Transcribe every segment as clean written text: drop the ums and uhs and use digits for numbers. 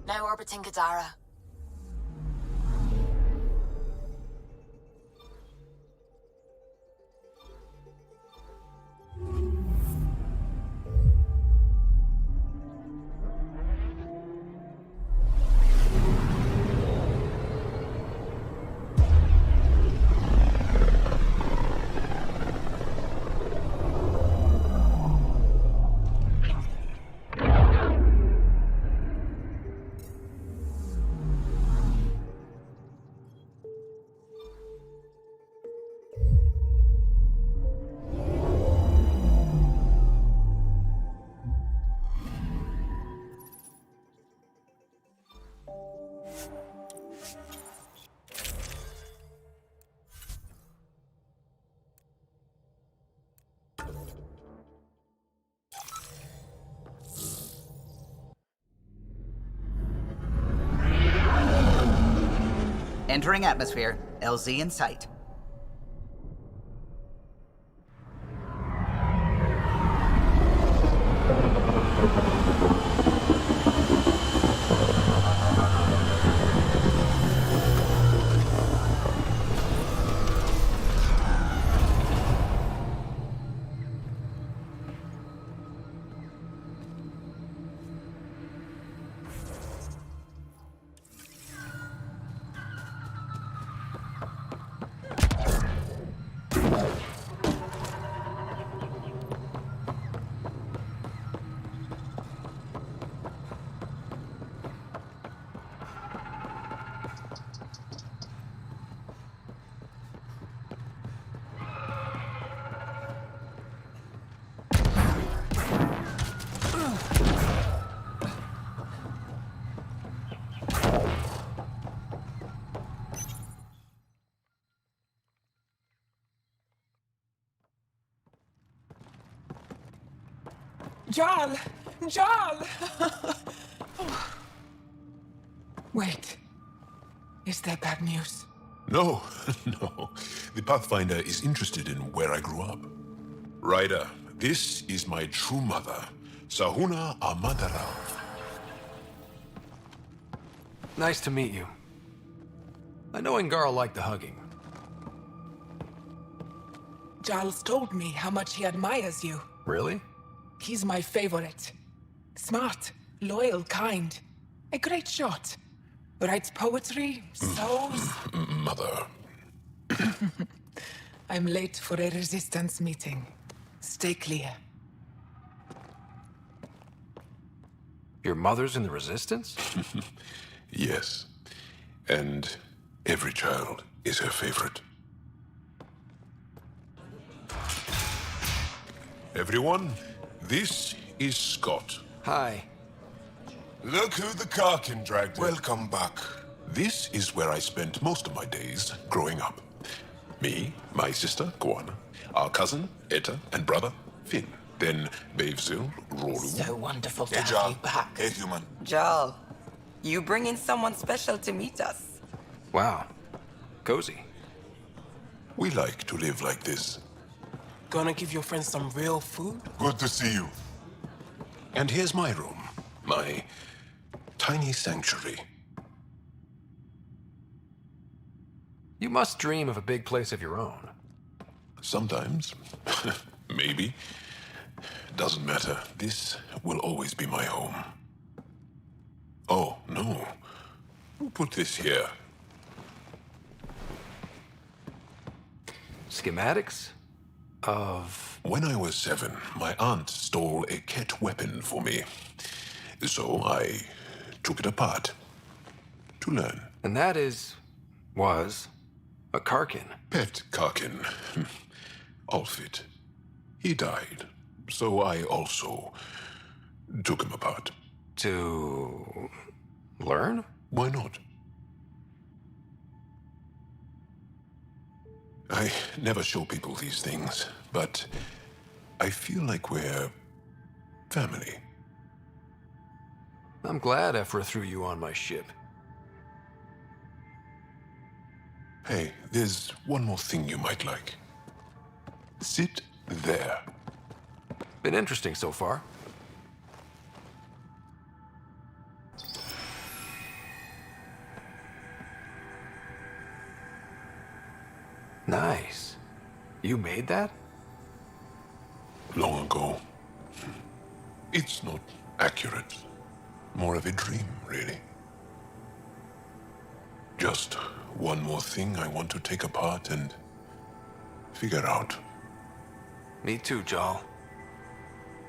Now orbiting Gadara. Entering atmosphere. LZ in sight. Jarl! Jarl! Wait. Is that bad news? No, no. The Pathfinder is interested in where I grew up. Ryder, this is my true mother, Sahuna Amadarao. Nice to meet you. I know Angarl liked the hugging. Jarl's told me how much he admires you. Really? He's my favorite. Smart, loyal, kind. A great shot. Writes poetry, sews. Mother. I'm late for a resistance meeting. Stay clear. Your mother's in the Resistance? Yes. And every child is her favorite. Everyone, this is Scott. Hi. Look who the Karkin dragged in. Welcome back. This is where I spent most of my days growing up. Me, my sister, Koana, our cousin, Etta, and brother, Finn. Then Bavzil, Rolu. So wonderful to Hey, have Jarl. you back. Hey, human. Jarl, you bring in someone special to meet us. Wow. Cozy. We like to live like this. Gonna give your friends some real food? Good to see you. And here's my room. My tiny sanctuary. You must dream of a big place of your own. Sometimes. Maybe. Doesn't matter. This will always be my home. Oh, no. Who put this here? Schematics? Of... When I was 7, my aunt stole a cat weapon for me. So I took it apart to learn. And that was a Karkin. Pet Karkin. All fit. He died. So I also took him apart. To learn? Why not? I never show people these things, but I feel like we're family. I'm glad Ephra threw you on my ship. Hey, there's one more thing you might like. Sit there. Been interesting so far. Nice. You made that? Long ago. It's not accurate. More of a dream, really. Just one more thing I want to take apart and figure out. Me too, Jal.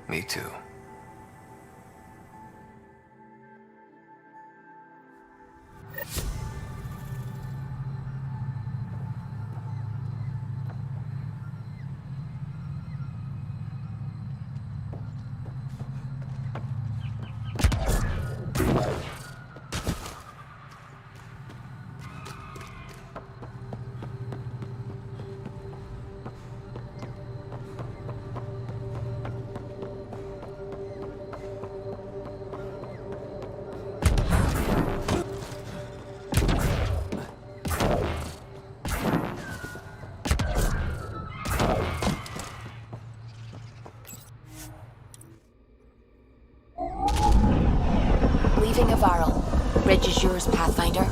Me too. Leaving a Varl. Bridge is yours, Pathfinder.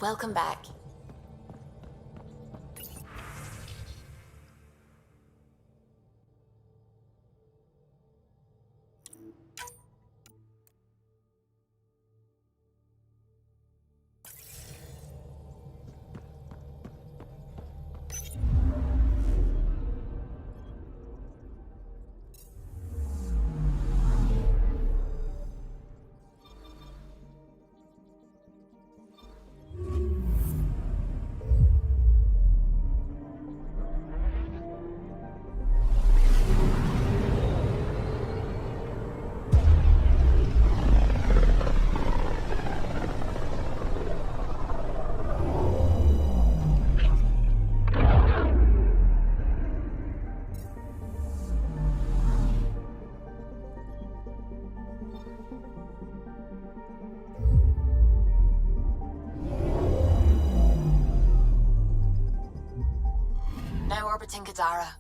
Welcome back. Now orbiting Gadara.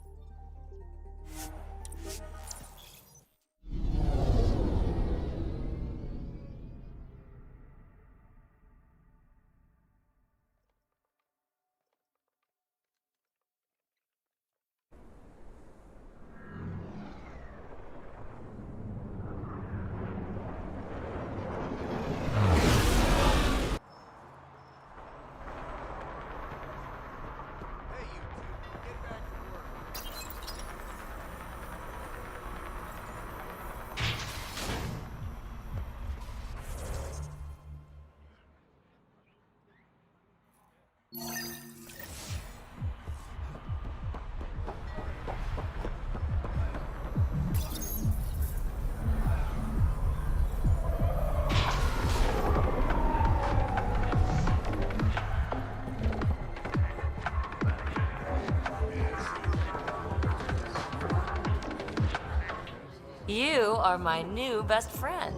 You are my new best friend.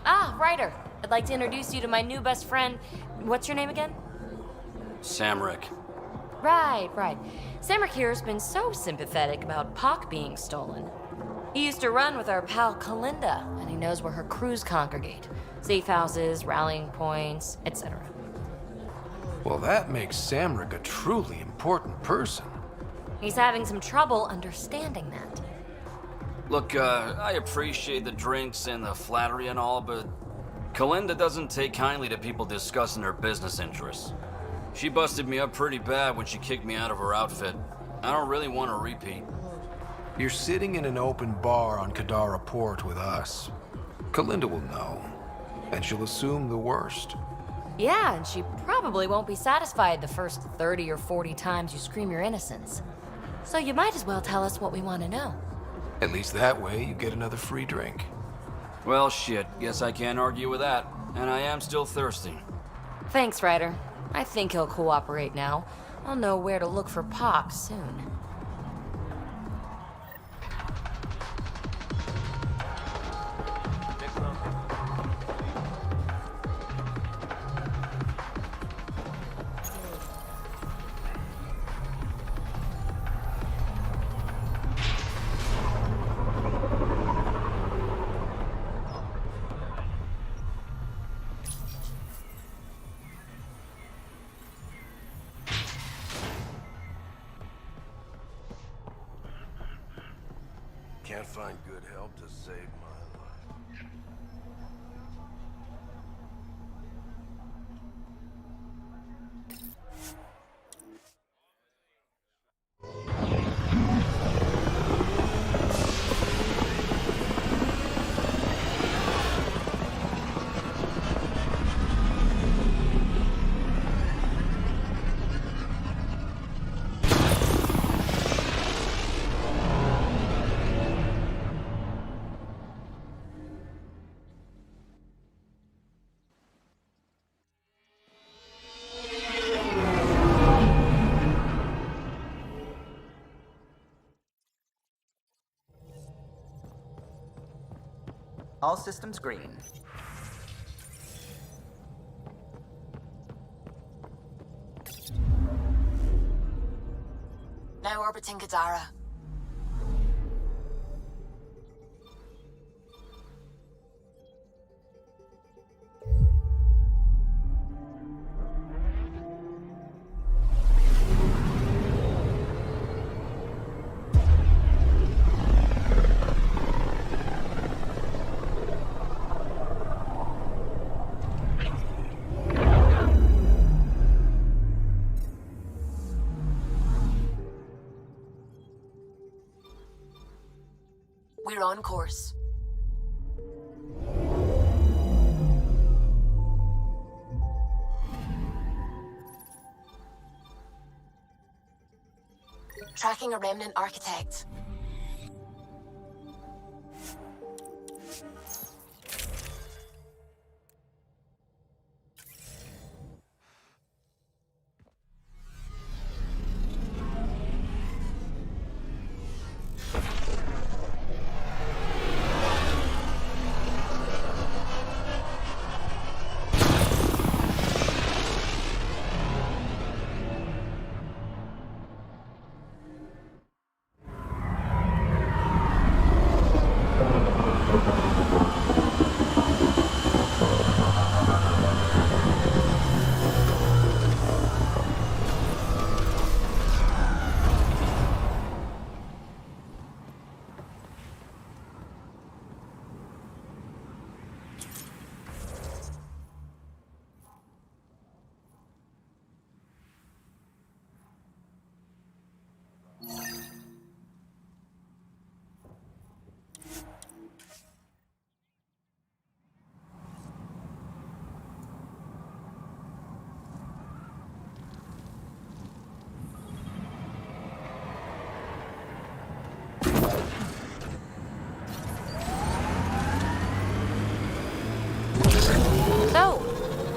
Ah, Ryder. I'd like to introduce you to my new best friend. What's your name again? Samric. Right. Samric here has been so sympathetic about Pock being stolen. He used to run with our pal Kalinda, and he knows where her crews congregate. Safe houses, rallying points, etc. Well, that makes Samric a truly important person. He's having some trouble understanding that. Look, I appreciate the drinks and the flattery and all, but Kalinda doesn't take kindly to people discussing her business interests. She busted me up pretty bad when she kicked me out of her outfit. I don't really want to repeat. You're sitting in an open bar on Kadara Port with us. Kalinda will know, and she'll assume the worst. Yeah, and she probably won't be satisfied the first 30 or 40 times you scream your innocence. So you might as well tell us what we want to know. At least that way you get another free drink. Well, shit, guess I can't argue with that. And I am still thirsty. Thanks, Ryder. I think he'll cooperate now. I'll know where to look for Pox soon. Can't find good help to save my life. All systems green. Now orbiting Kadara. We're on course. Tracking a remnant architect.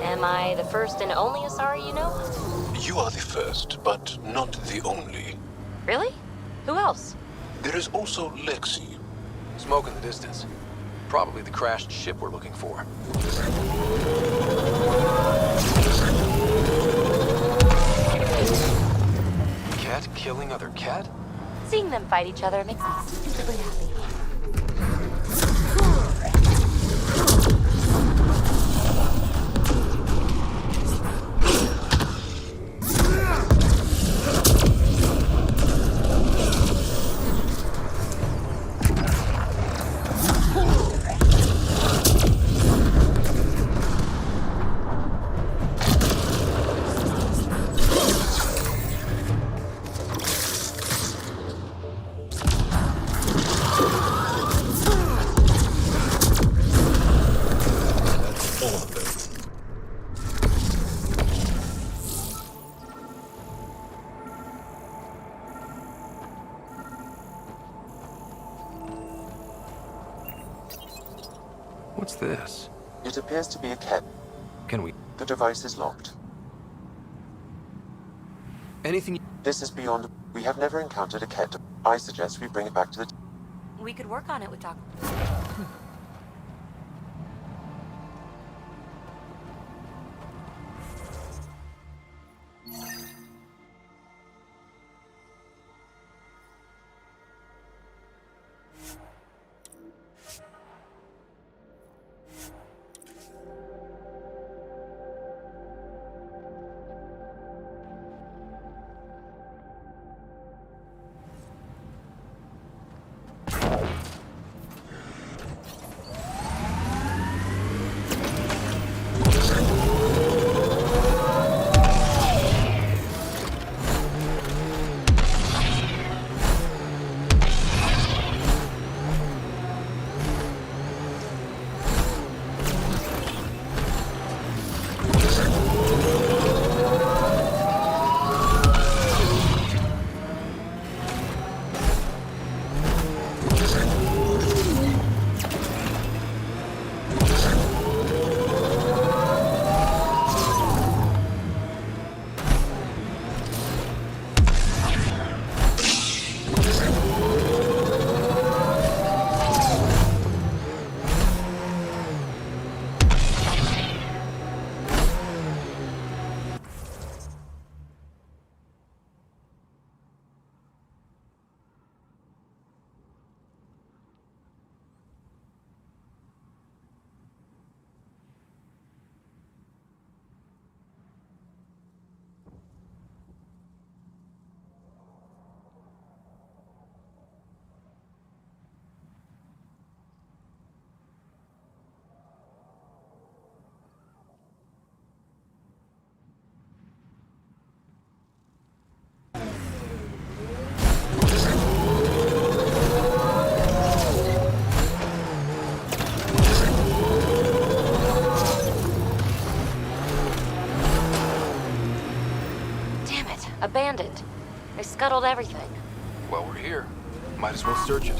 Am I the first and only Asari you know? You are the first, but not the only. Really? Who else? There is also Lexi. Smoke in the distance. Probably the crashed ship we're looking for. Cat killing other cat? Seeing them fight each other makes me stupidly happy. What's this? It appears to be a cat. Can we... The device is locked. Anything... This is beyond... We have never encountered a cat. I suggest we bring it back to the... We could work on it with Doc. Abandoned. They scuttled everything. Well, we're here. Might as well search it.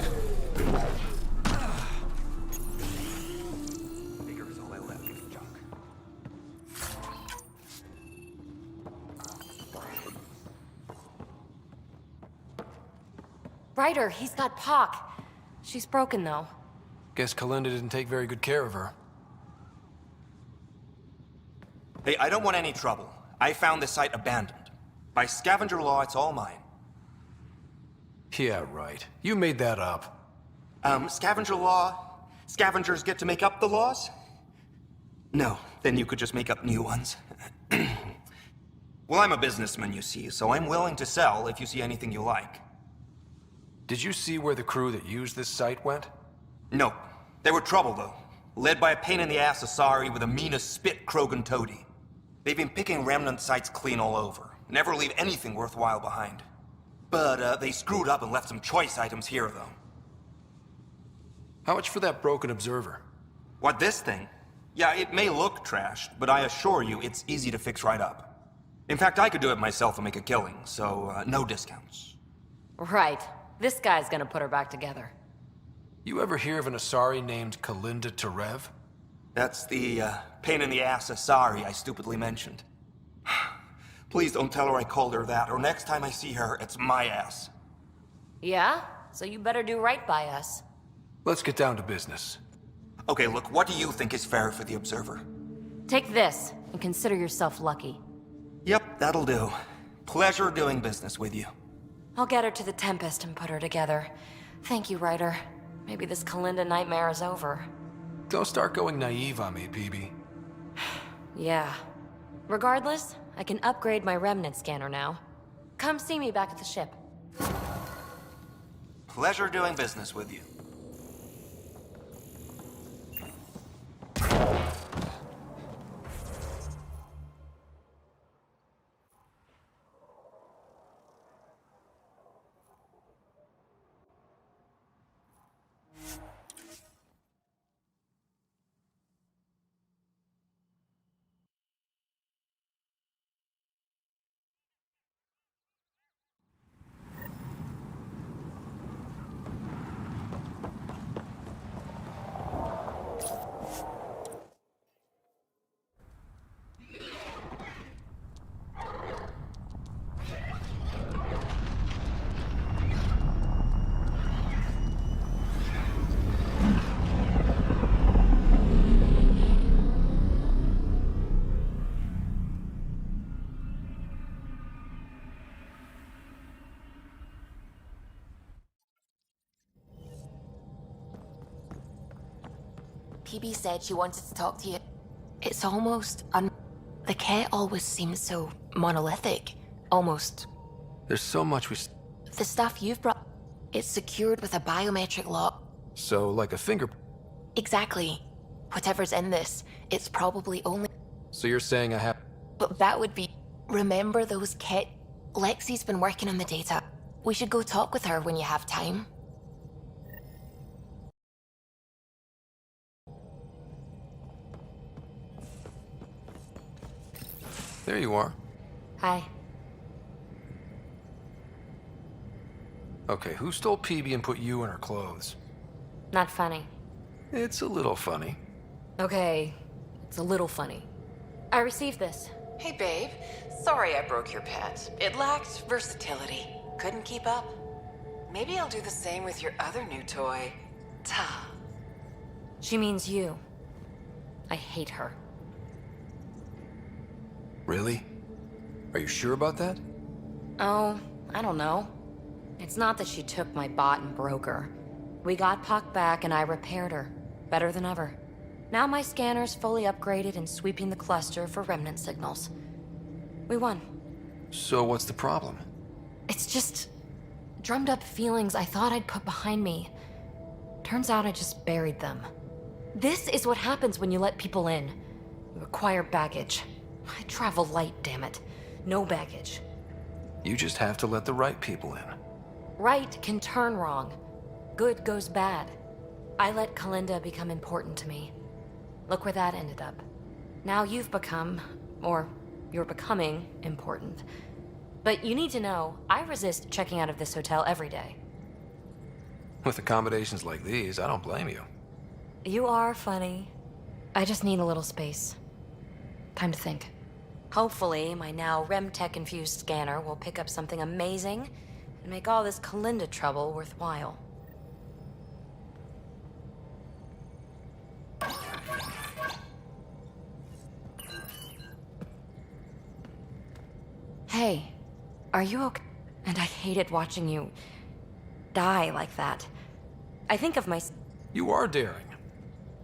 Ryder, he's got Pock. She's broken, though. Guess Kalinda didn't take very good care of her. Hey, I don't want any trouble. I found this site abandoned. By scavenger law, it's all mine. Yeah, right. You made that up. Scavenger law? Scavengers get to make up the laws? No, then you could just make up new ones. Well, I'm a businessman, you see, so I'm willing to sell if you see anything you like. Did you see where the crew that used this site went? Nope. They were trouble, though. Led by a pain-in-the-ass Asari with a mean as spit Krogan toady. They've been picking remnant sites clean all over. Never leave anything worthwhile behind. But, they screwed up and left some choice items here, though. How much for that broken observer? What, this thing? Yeah, it may look trashed, but I assure you it's easy to fix right up. In fact, I could do it myself and make a killing, so, no discounts. Right. This guy's gonna put her back together. You ever hear of an Asari named Kalinda Terev? That's the, pain-in-the-ass Asari I stupidly mentioned. Please don't tell her I called her that, or next time I see her, it's my ass. Yeah? So you better do right by us. Let's get down to business. Okay, look, what do you think is fair for the Observer? Take this, and consider yourself lucky. Yep, that'll do. Pleasure doing business with you. I'll get her to the Tempest and put her together. Thank you, Ryder. Maybe this Kalinda nightmare is over. Don't start going naive on me, PB. Yeah. Regardless, I can upgrade my remnant scanner now. Come see me back at the ship. Pleasure doing business with you. PB said she wanted to talk to you. It's almost the Ket always seems so monolithic. Almost. There's so much we... The stuff you've brought, it's secured with a biometric lock. So, like a finger... Exactly. Whatever's in this, it's probably only... So you're saying I have... But that would be... Remember those Ket... Lexi's been working on the data. We should go talk with her when you have time. There you are. Hi. Okay, who stole PB and put you in her clothes? Not funny. It's a little funny. Okay, it's a little funny. I received this. Hey, babe. Sorry I broke your pet. It lacked versatility. Couldn't keep up. Maybe I'll do the same with your other new toy. Ta. She means you. I hate her. Really? Are you sure about that? Oh, I don't know. It's not that she took my bot and broke her. We got Puck back and I repaired her. Better than ever. Now my scanner's fully upgraded and sweeping the cluster for remnant signals. We won. So what's the problem? It's just... drummed up feelings I thought I'd put behind me. Turns out I just buried them. This is what happens when you let people in. You acquire baggage. I travel light, damn it. No baggage. You just have to let the right people in. Right can turn wrong. Good goes bad. I let Kalinda become important to me. Look where that ended up. Now you've become, or you're becoming, important. But you need to know, I resist checking out of this hotel every day. With accommodations like these, I don't blame you. You are funny. I just need a little space. Time to think. Hopefully, my now RemTech-infused scanner will pick up something amazing and make all this Kalinda trouble worthwhile. Hey, are you okay? And I hated watching you die like that. I think of my... You are daring.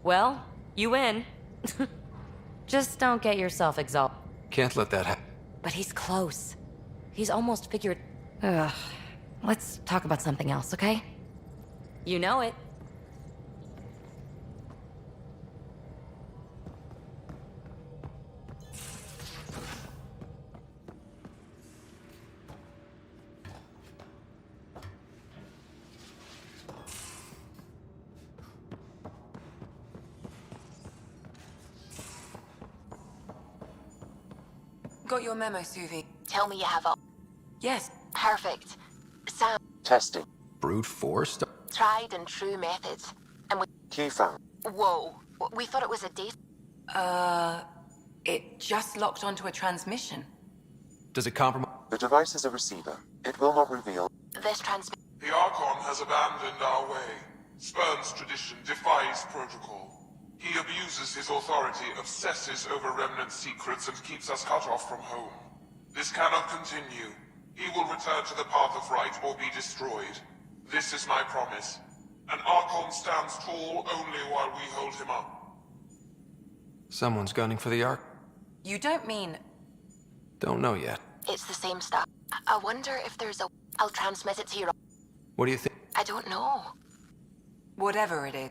Well, you win. Just don't get yourself exalted. Can't let that happen. But he's close. He's almost figured... Ugh. Let's talk about something else, okay? You know it. Got your memo, Suvi. Tell me you have all. Yes. Perfect. Sam, Testing. Brute force? tried and true methods. And we... Key found. Whoa. We thought it was a data... It just locked onto a transmission. Does it compromise? The device is a receiver. It will not reveal. This transmit... The Archon has abandoned our way, spurns tradition, defies protocol. He abuses his authority, obsesses over remnant secrets, and keeps us cut off from home. This cannot continue. He will return to the path of right or be destroyed. This is my promise. An Archon stands tall only while we hold him up. Someone's gunning for the Ark. You don't mean... Don't know yet. It's the same stuff. I wonder if there's a... I'll transmit it to your... What do you think? I don't know. Whatever it is.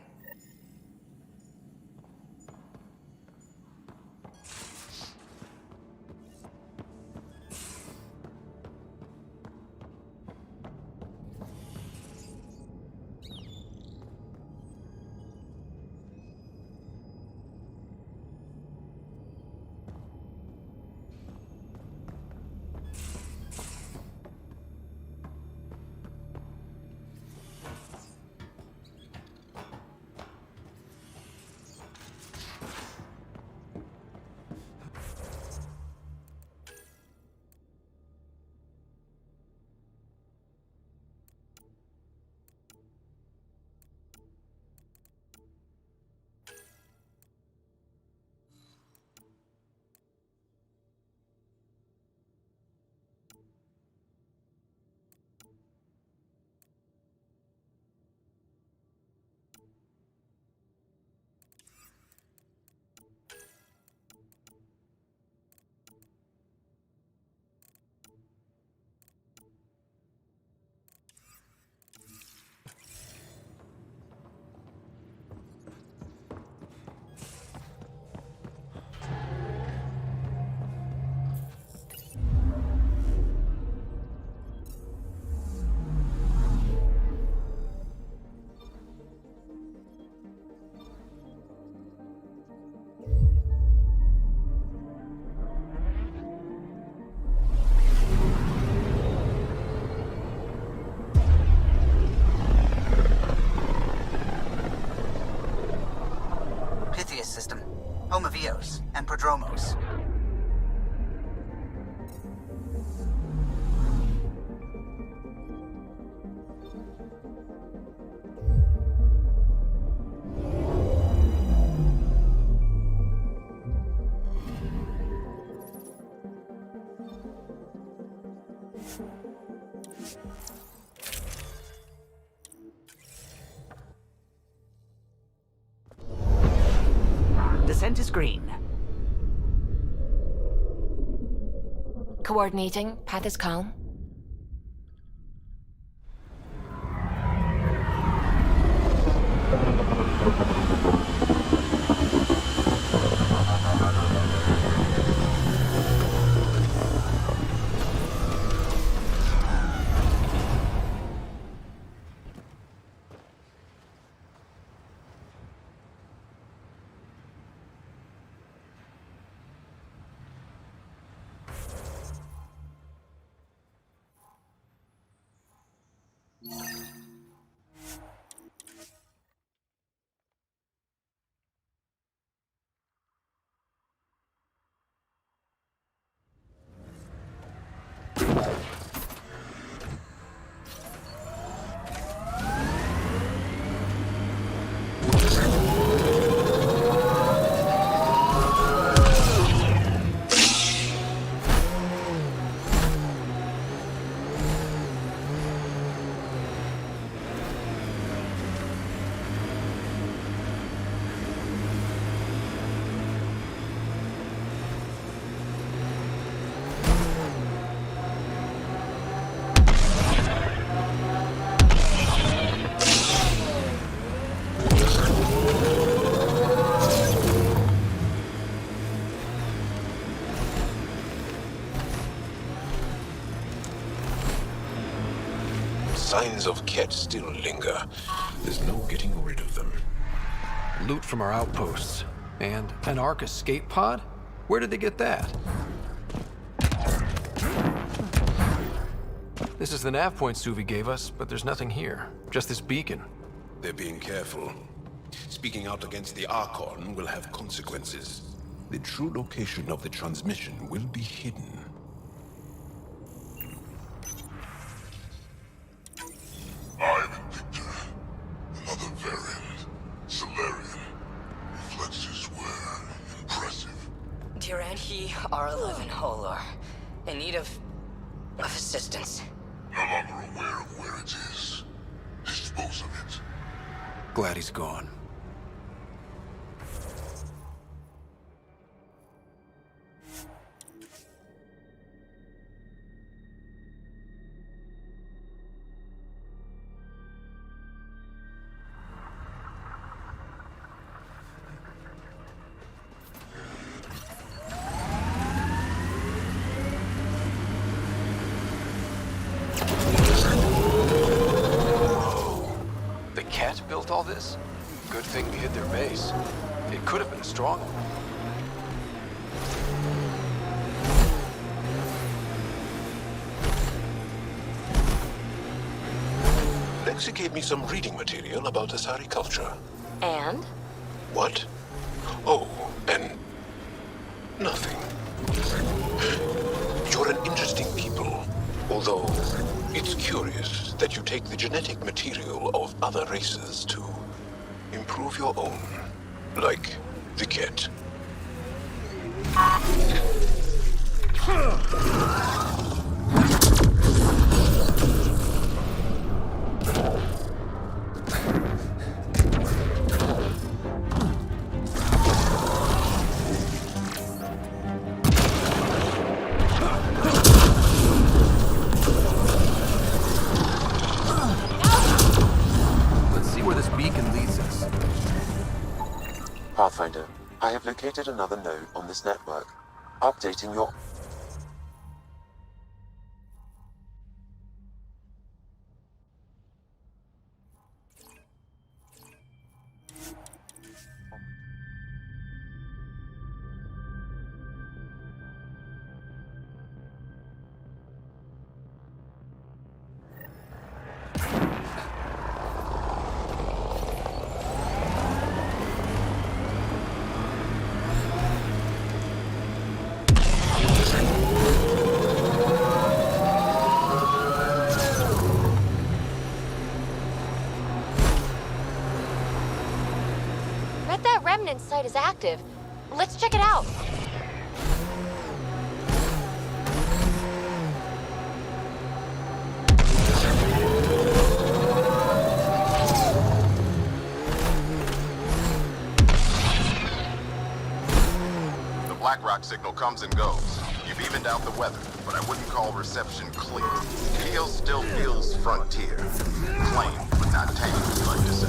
Descent is green. Coordinating. Path is calm. Signs of Ket still linger. There's no getting rid of them. Loot from our outposts. And an Ark escape pod? Where did they get that? This is the nav point Suvi gave us, but there's nothing here. Just this beacon. They're being careful. Speaking out against the Archon will have consequences. The true location of the transmission will be hidden. I'm Victor. Another variant. Solarian. Reflexes were impressive. Dear and he are 11 Holor. In need of assistance. No longer aware of where it is. Dispose of it. Glad he's gone. Built all this? Good thing we hit their base. It could have been a stronghold. Lexi gave me some reading material about Asari culture. And? What? Oh, and nothing. You're an interesting people, although it's curious that you take the genetic material of other races to improve your own, like the Ket. Pathfinder, I have located another node on this network. Updating your... Remnant site is active. Let's check it out. BlackRock signal comes and goes. You've evened out the weather, but I wouldn't call reception clear. Keel still feels frontier. Claimed, but not tamed, you like to say.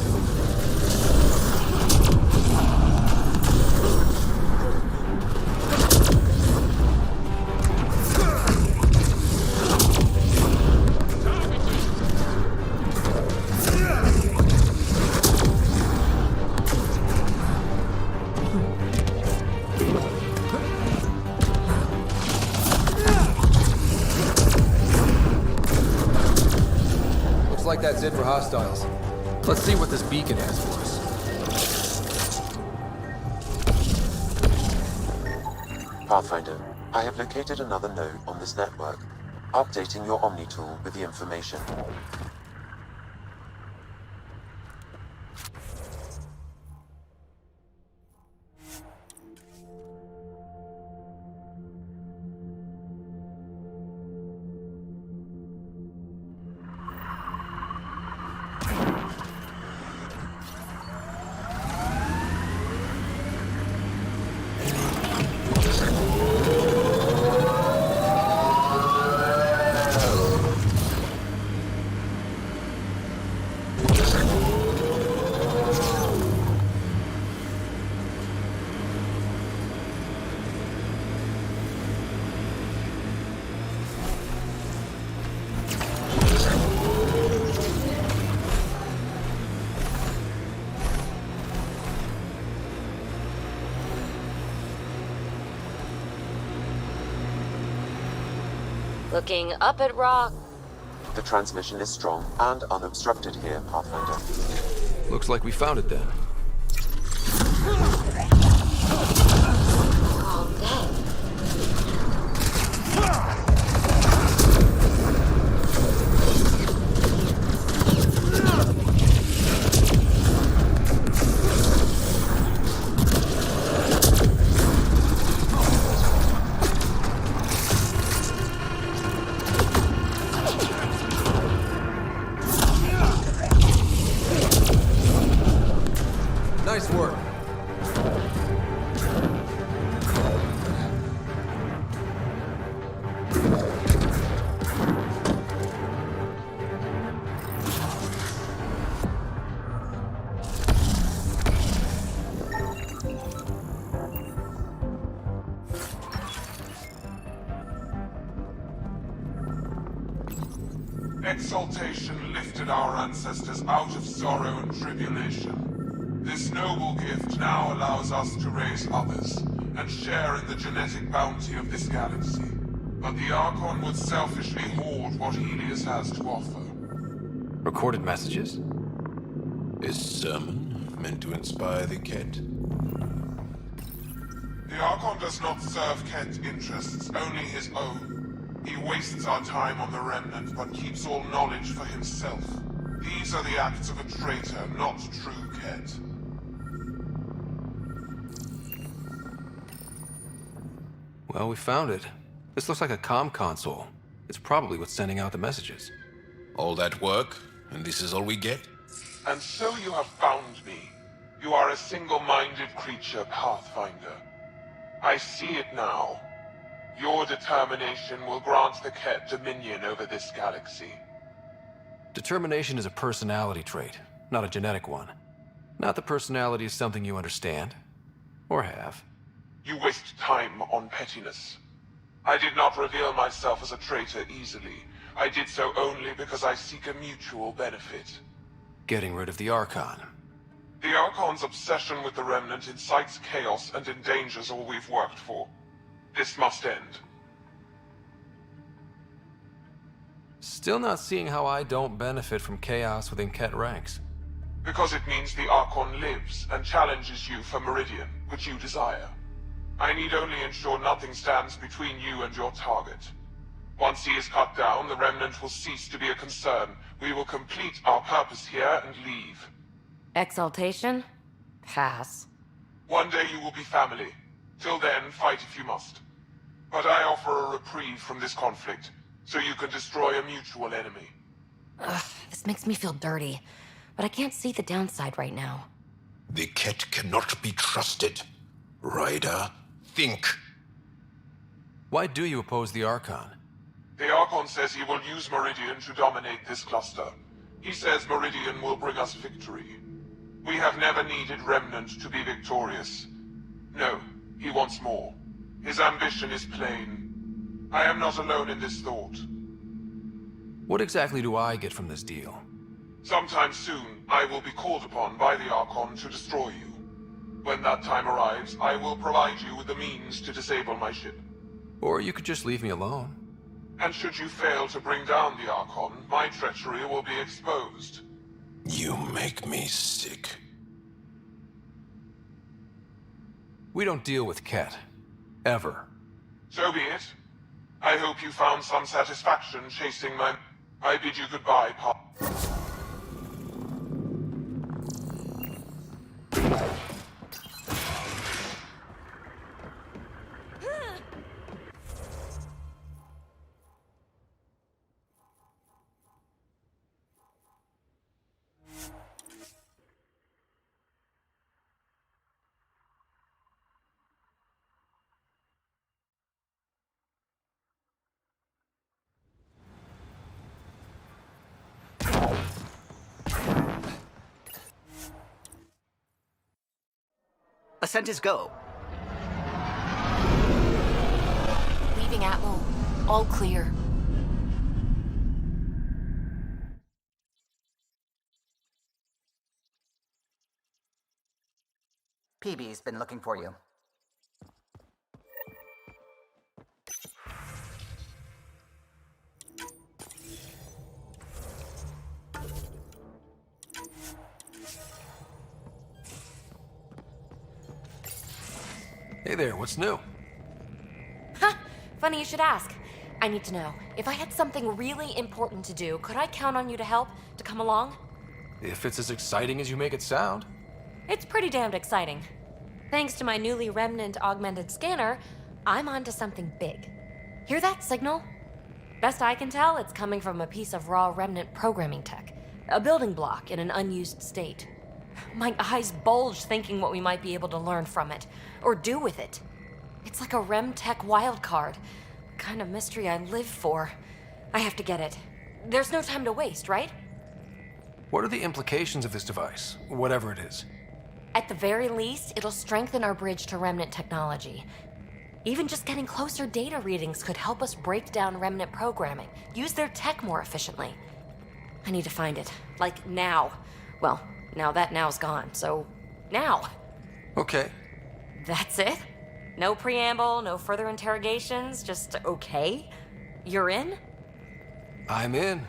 Looks like that's it for hostiles. Let's see what this beacon has for us. Pathfinder, I have located another node on this network. Updating your Omni tool with the information. Looking up at rock. The transmission is strong and unobstructed here, Pathfinder. Looks like we found it then. All dead. Nice work. Exaltation lifted our ancestors out of sorrow and tribulation. This noble gift now allows us to raise others and share in the genetic bounty of this galaxy. But the Archon would selfishly hoard what Helios has to offer. Recorded messages? Is sermon meant to inspire the Kett? The Archon does not serve Kett interests, only his own. He wastes our time on the Remnant, but keeps all knowledge for himself. These are the acts of a traitor, not true Kett. Well, we found it. This looks like a comm console. It's probably what's sending out the messages. All that work, and this is all we get? And so you have found me. You are a single-minded creature, Pathfinder. I see it now. Your determination will grant the Kett dominion over this galaxy. Determination is a personality trait, not a genetic one. Not that personality is something you understand. Or have. You waste time on pettiness. I did not reveal myself as a traitor easily. I did so only because I seek a mutual benefit. Getting rid of the Archon. The Archon's obsession with the Remnant incites chaos and endangers all we've worked for. This must end. Still not seeing how I don't benefit from chaos within Kett ranks. Because it means the Archon lives and challenges you for Meridian, which you desire. I need only ensure nothing stands between you and your target. Once he is cut down, the Remnant will cease to be a concern. We will complete our purpose here and leave. Exaltation? Pass. One day you will be family. Till then, fight if you must. But I offer a reprieve from this conflict, so you can destroy a mutual enemy. Ugh, this makes me feel dirty, but I can't see the downside right now. The Kett cannot be trusted. Ryder, think. Why do you oppose the Archon? The Archon says he will use Meridian to dominate this cluster. He says Meridian will bring us victory. We have never needed Remnant to be victorious. No, he wants more. His ambition is plain. I am not alone in this thought. What exactly do I get from this deal? Sometime soon, I will be called upon by the Archon to destroy you. When that time arrives, I will provide you with the means to disable my ship. Or you could just leave me alone. And should you fail to bring down the Archon, my treachery will be exposed. You make me sick. We don't deal with Ket. Ever. So be it. I hope you found some satisfaction chasing my... I bid you goodbye, Pop. Ascent is go. Leaving Atmo. All clear. PB's been looking for you. Hey there, what's new? Huh, funny you should ask. I need to know, if I had something really important to do, could I count on you to help, to come along? If it's as exciting as you make it sound. It's pretty damned exciting. Thanks to my newly Remnant augmented scanner, I'm onto something big. Hear that signal? Best I can tell, it's coming from a piece of raw Remnant programming tech. A building block in an unused state. My eyes bulge thinking what we might be able to learn from it, or do with it. It's like a Rem Tech wildcard. Kind of mystery I live for. I have to get it. There's no time to waste, right? What are the implications of this device, whatever it is? At the very least, it'll strengthen our bridge to Remnant technology. Even just getting closer data readings could help us break down Remnant programming, use their tech more efficiently. I need to find it. Like, now. Well, now that now's gone, so... now! Okay. That's it? No preamble, no further interrogations, just okay? You're in? I'm in.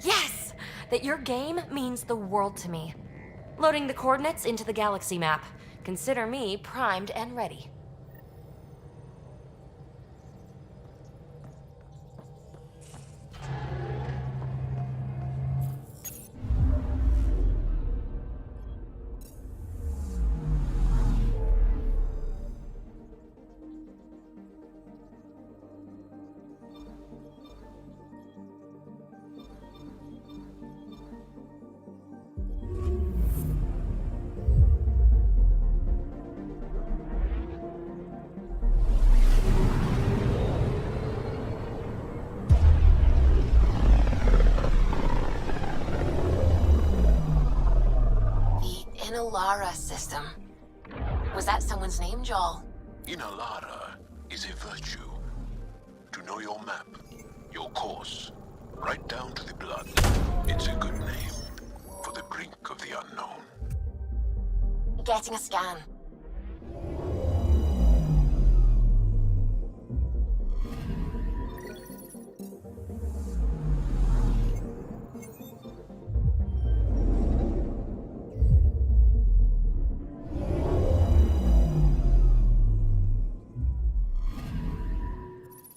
Yes! That your game means the world to me. Loading the coordinates into the galaxy map. Consider me primed and ready. Lara system. Was that someone's name, Joel? Inalara is a virtue. To know your map, your course, right down to the blood. It's a good name for the brink of the unknown. Getting a scan.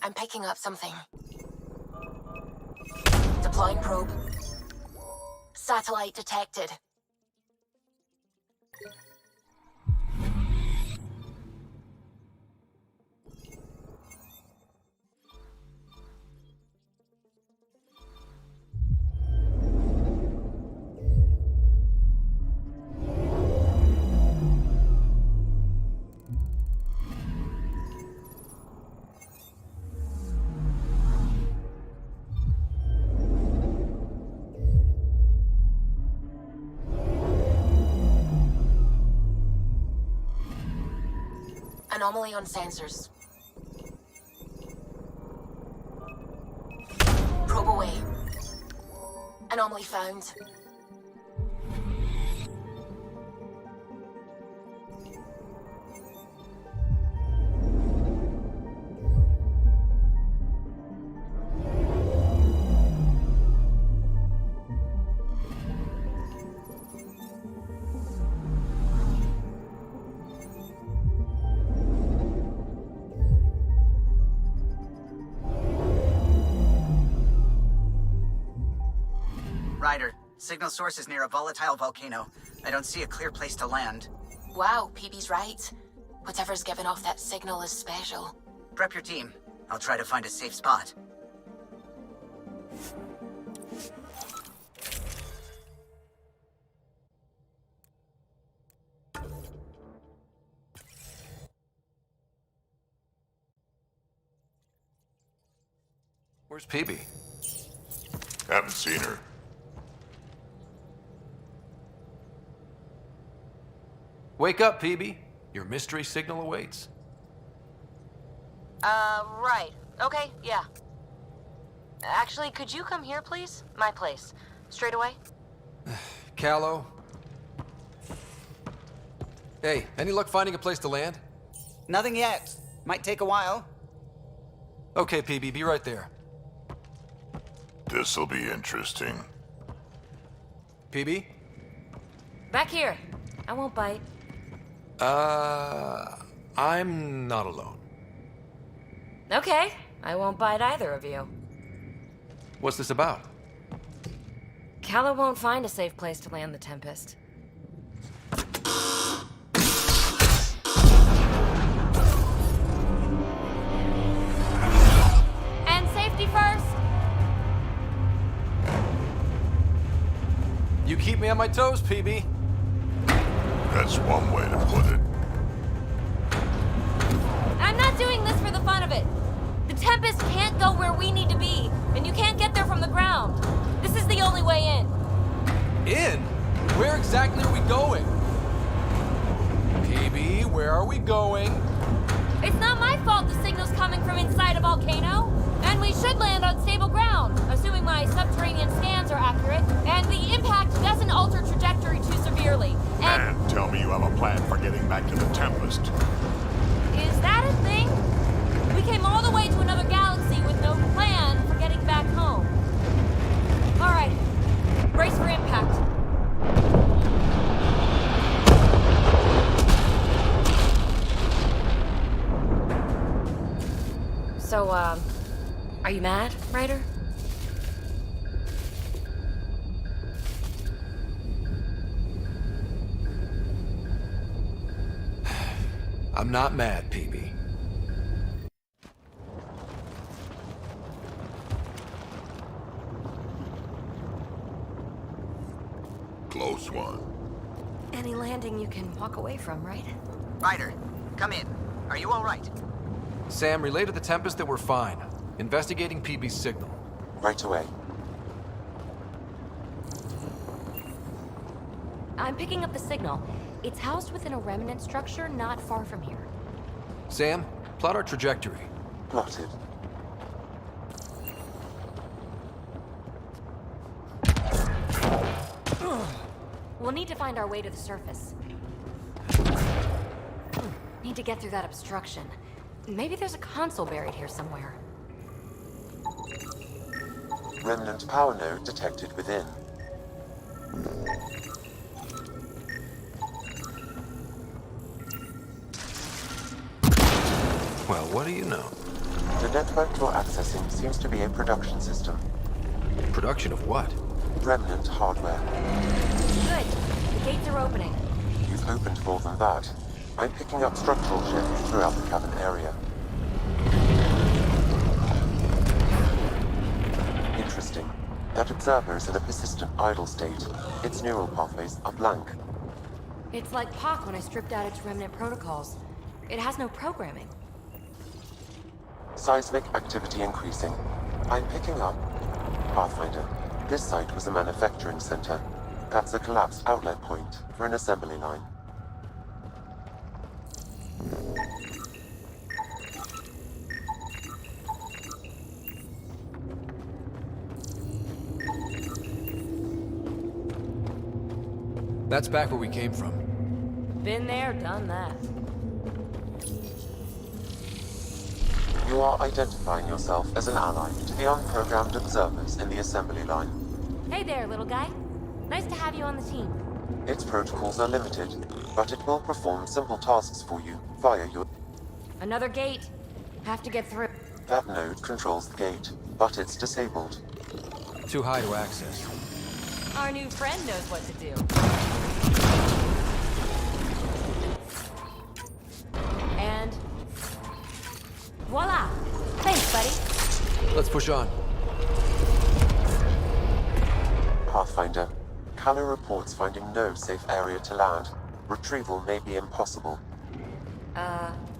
I'm picking up something. Deploying probe. Satellite detected. Anomaly on sensors. Probe away. Anomaly found. Ryder, signal source is near a volatile volcano. I don't see a clear place to land. Wow, PB's right. Whatever's giving off that signal is special. Prep your team. I'll try to find a safe spot. Where's PB? Haven't seen her. Wake up, PB. Your mystery signal awaits. Right. Okay, yeah. Actually, could you come here, please? My place. Straight away? Callow? Hey, any luck finding a place to land? Nothing yet. Might take a while. Okay, PB, be right there. This'll be interesting. PB? Back here. I won't bite. I'm not alone. Okay, I won't bite either of you. What's this about? Calla won't find a safe place to land the Tempest. And safety first! You keep me on my toes, PB. That's one way to put it. I'm not doing this for the fun of it. The Tempest can't go where we need to be, and you can't get there from the ground. This is the only way in. In? Where exactly are we going? PB, where are we going? It's not my fault the signal's coming from inside a volcano. And we should land on stable ground, assuming my subterranean scans are accurate, and the impact doesn't alter trajectory too severely. And tell me you have a plan for getting back to the Tempest. Is that a thing? We came all the way to another galaxy with no plan for getting back home. All right, brace for impact. So, are you mad, Ryder? I'm not mad, PB. Close one. Any landing you can walk away from, right? Ryder, come in. Are you all right? Sam, relay to the Tempest that we're fine. Investigating PB's signal. Right away. I'm picking up the signal. It's housed within a remnant structure not far from here. Sam, plot our trajectory. Plotted. We'll need to find our way to the surface. Need to get through that obstruction. Maybe there's a console buried here somewhere. Remnant power node detected within. Well, what do you know? The network you're accessing seems to be a production system. Production of what? Remnant hardware. Good. The gates are opening. You've opened more than that. I'm picking up structural shifts throughout the cabin area. Interesting. That observer is in a persistent idle state. Its neural pathways are blank. It's like POC when I stripped out its remnant protocols. It has no programming. Seismic activity increasing. I'm picking up... Pathfinder. This site was a manufacturing center. That's a collapsed outlet point for an assembly line. That's back where we came from. Been there, done that. You are identifying yourself as an ally to the unprogrammed observers in the assembly line. Hey there, little guy. Nice to have you on the team. Its protocols are limited, but it will perform simple tasks for you via your... Another gate. Have to get through. That node controls the gate, but it's disabled. Too high to access. Our new friend knows what to do. And... voila! Thanks, buddy. Let's push on. Pathfinder, Callow reports finding no safe area to land. Retrieval may be impossible.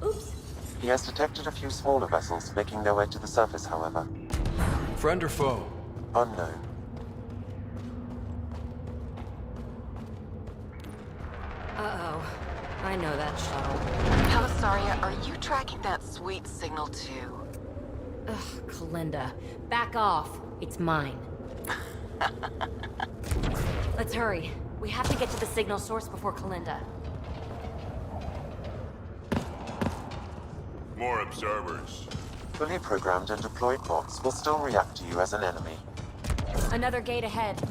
Oops. He has detected a few smaller vessels making their way to the surface, however. Friend or foe? Unknown. Uh-oh. I know that shuttle. Calisaria, are you tracking that sweet signal too? Ugh, Kalinda. Back off. It's mine. Let's hurry. We have to get to the signal source before Kalinda. More observers. Fully programmed and deployed bots will still react to you as an enemy. Another gate ahead.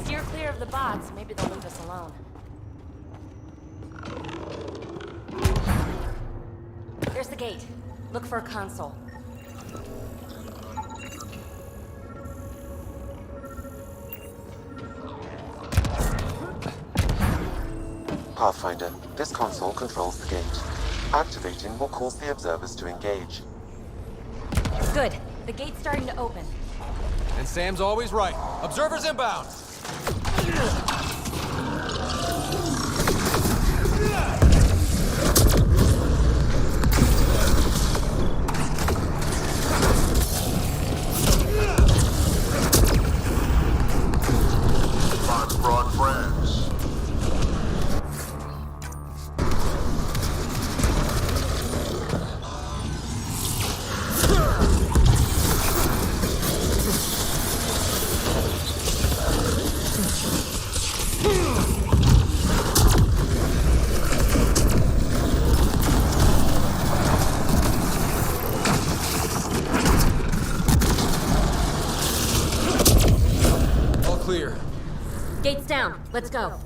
Steer clear of the bots. Maybe they'll leave us alone. There's the gate. Look for a console. Pathfinder, this console controls the gate. Activating will cause the observers to engage. Good. The gate's starting to open. And Sam's always right. Observers inbound! Fox brought friends. Clear. Gate's down. Let's go.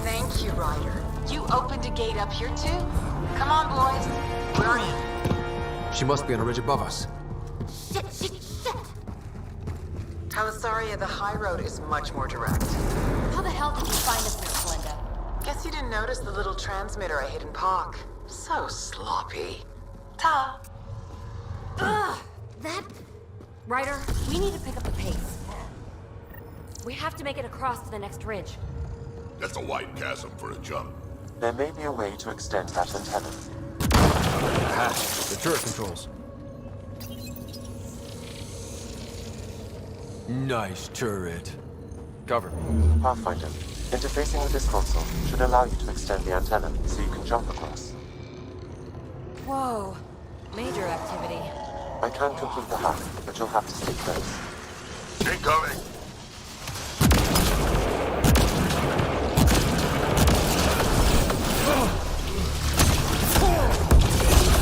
Thank you, Ryder. You opened a gate up here too? Come on, boys. We're in. She must be on a ridge above us. Shit, shit, shit! Calisaria, the high road is much more direct. How the hell did you find us here, Kalinda? Guess you didn't notice the little transmitter I hid in POC. So sloppy. Ta! Ugh! That... Ryder, we need to pick up the pace. We have to make it across to the next ridge. That's a wide chasm for a jump. There may be a way to extend that antenna. Aha! The turret controls. Nice turret. Cover. Pathfinder, interfacing with this console should allow you to extend the antenna so you can jump across. Whoa. Major activity. I can complete the hack, but you'll have to stay close. Incoming!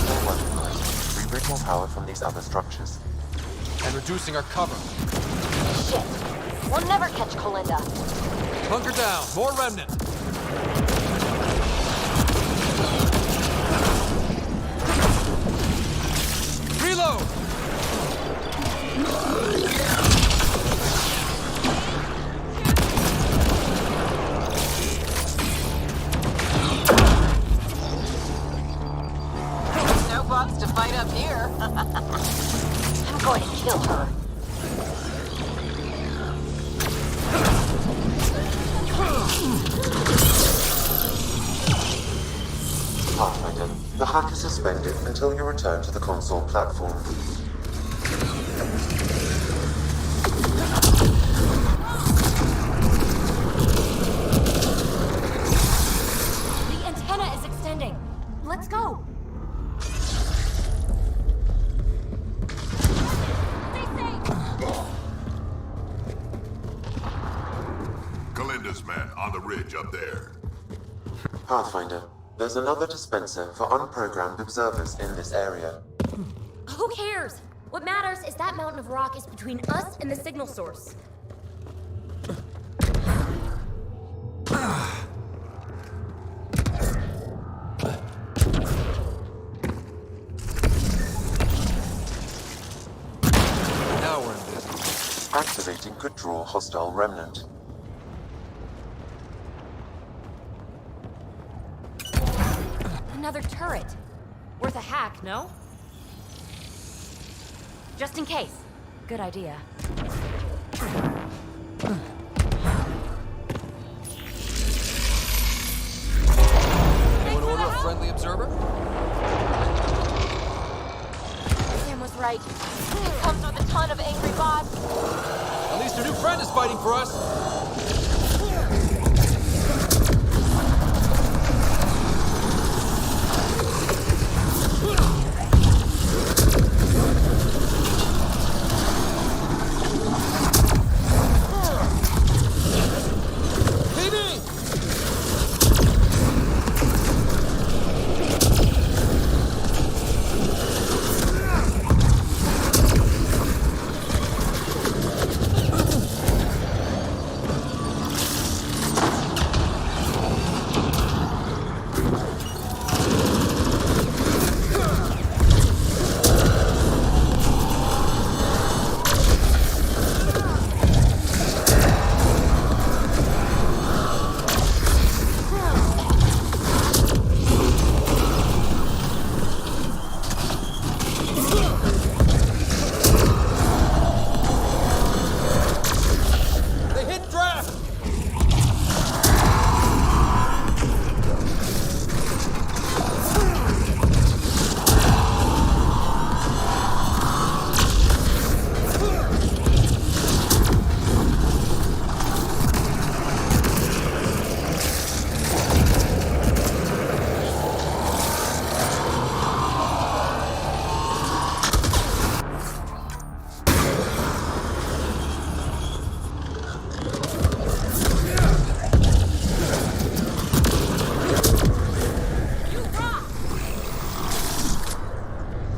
No wonder. Rebridge more power from these other structures. And reducing our cover. Shit. We'll never catch Kalinda. Bunker down. More remnant. Reload! No bots to fight up here. I'm going to kill her. Pathfinder, the hack is suspended until you return to the console platform. The antenna is extending. Let's go. Stay safe. Kalinda's men on the ridge up there. Pathfinder, there's another dispenser for unprogrammed observers in this area. Who cares? What matters is that mountain of rock is between us and the signal source. Now we're in business. Activating could draw hostile remnant. Another turret. Worth a hack, no? Just in case. Good idea. Anyone order a friendly observer? Sam was right. It comes with a ton of angry bots. At least our new friend is fighting for us.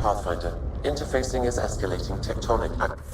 Pathfinder, interfacing is escalating tectonic activity.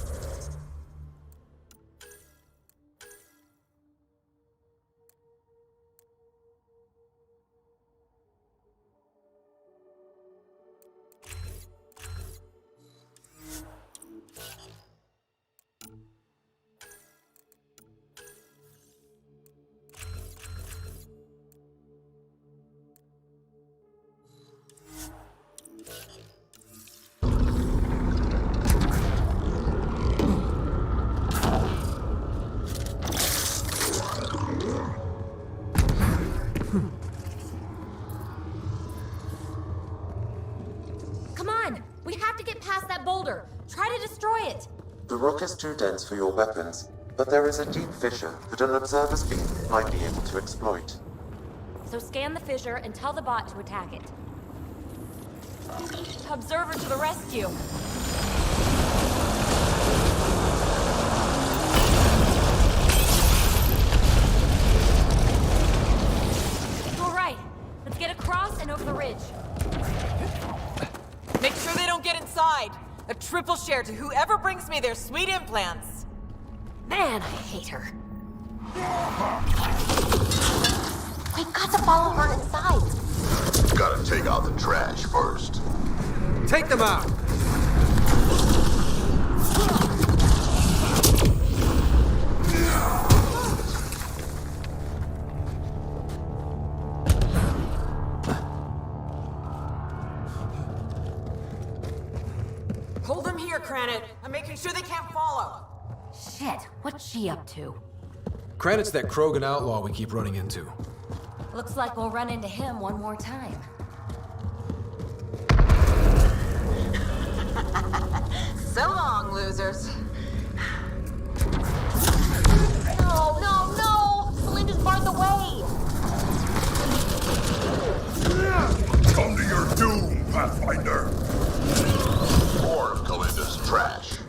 Come on! We have to get past that boulder. Try to destroy it. The rock is too dense for your weapons, but there is a deep fissure that an observer's beam might be able to exploit. So scan the fissure and tell the bot to attack it. Observer to the rescue. All right, let's get across and over the ridge. Make sure they don't get inside. A triple share to whoever brings me their sweet implants. Man, I hate her. We've got to follow her inside. Gotta take out the trash first. Take them out! Hold them here, Cranit. I'm making sure they can't follow. Shit, what's she up to? Cranit's that Krogan outlaw we keep running into. Looks like we'll run into him one more time. So long, losers. No, no, no! Celinda's barred the way! Come to your doom, Pathfinder. More of Kalinda's trash.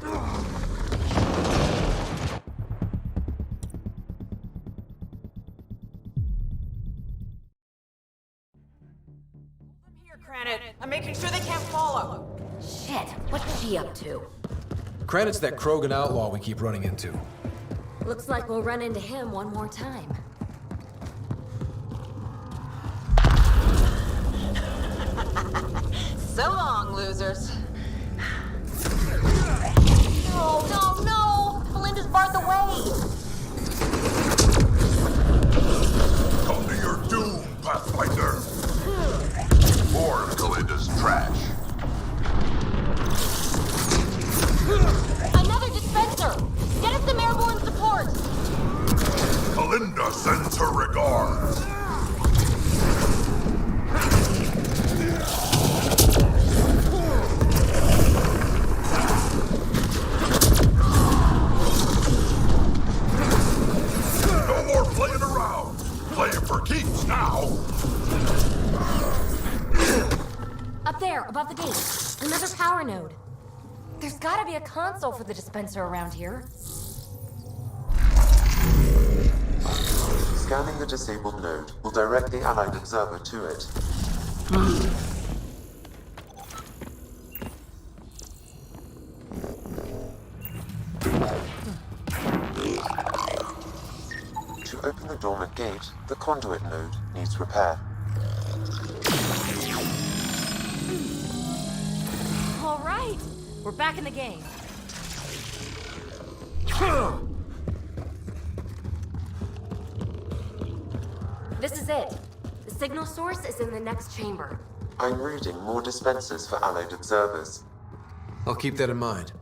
Granite, I'm making sure they can't follow. Shit, what's she up to? Credit's that Krogan outlaw we keep running into. Looks like we'll run into him one more time. So long, losers. No, no, no! Belinda's barred the way! Come to your doom, Pathfinder! More of Galinda's trash. Another dispenser! Get us some airborne support! Galinda sends her regards. No more playing around. Playing for keeps now. Up there, above the gate. Another power node. There's gotta be a console for the dispenser around here. Scanning the disabled node will direct the Allied observer to it. To open the dormant gate, the conduit node needs repair. All right, we're back in the game. This is it. The signal source is in the next chamber. I'm reading more dispensers for Allied observers. I'll keep that in mind.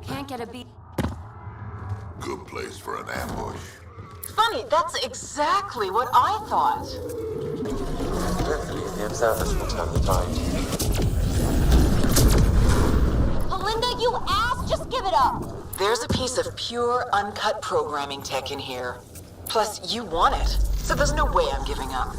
Can't get a beat. Good place for an ambush. Funny, that's exactly what I thought. Hopefully the observers will turn the tide. Belinda, you ass! Just give it up! There's a piece of pure, uncut programming tech in here. Plus, you want it, so there's no way I'm giving up.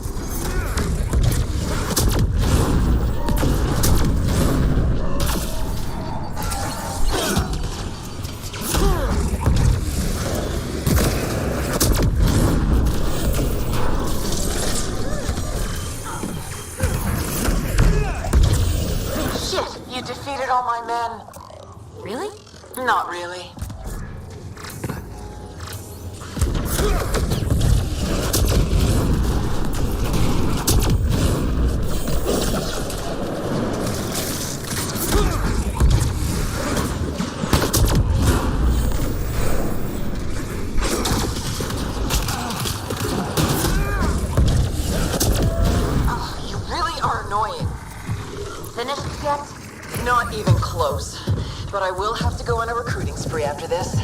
Shit, you defeated all my men. Really? Not really. Oh, you really are annoying. Finished yet? Not even close. But I will have to go on a recruiting spree after this.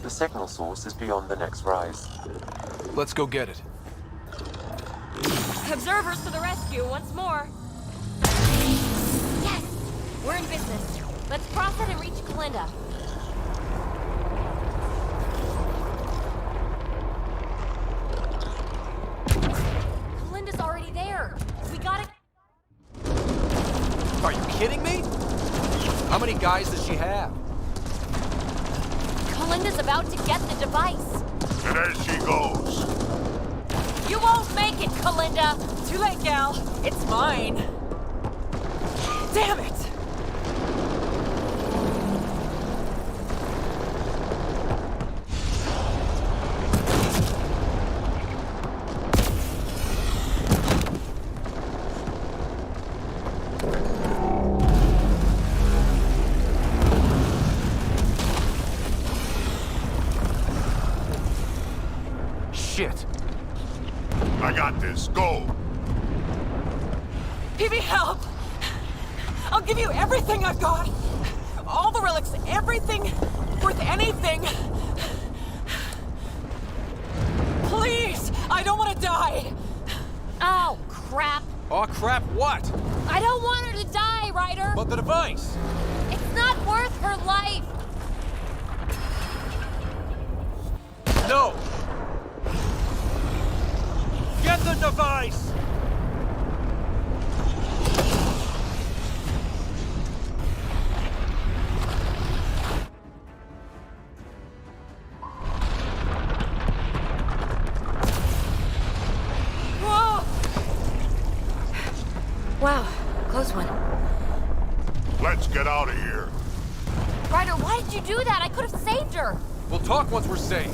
The signal source is beyond the next rise. Let's go get it. Observers to the rescue once more. Yes! We're in business. Let's cross it and reach Kalinda. Kalinda's already there. We gotta... Are you kidding me? How many guys does she have? Kalinda's about to get the device. And as she goes. You won't make it, Kalinda! Too late, gal. It's mine. Damn it! Shit. I got this. Go. PB, help! I'll give you everything I've got. All the relics, everything worth anything. Please, I don't want to die. Oh, crap. Oh, crap, what? I don't want her to die, Ryder. But the device. It's not worth her life. No! Get the device! Whoa! Wow, close one. Let's get out of here. Ryder, why did you do that? I could have saved her. We'll talk once we're safe.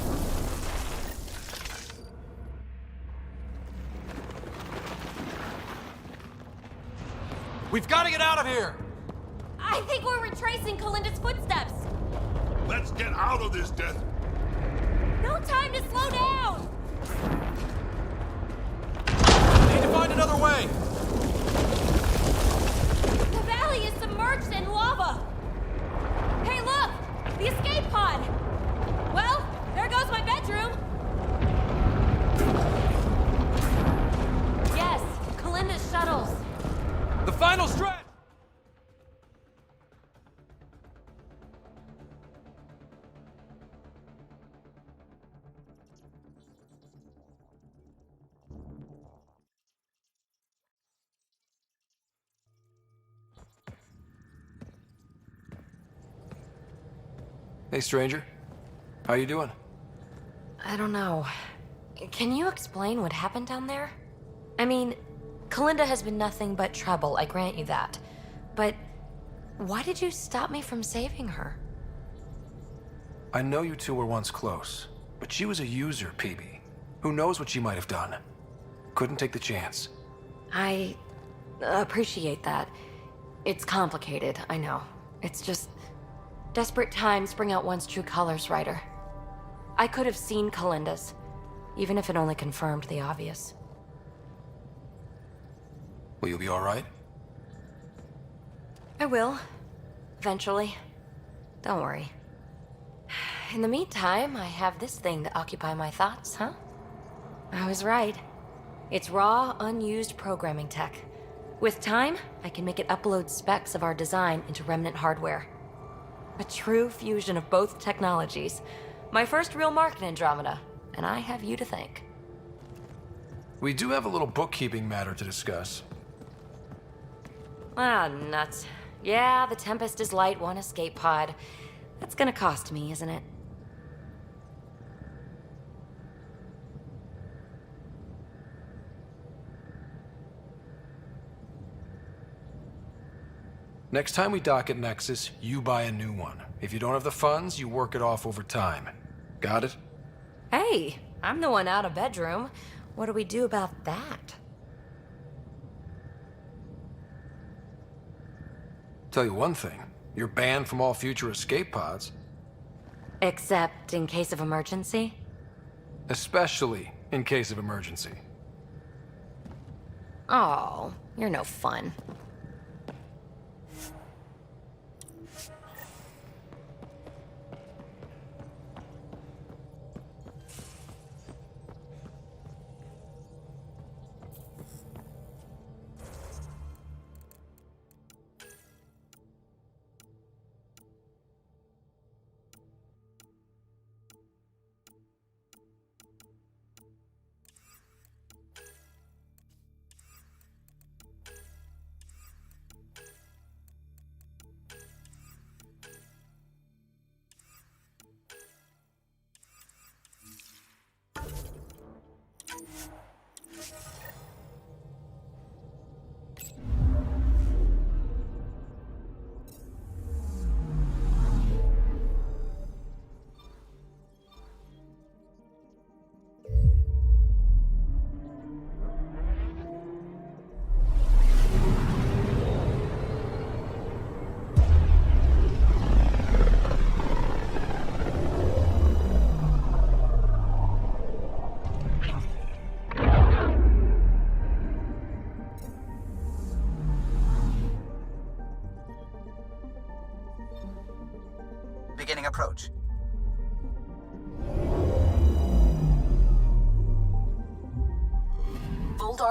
We've got to get out of here! I think we're retracing Kalinda's footsteps. Let's get out of this death. No time to slow down. Need to find another way. The valley is submerged in lava. Hey, look! The escape pod! Well, there goes my bedroom. Yes, Kalinda's shuttles. The final stretch! Hey, stranger. How you doing? I don't know. Can you explain what happened down there? I mean, Kalinda has been nothing but trouble, I grant you that. But why did you stop me from saving her? I know you two were once close, but she was a user, PB. Who knows what she might have done? Couldn't take the chance. I appreciate that. It's complicated, I know. It's just... desperate times bring out one's true colors, Ryder. I could have seen Kalinda's, even if it only confirmed the obvious. Will you be all right? I will. Eventually. Don't worry. In the meantime, I have this thing to occupy my thoughts, huh? I was right. It's raw, unused programming tech. With time, I can make it upload specs of our design into remnant hardware. A true fusion of both technologies. My first real mark in Andromeda, and I have you to thank. We do have a little bookkeeping matter to discuss. Ah, nuts. Yeah, the Tempest is light, one escape pod. That's gonna cost me, isn't it? Next time we dock at Nexus, you buy a new one. If you don't have the funds, you work it off over time. Got it? Hey, I'm the one out of bedroom. What do we do about that? Tell you one thing, you're banned from all future escape pods. Except in case of emergency? Especially in case of emergency. Oh, you're no fun.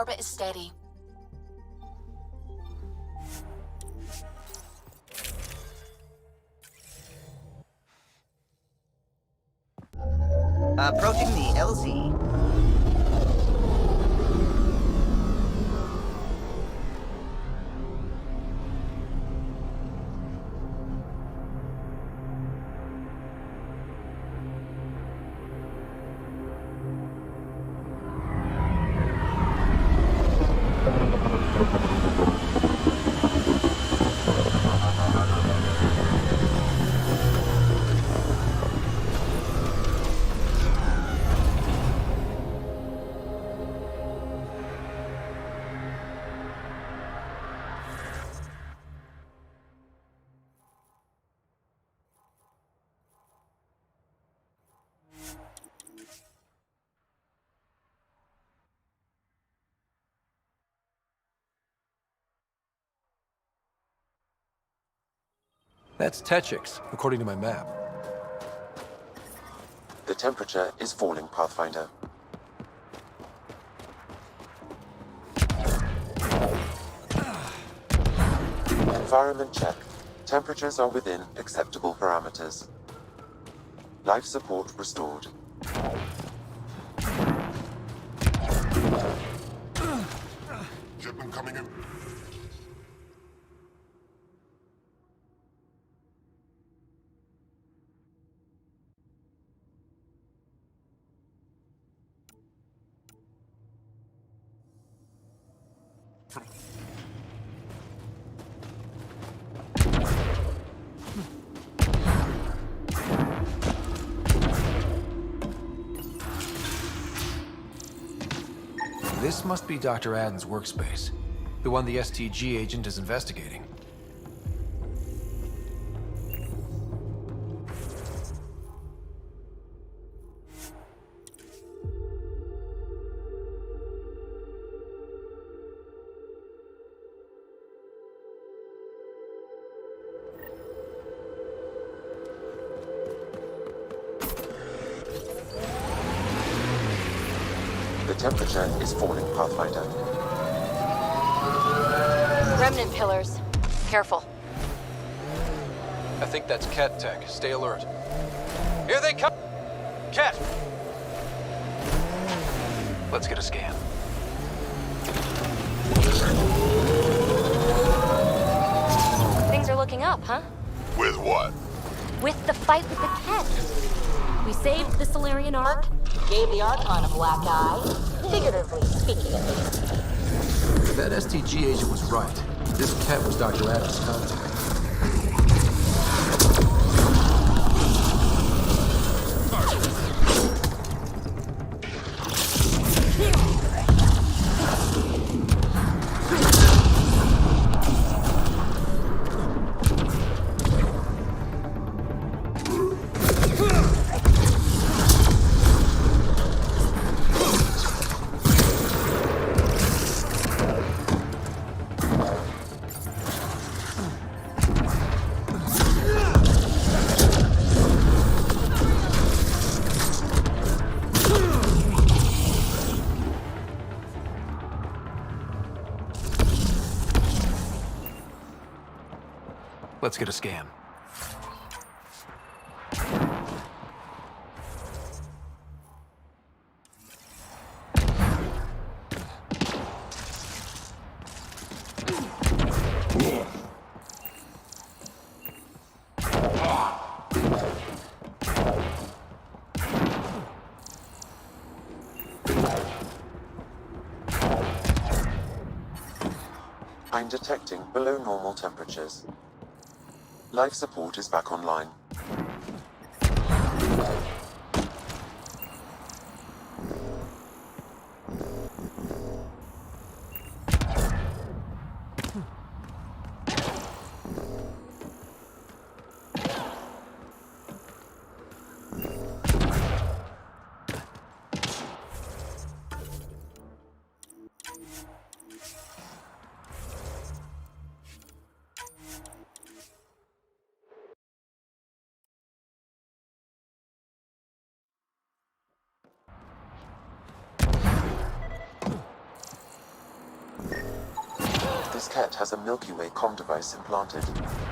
orbit is steady. Approaching the LZ. That's Techix, according to my map. The temperature is falling, Pathfinder. Environment check. Temperatures are within acceptable parameters. Life support restored. Shipment coming in. This must be Dr. Adden's workspace, the one the STG agent is investigating. The temperature is falling, Pathfinder. Remnant pillars. Careful. I think that's Ket Tech. Stay alert. Here they come! Ket! Let's get a scan. Things are looking up, huh? With what? With the fight with the Ket. We saved the Solarian Ark, gave the Archon a black eye, figuratively speaking at least. If that STG agent was right, this Ket was Dr. Adams' contact. Let's get a scan. I'm detecting below normal temperatures. Life support is back online. This Ket has a Milky Way comm device implanted.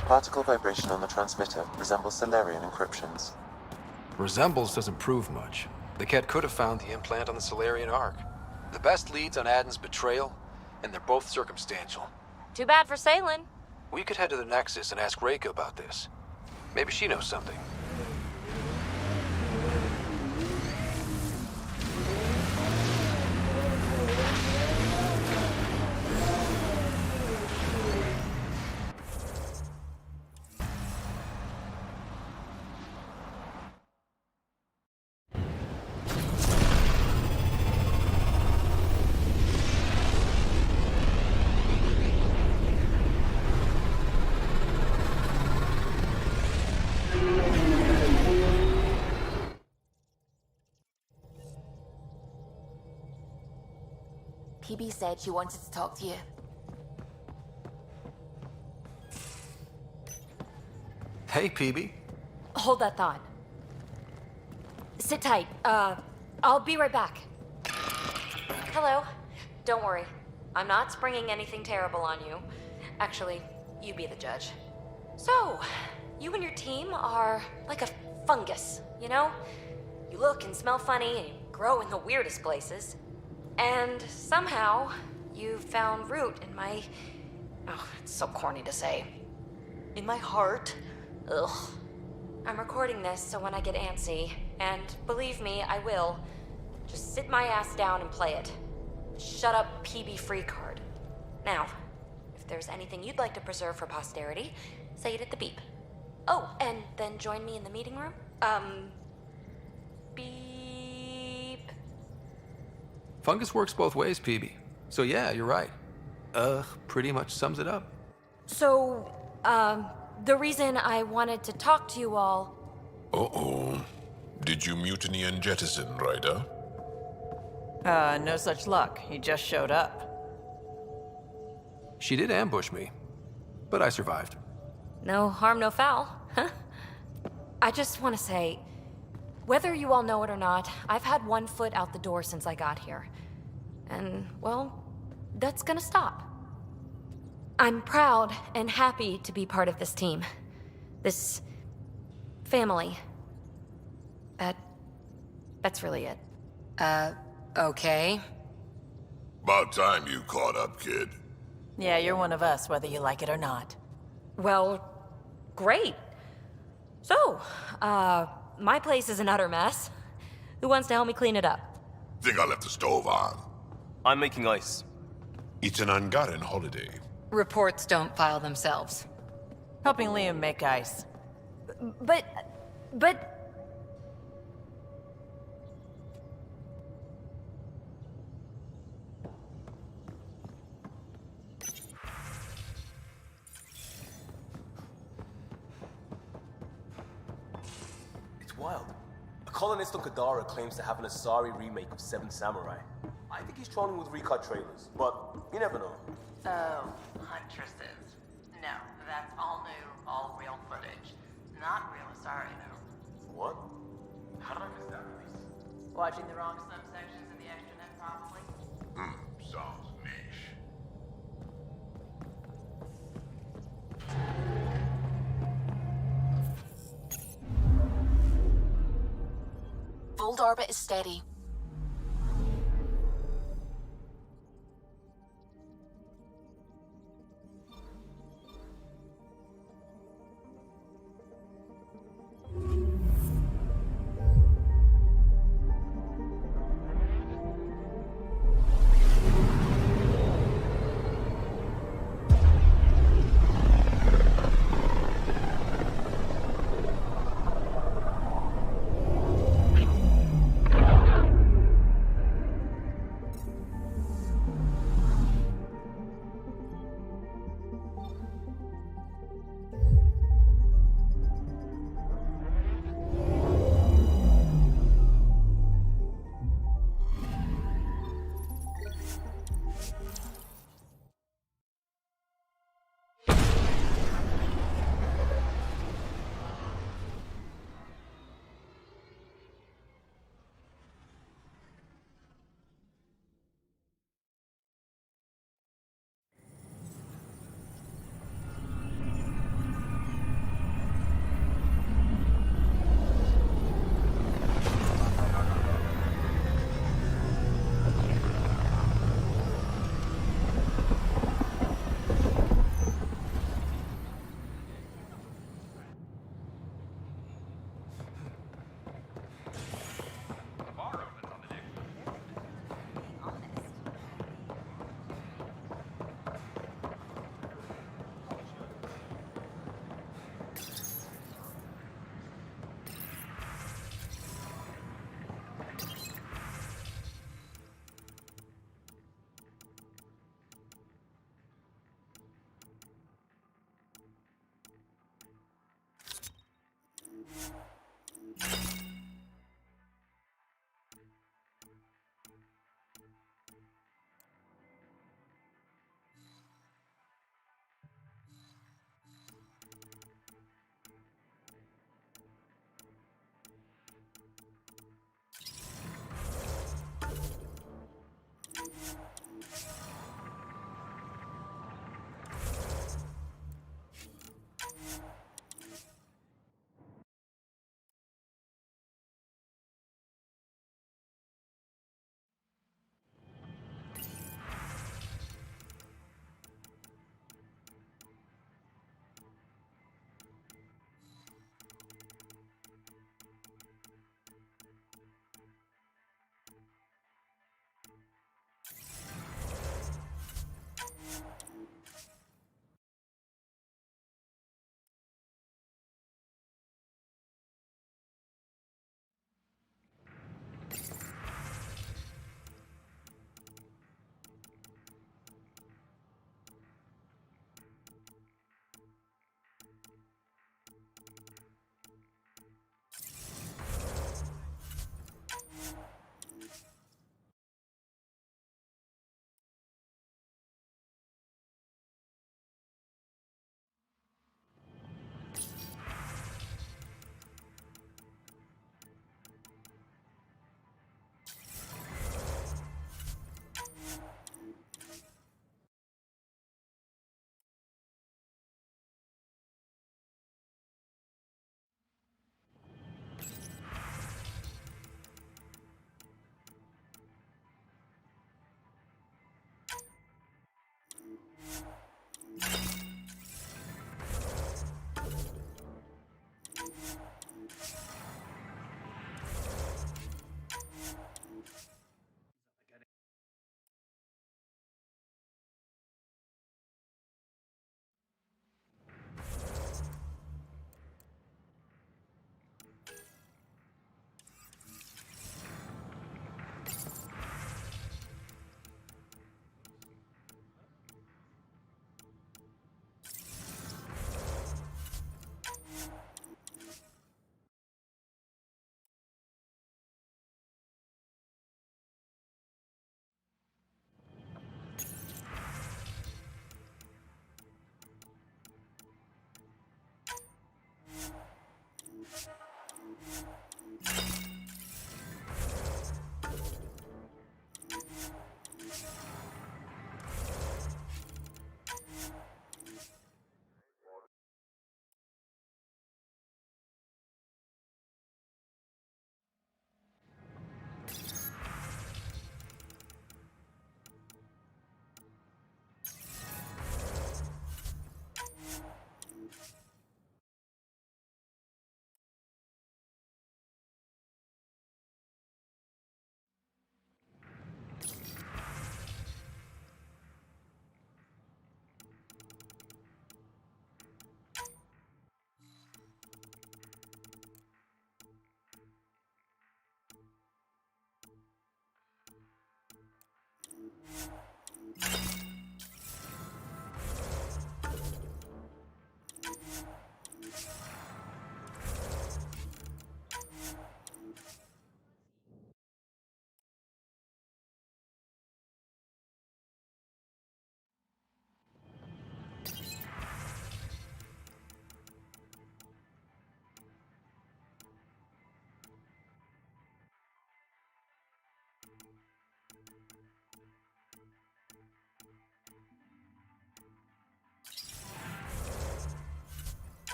Particle vibration on the transmitter resembles Solarian encryptions. Resembles doesn't prove much. The Ket could have found the implant on the Solarian Ark. The best leads on Aden's betrayal, and they're both circumstantial. Too bad for Salen. We could head to the Nexus and ask Reika about this. Maybe she knows something. PB said she wanted to talk to you. Hey, PB. Hold that thought. Sit tight. I'll be right back. Hello. Don't worry. I'm not springing anything terrible on you. Actually, you be the judge. So, you and your team are like a fungus, you know? You look and smell funny and you grow in the weirdest places. And somehow, you found root in my... Oh, it's so corny to say. In my heart. Ugh. I'm recording this so when I get antsy, and believe me, I will, just sit my ass down and play it. Shut up, PB free card. Now, if there's anything you'd like to preserve for posterity, say it at the beep. Oh, and then join me in the meeting room? Beep. Fungus works both ways, PB. So yeah, you're right. Pretty much sums it up. So, the reason I wanted to talk to you all... Uh-oh. Did you mutiny and jettison, Ryder? No such luck. He just showed up. She did ambush me, but I survived. No harm, no foul, huh? I just want to say, whether you all know it or not, I've had one foot out the door since I got here. And, well, that's gonna stop. I'm proud and happy to be part of this team. This family. That's really it. Okay. About time you caught up, kid. Yeah, you're one of us, whether you like it or not. Well, great. So, my place is an utter mess. Who wants to help me clean it up? Think I left the stove on. I'm making ice. It's an Angaran holiday. Reports don't file themselves. Helping Liam make ice. But... It's wild. A colonist on Kadara claims to have an Asari remake of Seven Samurai. I think he's trolling with recut trailers, but you never know. Oh, Huntresses. No, that's all new, all real footage. Not real Asari, though. What? How did I miss that release? Watching the wrong subsections of the extranet, probably. Sounds niche. Fold orbit is steady.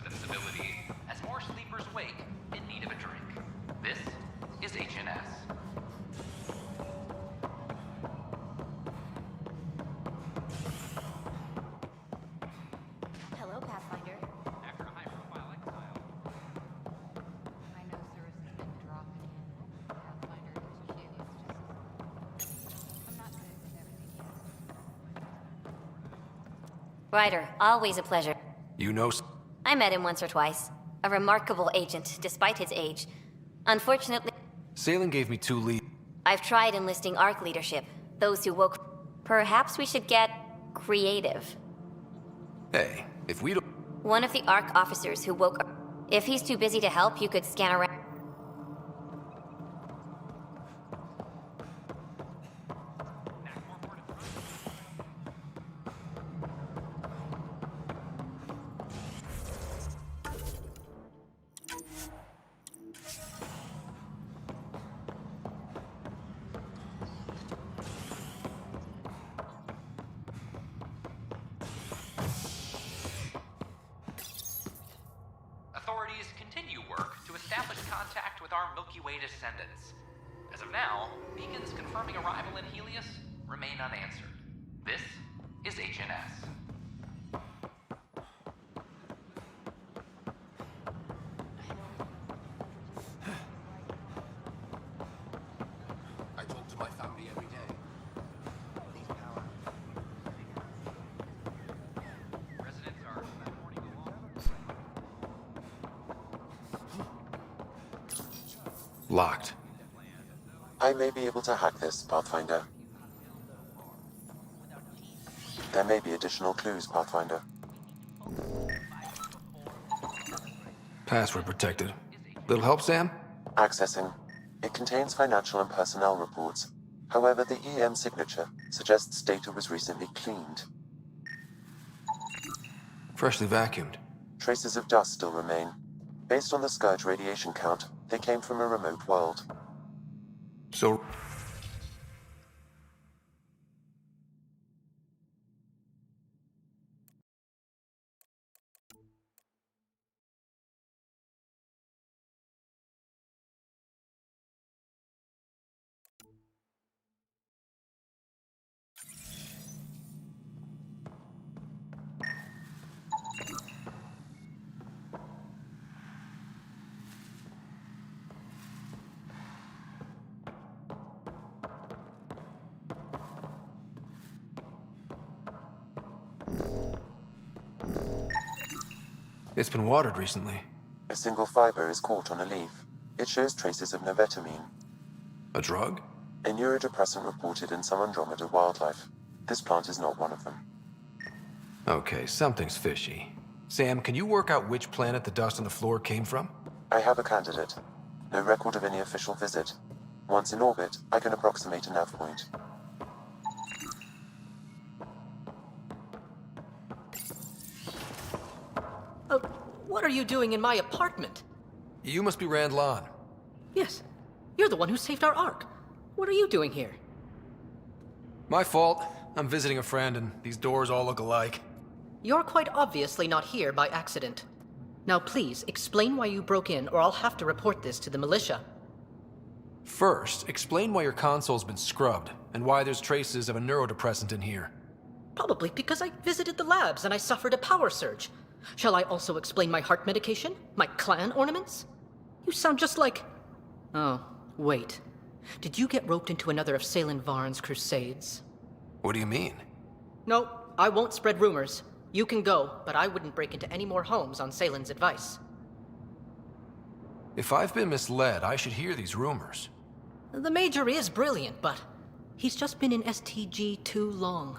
strengthens ability as more sleepers wake in need of a drink. This is HNS. Hello, Pathfinder. After a high-profile exile, I know Cirrus has been dropped in Pathfinder HQ. It's just... I'm not good with everything yet. Ryder, always a pleasure. You know... I met him once or twice. A remarkable agent, despite his age. Unfortunately... Salen gave me 2 leads. I've tried enlisting ARC leadership. Those who woke... Perhaps we should get... creative. Hey, if we don't... One of the ARC officers who woke... If he's too busy to help, you could scan around... authorities continue work to establish contact with our Milky Way descendants. As of now, beacons confirming arrival in Helios remain unanswered. This is HNS. I talk to my family every day. Residents are reporting Locked. I may be able to hack this, Pathfinder. There may be additional clues, Pathfinder. Password protected. Little help, Sam? Accessing. It contains financial and personnel reports. However, the EM signature suggests data was recently cleaned. Freshly vacuumed. Traces of dust still remain. Based on the Scourge radiation count, they came from a remote world. So... It's been watered recently. A single fiber is caught on a leaf. It shows traces of novetamine. A drug? A neurodepressant reported in some Andromeda wildlife. This plant is not one of them. Okay, something's fishy. Sam, can you work out which planet the dust on the floor came from? I have a candidate. No record of any official visit. Once in orbit, I can approximate a nav point. What are you doing in my apartment? You must be Rand Lon. Yes. You're the one who saved our Ark. What are you doing here? My fault. I'm visiting a friend and these doors all look alike. You're quite obviously not here by accident. Now please, explain why you broke in or I'll have to report this to the militia. First, explain why your console's been scrubbed and why there's traces of a neurodepressant in here. Probably because I visited the labs and I suffered a power surge. Shall I also explain my heart medication? My clan ornaments? You sound just like... Oh, wait. Did you get roped into another of Salen Varn's crusades? What do you mean? No, I won't spread rumors. You can go, but I wouldn't break into any more homes on Salen's advice. If I've been misled, I should hear these rumors. The Major is brilliant, but he's just been in STG too long.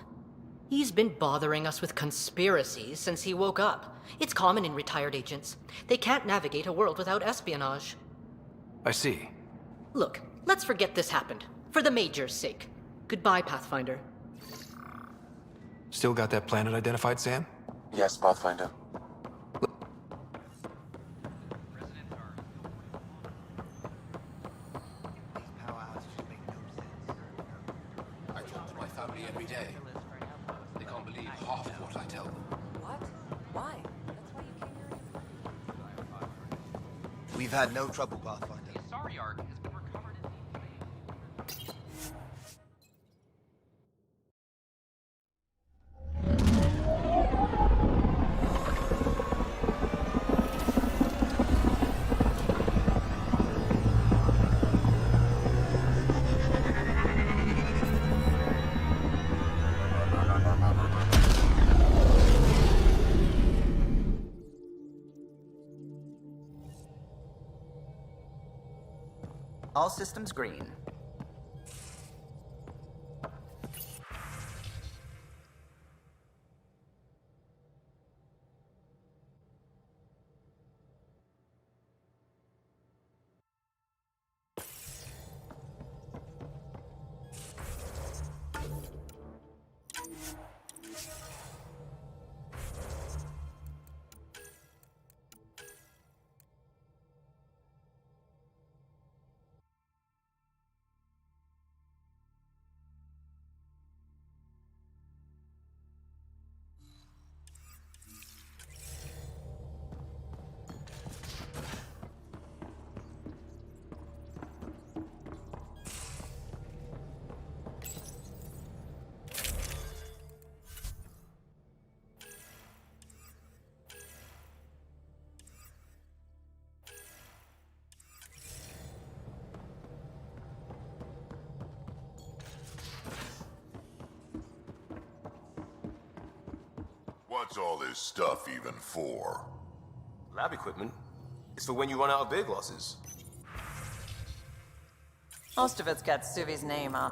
He's been bothering us with conspiracies since he woke up. It's common in retired agents. They can't navigate a world without espionage. I see. Look, let's forget this happened. For the Major's sake. Goodbye, Pathfinder. Still got that planet identified, Sam? Yes, Pathfinder. I talk to my family every day. They can't believe half of what I tell them. What? Why? That's why you came here. We've had no trouble, Pathfinder. The Asari Ark has been recovered in All systems green. What's all this stuff even for? Lab equipment? It's for when you run out of beer glasses. Most of it's got Suvi's name on.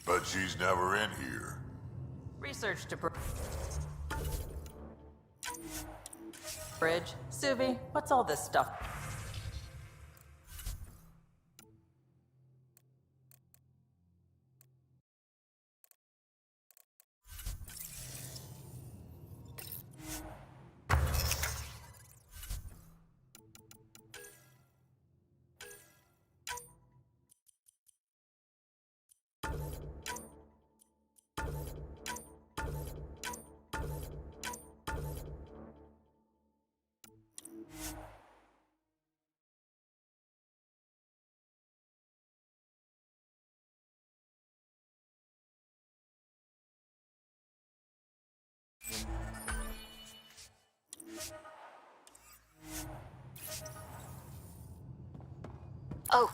But she's never in here. Research to bridge. Suvi, what's all this stuff? Oh,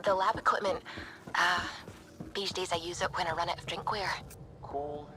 the lab equipment. These days I use it when I run out of drinkware. Cool.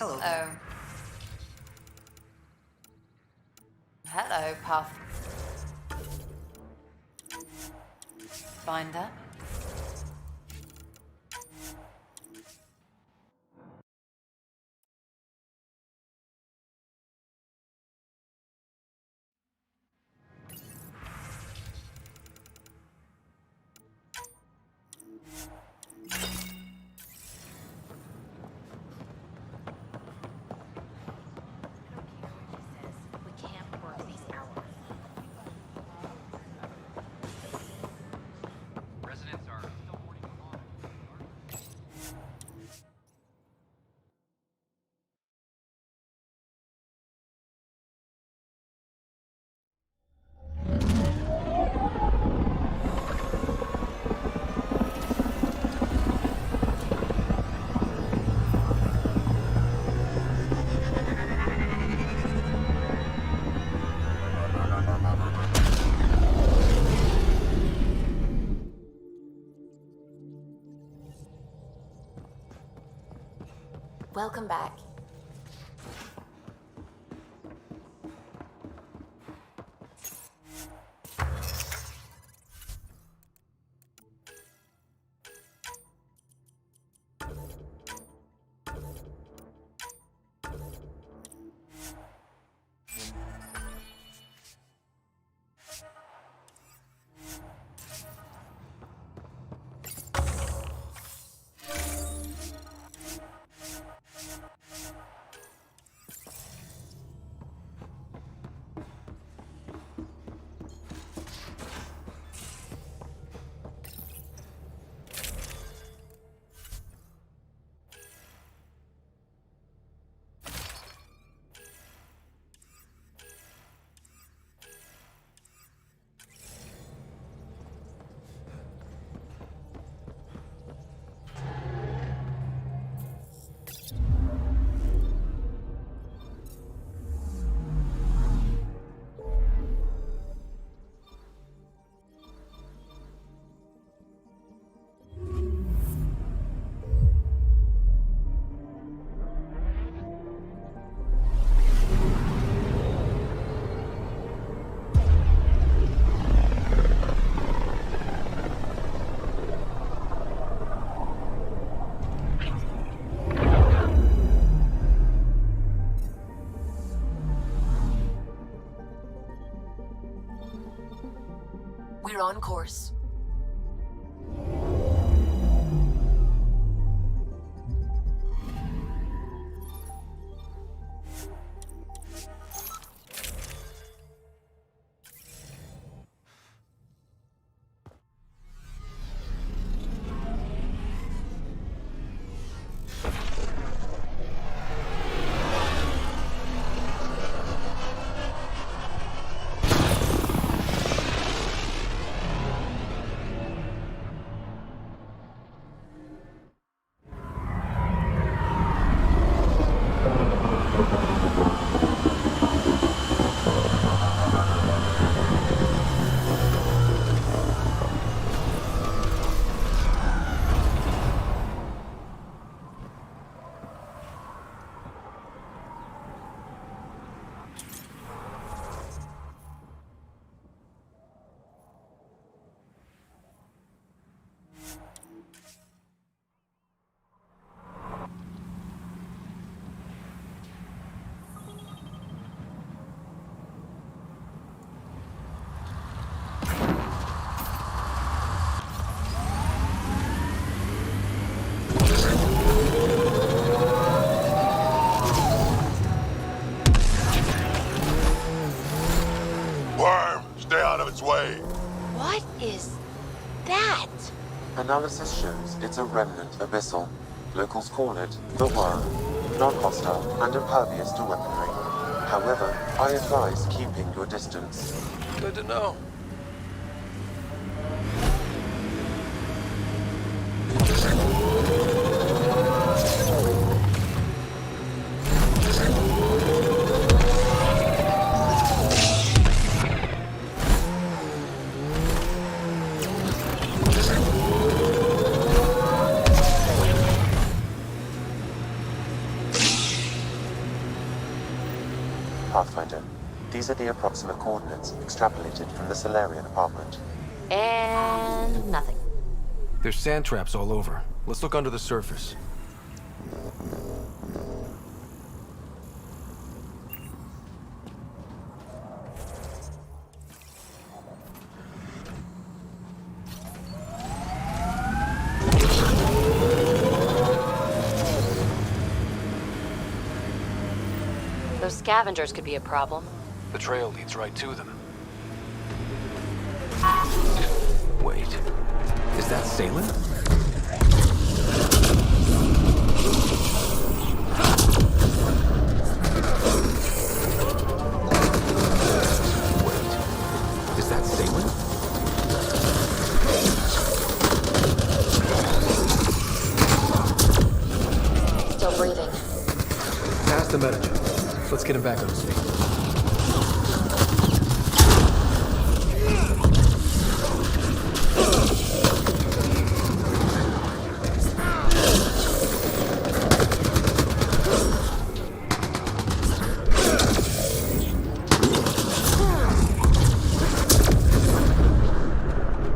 Hello. Hello, Puff. Finder? Residents are still mourning the loss. Welcome back. We're on course. Worm, stay out of its way. What is that? Analysis shows it's a remnant abyssal. Locals call it the Worm. Non-hostile and impervious to weaponry. However, I advise keeping your distance. Good to know. Pathfinder. These are the approximate coordinates extrapolated from the Solarian apartment. And nothing. There's sand traps all over. Let's look under the surface. Those scavengers could be a problem. The trail leads right to them. Wait, is that Salem? Wait, is that Salem? Still breathing. Pass the metagen. Let's get him back on his feet.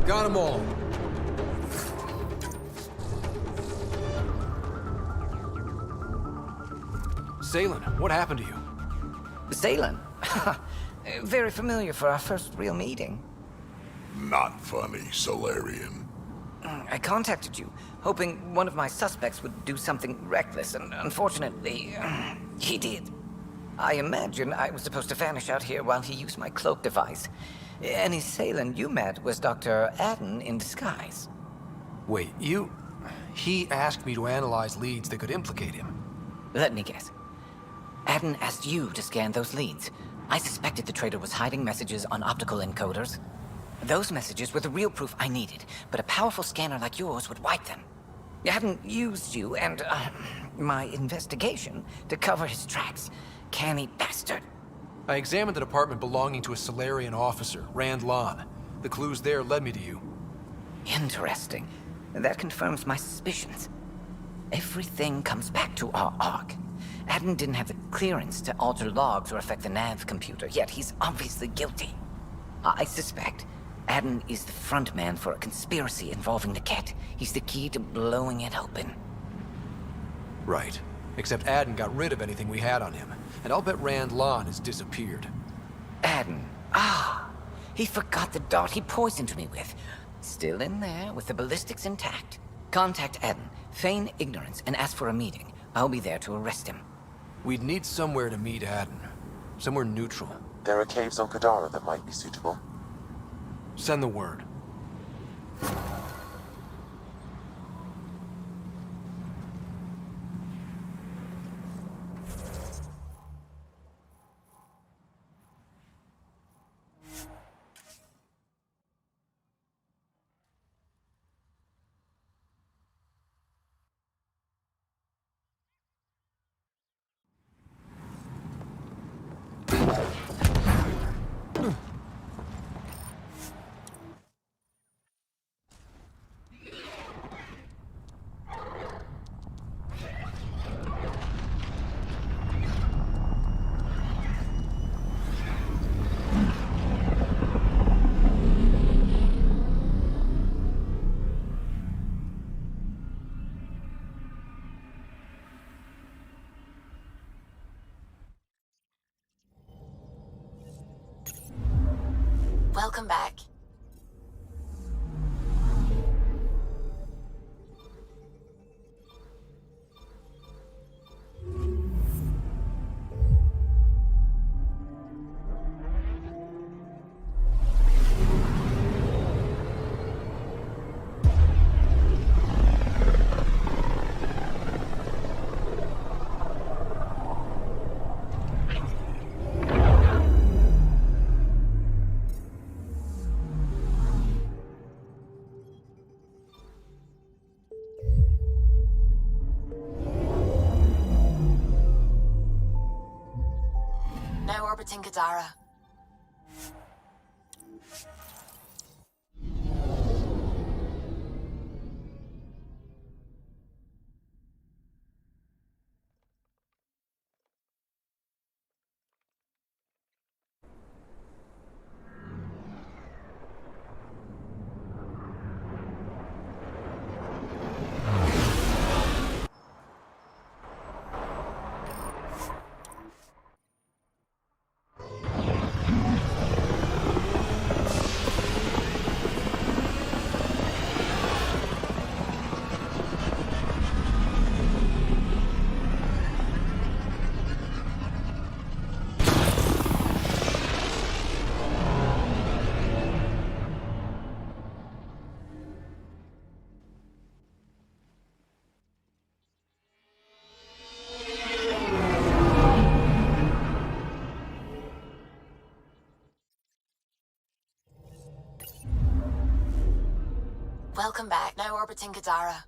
Got them all. Salen, what happened to you? Salen? Very familiar for our first real meeting. Not funny, Solarian. I contacted you, hoping one of my suspects would do something reckless, and unfortunately, he did. I imagine I was supposed to vanish out here while he used my cloak device. Any Salen you met was Dr. Adden in disguise. Wait, you... He asked me to analyze leads that could implicate him. Let me guess. Adden asked you to scan those leads. I suspected the traitor was hiding messages on optical encoders. Those messages were the real proof I needed, but a powerful scanner like yours would wipe them. Adden used you and, my investigation to cover his tracks. Canny bastard. I examined an apartment belonging to a Solarian officer, Rand Lon. The clues there led me to you. Interesting. That confirms my suspicions. Everything comes back to our ARC. Adden didn't have the clearance to alter logs or affect the nav computer, yet he's obviously guilty. I suspect Adden is the front man for a conspiracy involving the Ket. He's the key to blowing it open. Right. Except Adden got rid of anything we had on him. And I'll bet Rand Lon has disappeared. Adden. Ah, he forgot the dart he poisoned me with. Still in there with the ballistics intact. Contact Adden, feign ignorance, and ask for a meeting. I'll be there to arrest him. We'd need somewhere to meet Adden. Somewhere neutral. There are caves on Kadara that might be suitable. Send the word. Welcome back. Now orbiting Kadara. Welcome back. Now orbiting Gadara.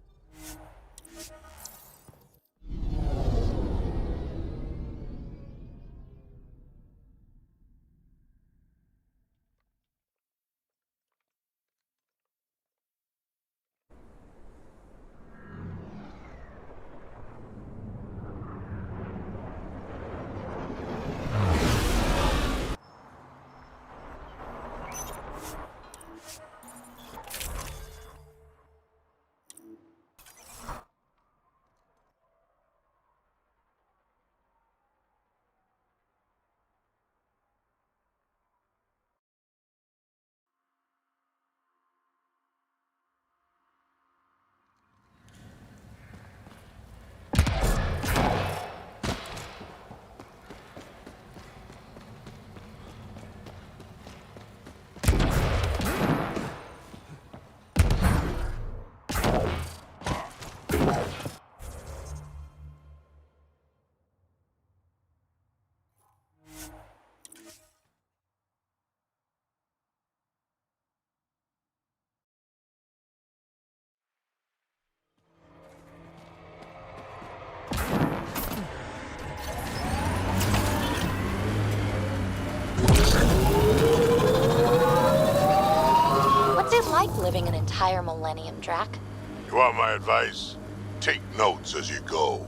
What's it like living an entire millennium, Drac? You want my advice? Take notes as you go.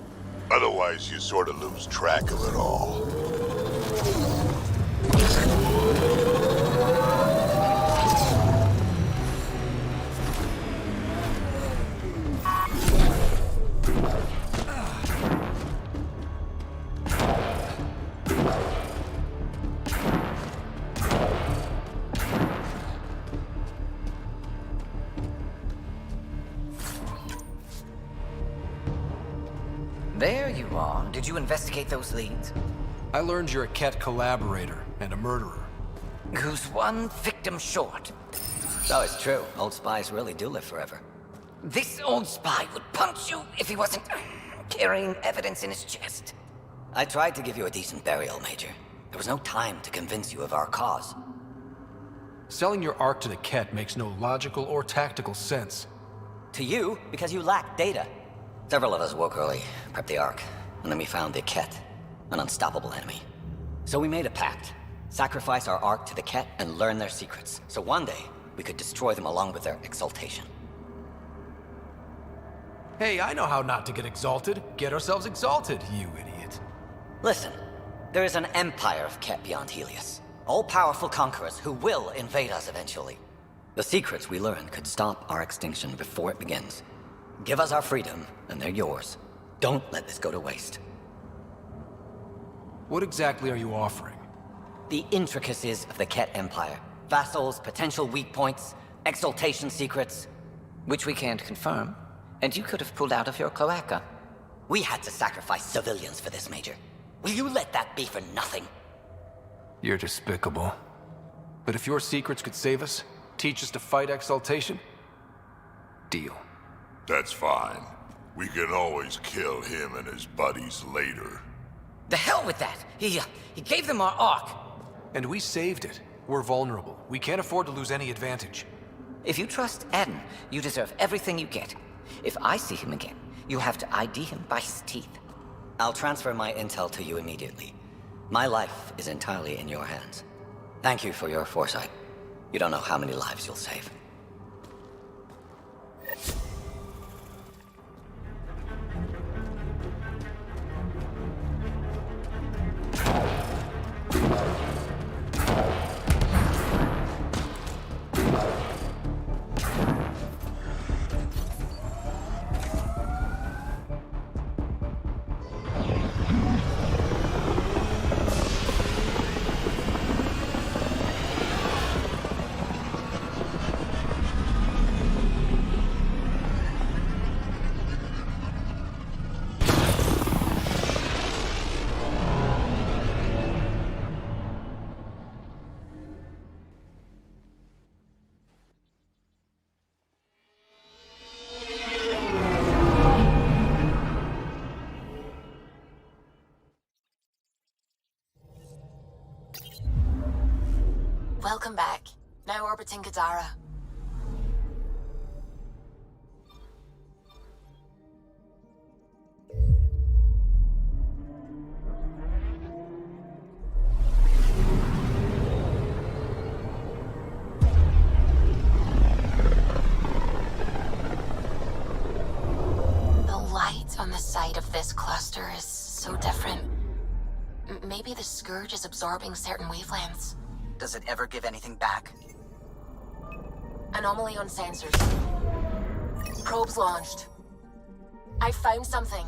Otherwise, you sort of lose track of it all. There you are. Did you investigate those leads? I learned you're a Ket collaborator and a murderer. Who's one victim short? So it's true. Old spies really do live forever. This old spy would punch you if he wasn't carrying evidence in his chest. I tried to give you a decent burial, Major. There was no time to convince you of our cause. Selling your Ark to the Ket makes no logical or tactical sense. To you, because you lack data. Several of us woke early, prepped the Ark, and then we found the Ket, an unstoppable enemy. So we made a pact. Sacrifice our Ark to the Ket and learn their secrets, so one day we could destroy them along with their exaltation. Hey, I know how not to get exalted. Get ourselves exalted, you idiot. Listen, there is an empire of Ket beyond Helios. All-powerful conquerors who will invade us eventually. The secrets we learn could stop our extinction before it begins. Give us our freedom, and they're yours. Don't let this go to waste. What exactly are you offering? The intricacies of the Ket Empire. Vassals, potential weak points, exaltation secrets. Which we can't confirm. And you could have pulled out of your cloaca. We had to sacrifice civilians for this, Major. Will you let that be for nothing? You're despicable. But if your secrets could save us, teach us to fight exaltation, deal. That's fine. We can always kill him and his buddies later. The hell with that! He gave them our Ark. And we saved it. We're vulnerable. We can't afford to lose any advantage. If you trust Adam, you deserve everything you get. If I see him again, you have to ID him by his teeth. I'll transfer my intel to you immediately. My life is entirely in your hands. Thank you for your foresight. You don't know how many lives you'll save. Welcome back. Now orbiting Gadara. This cluster is so different. Maybe the Scourge is absorbing certain wavelengths. Does it ever give anything back? Anomaly on sensors. Probes launched. I found something.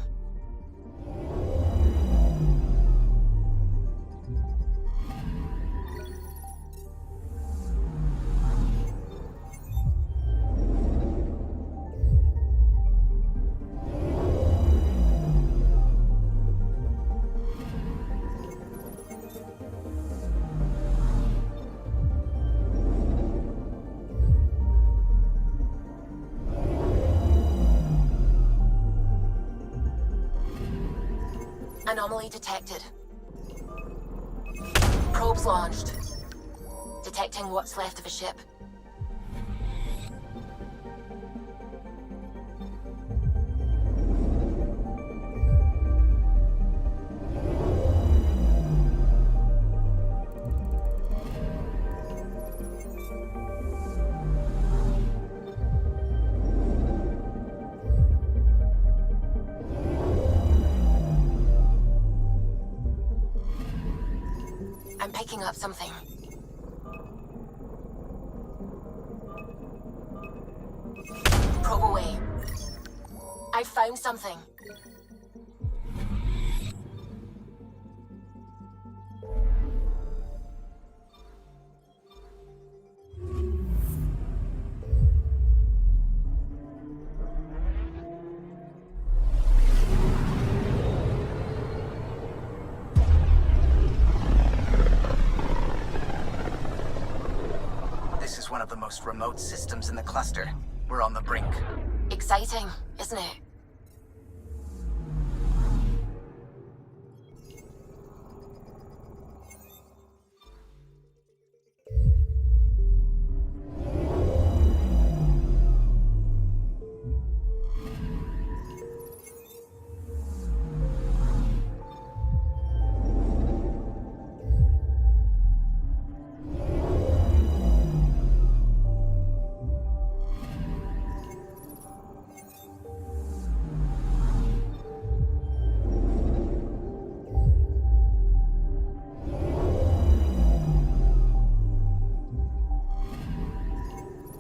Anomaly detected. Probes launched. Detecting what's left of a ship. I'm picking up something. Probe away. I found something. This is one of the most remote systems in the cluster. We're on the brink. Exciting, isn't it?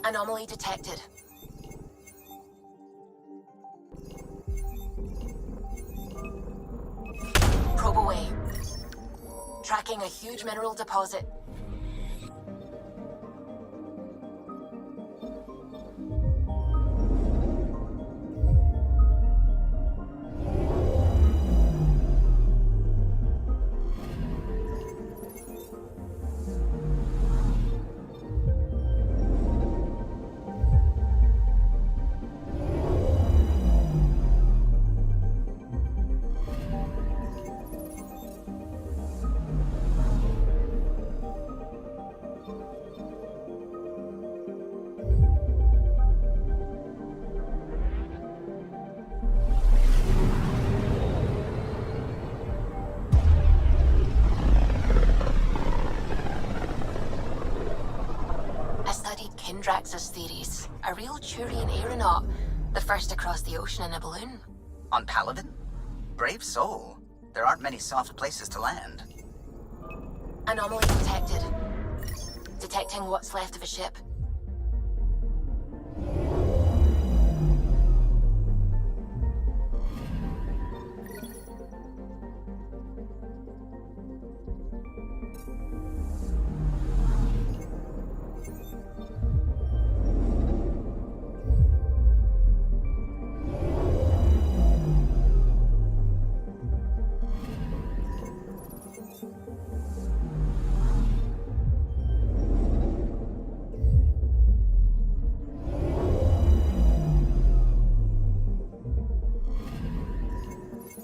Anomaly detected. Probe away. Tracking a huge mineral deposit. Drax's theories. A real Turian aeronaut. The first across the ocean in a balloon. On Paladin? Brave soul. There aren't many soft places to land. Anomaly detected. Detecting what's left of a ship.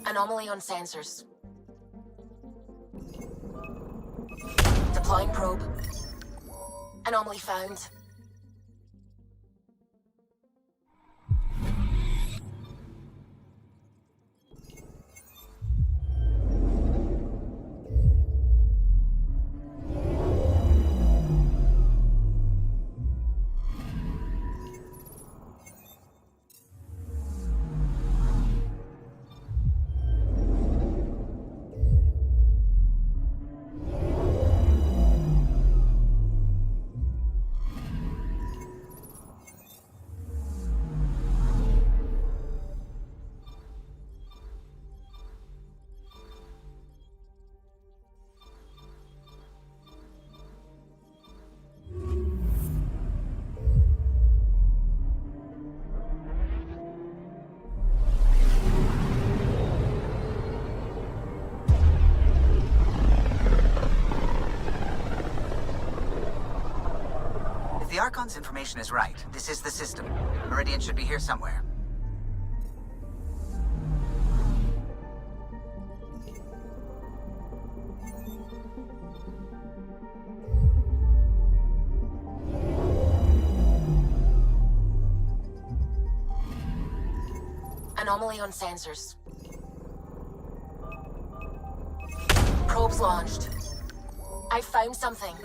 Anomaly on sensors. Deploying probe. Anomaly found. Archon's information is right. This is the system. Meridian should be here somewhere. Anomaly on sensors. Probes launched. I found something.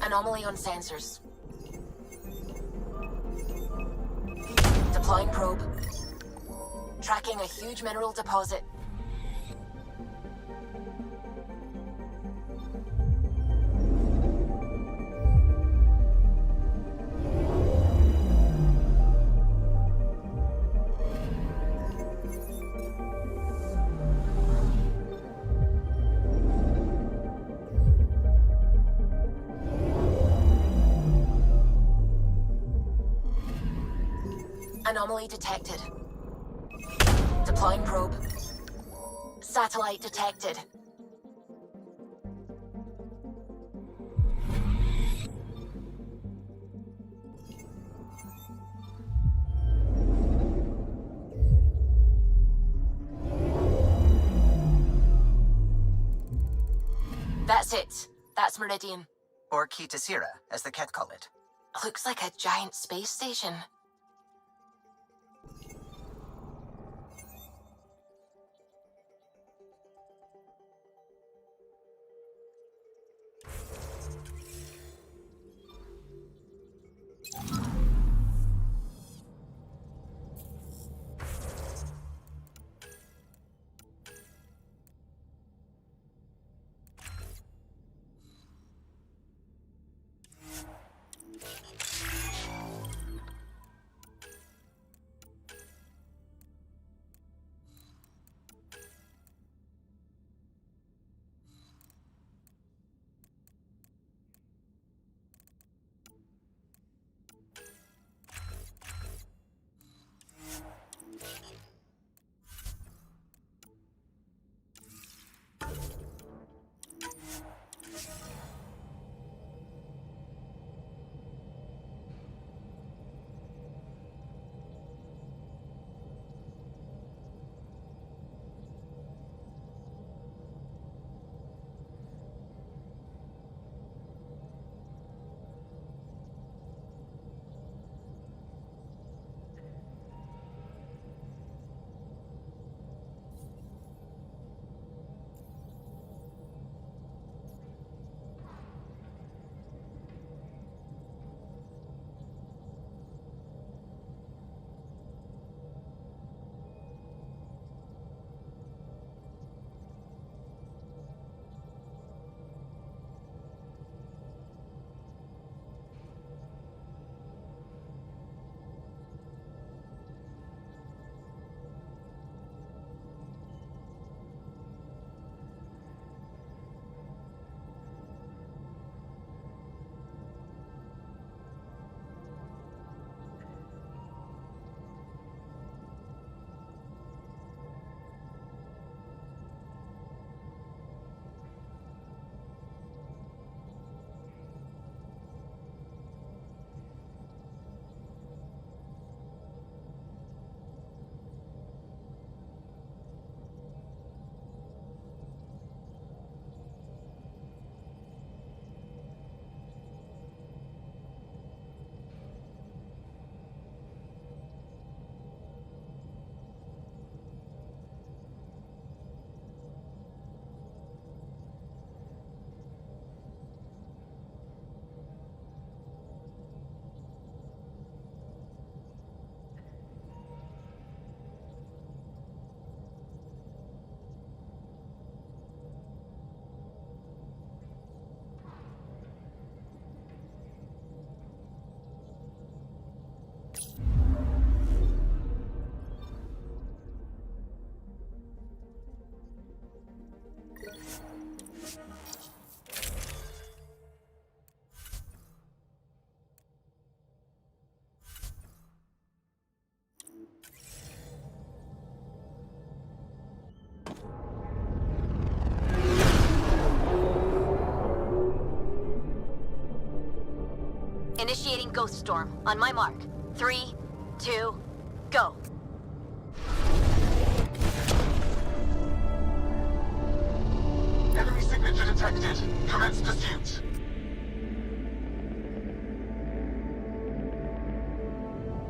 Anomaly on sensors. Deploying probe. Tracking a huge mineral deposit. Anomaly detected. Deploying probe. Satellite detected. That's it. That's Meridian. Or Key to Sierra, as the Ket call it. Looks like a giant space station. Ghost Storm. On my mark. 3, 2, go. Enemy signature detected. Commence pursuit.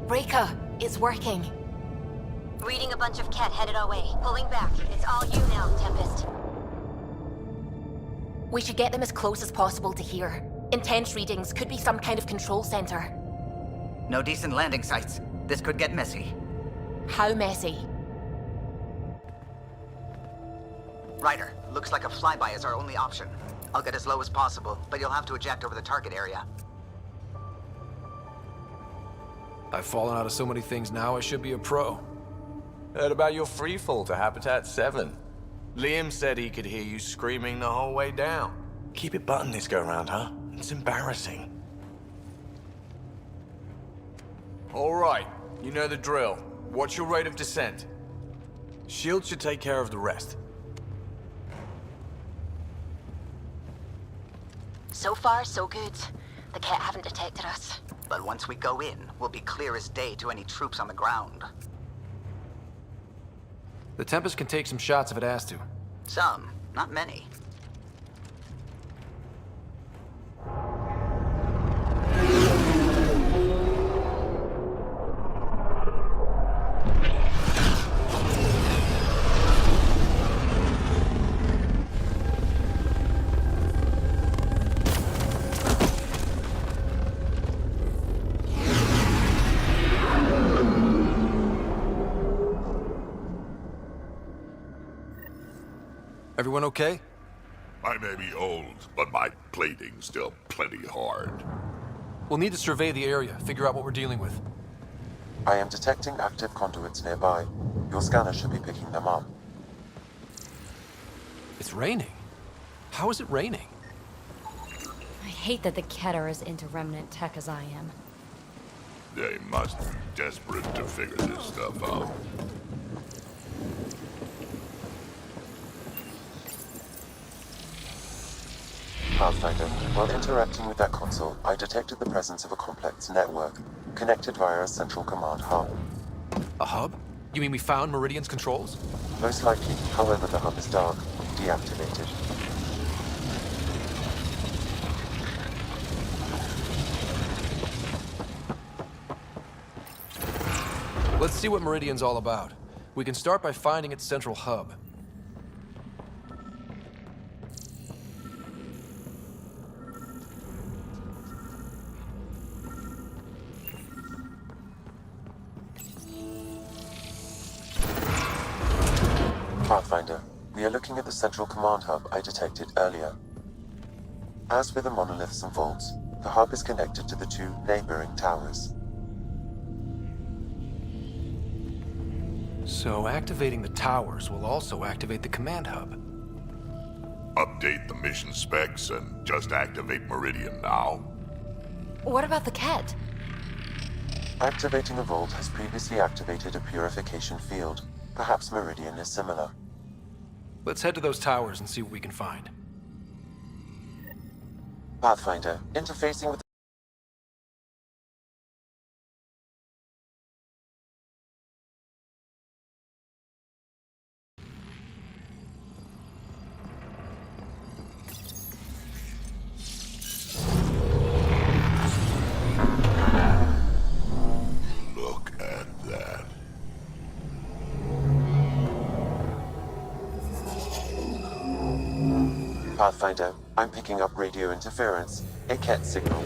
Breaker, it's working. Reading a bunch of Ket headed our way. Pulling back. It's all you now, Tempest. We should get them as close as possible to here. Intense readings could be some kind of control center. No decent landing sites. This could get messy. How messy? Ryder, looks like a flyby is our only option. I'll get as low as possible, but you'll have to eject over the target area. I've fallen out of so many things now, I should be a pro. Heard about your freefall to Habitat 7. Liam said he could hear you screaming the whole way down. Keep it buttoned this go-round, huh? It's embarrassing. All right, you know the drill. What's your rate of descent? Shield should take care of the rest. So far, so good. The Ket haven't detected us. But once we go in, we'll be clear as day to any troops on the ground. The Tempest can take some shots if it has to. Some, not many. Everyone okay? I may be old, but my plating's still plenty hard. We'll need to survey the area, figure out what we're dealing with. I am detecting active conduits nearby. Your scanner should be picking them up. It's raining. How is it raining? I hate that the Ket are as into remnant tech as I am. They must be desperate to figure this stuff out. Pathfinder, while interacting with that console, I detected the presence of a complex network, connected via a central command hub. A hub? You mean we found Meridian's controls? Most likely, however, the hub is dark, deactivated. Let's see what Meridian's all about. We can start by finding its central hub. Pathfinder, we are looking at the central command hub I detected earlier. As with the monoliths and vaults, the hub is connected to the two neighboring towers. So activating the towers will also activate the command hub. Update the mission specs and just activate Meridian now. What about the Ket? Activating a vault has previously activated a purification field. Perhaps Meridian is similar. Let's head to those towers and see what we can find. Pathfinder, interfacing with Look at that. Pathfinder, I'm picking up radio interference, a Ket signal.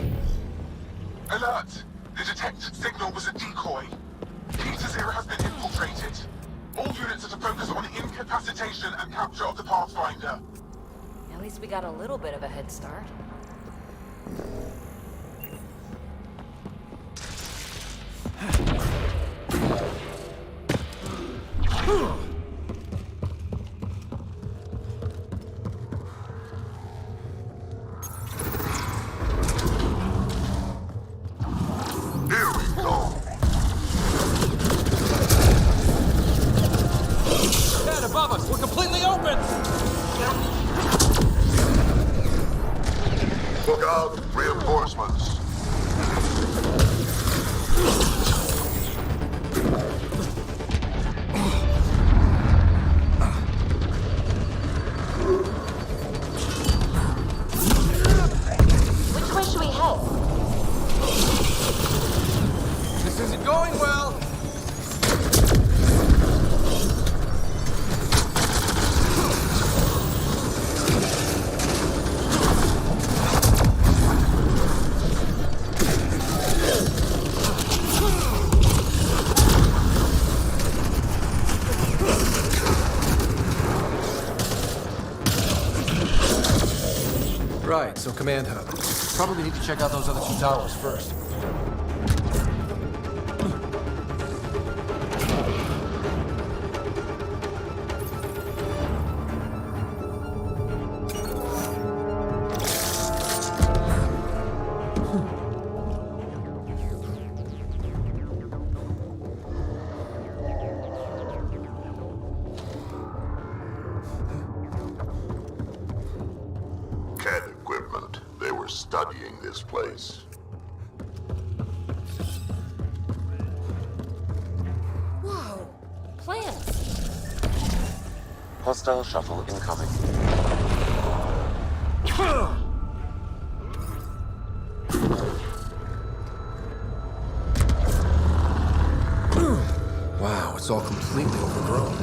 Alert! The detected signal was a decoy. Peter's era has been infiltrated. All units are to focus on incapacitation and capture of the Pathfinder. At least we got a little bit of a head start. Here we go. Ted, above us! We're completely open! Look out! Reinforcements. Right, so command hub. Probably need to check out those other 2 towers first. CAD equipment. They were studying this place. Whoa. Plants. Hostile shuttle incoming. Wow, it's all completely overgrown.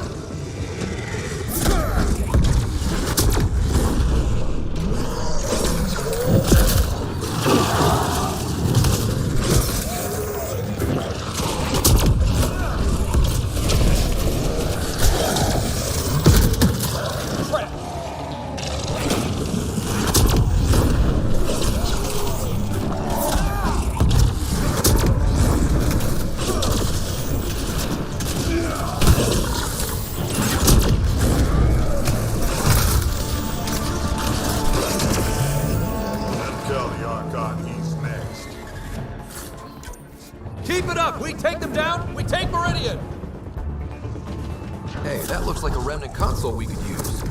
Tell the Archon he's next. Keep it up! We take them down, we take Meridian! Hey, that looks like a remnant console we could use.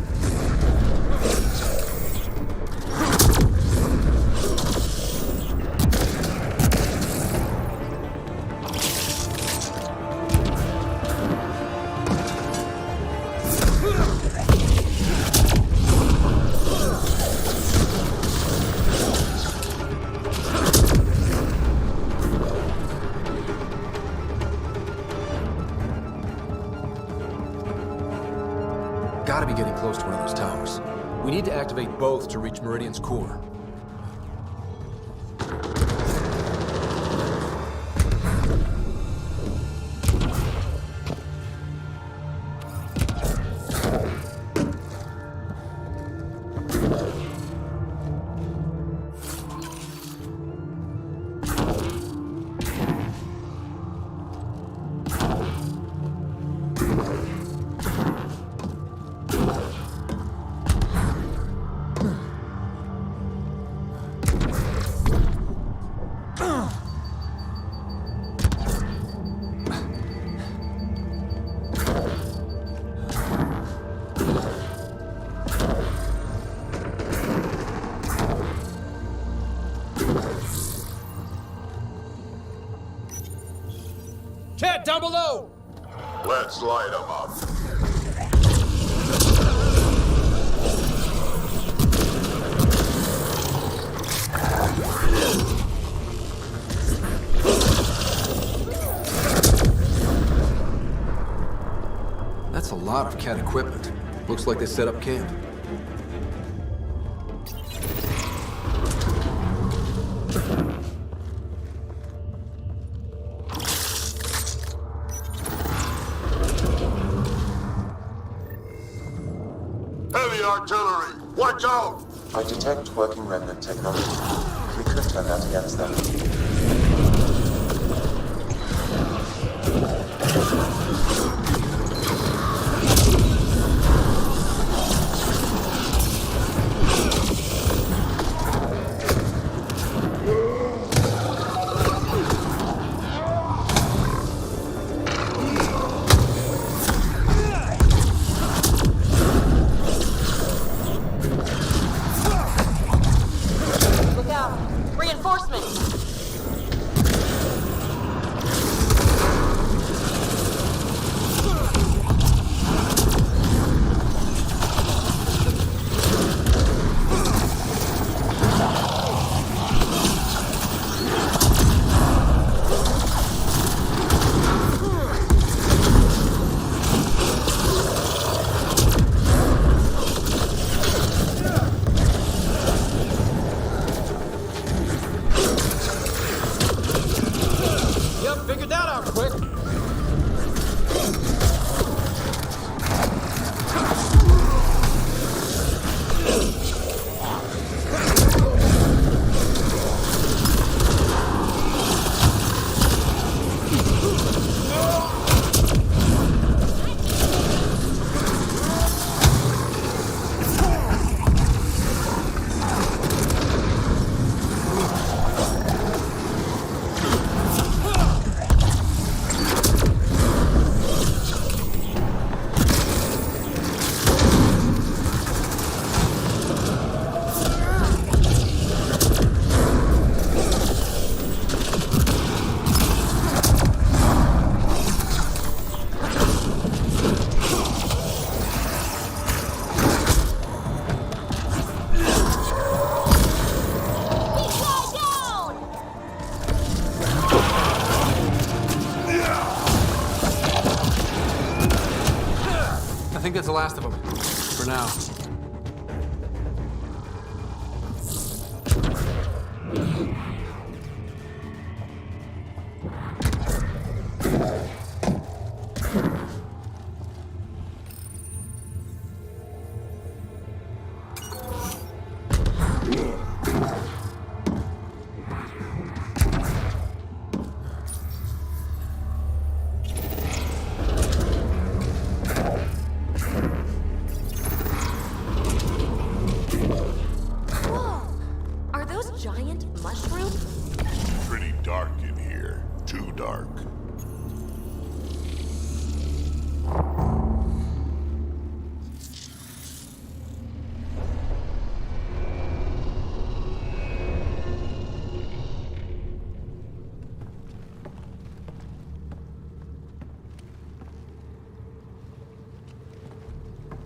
Gotta be getting close to one of those towers. We need to activate both to reach Meridian's core. Cat, down below! Let's light them up. That's a lot of CAT equipment. Looks like they set up camp. Heavy artillery! Watch out! I detect working remnant technology. We could turn that against them. Look out. Reinforcements. think that's the last of them. For now.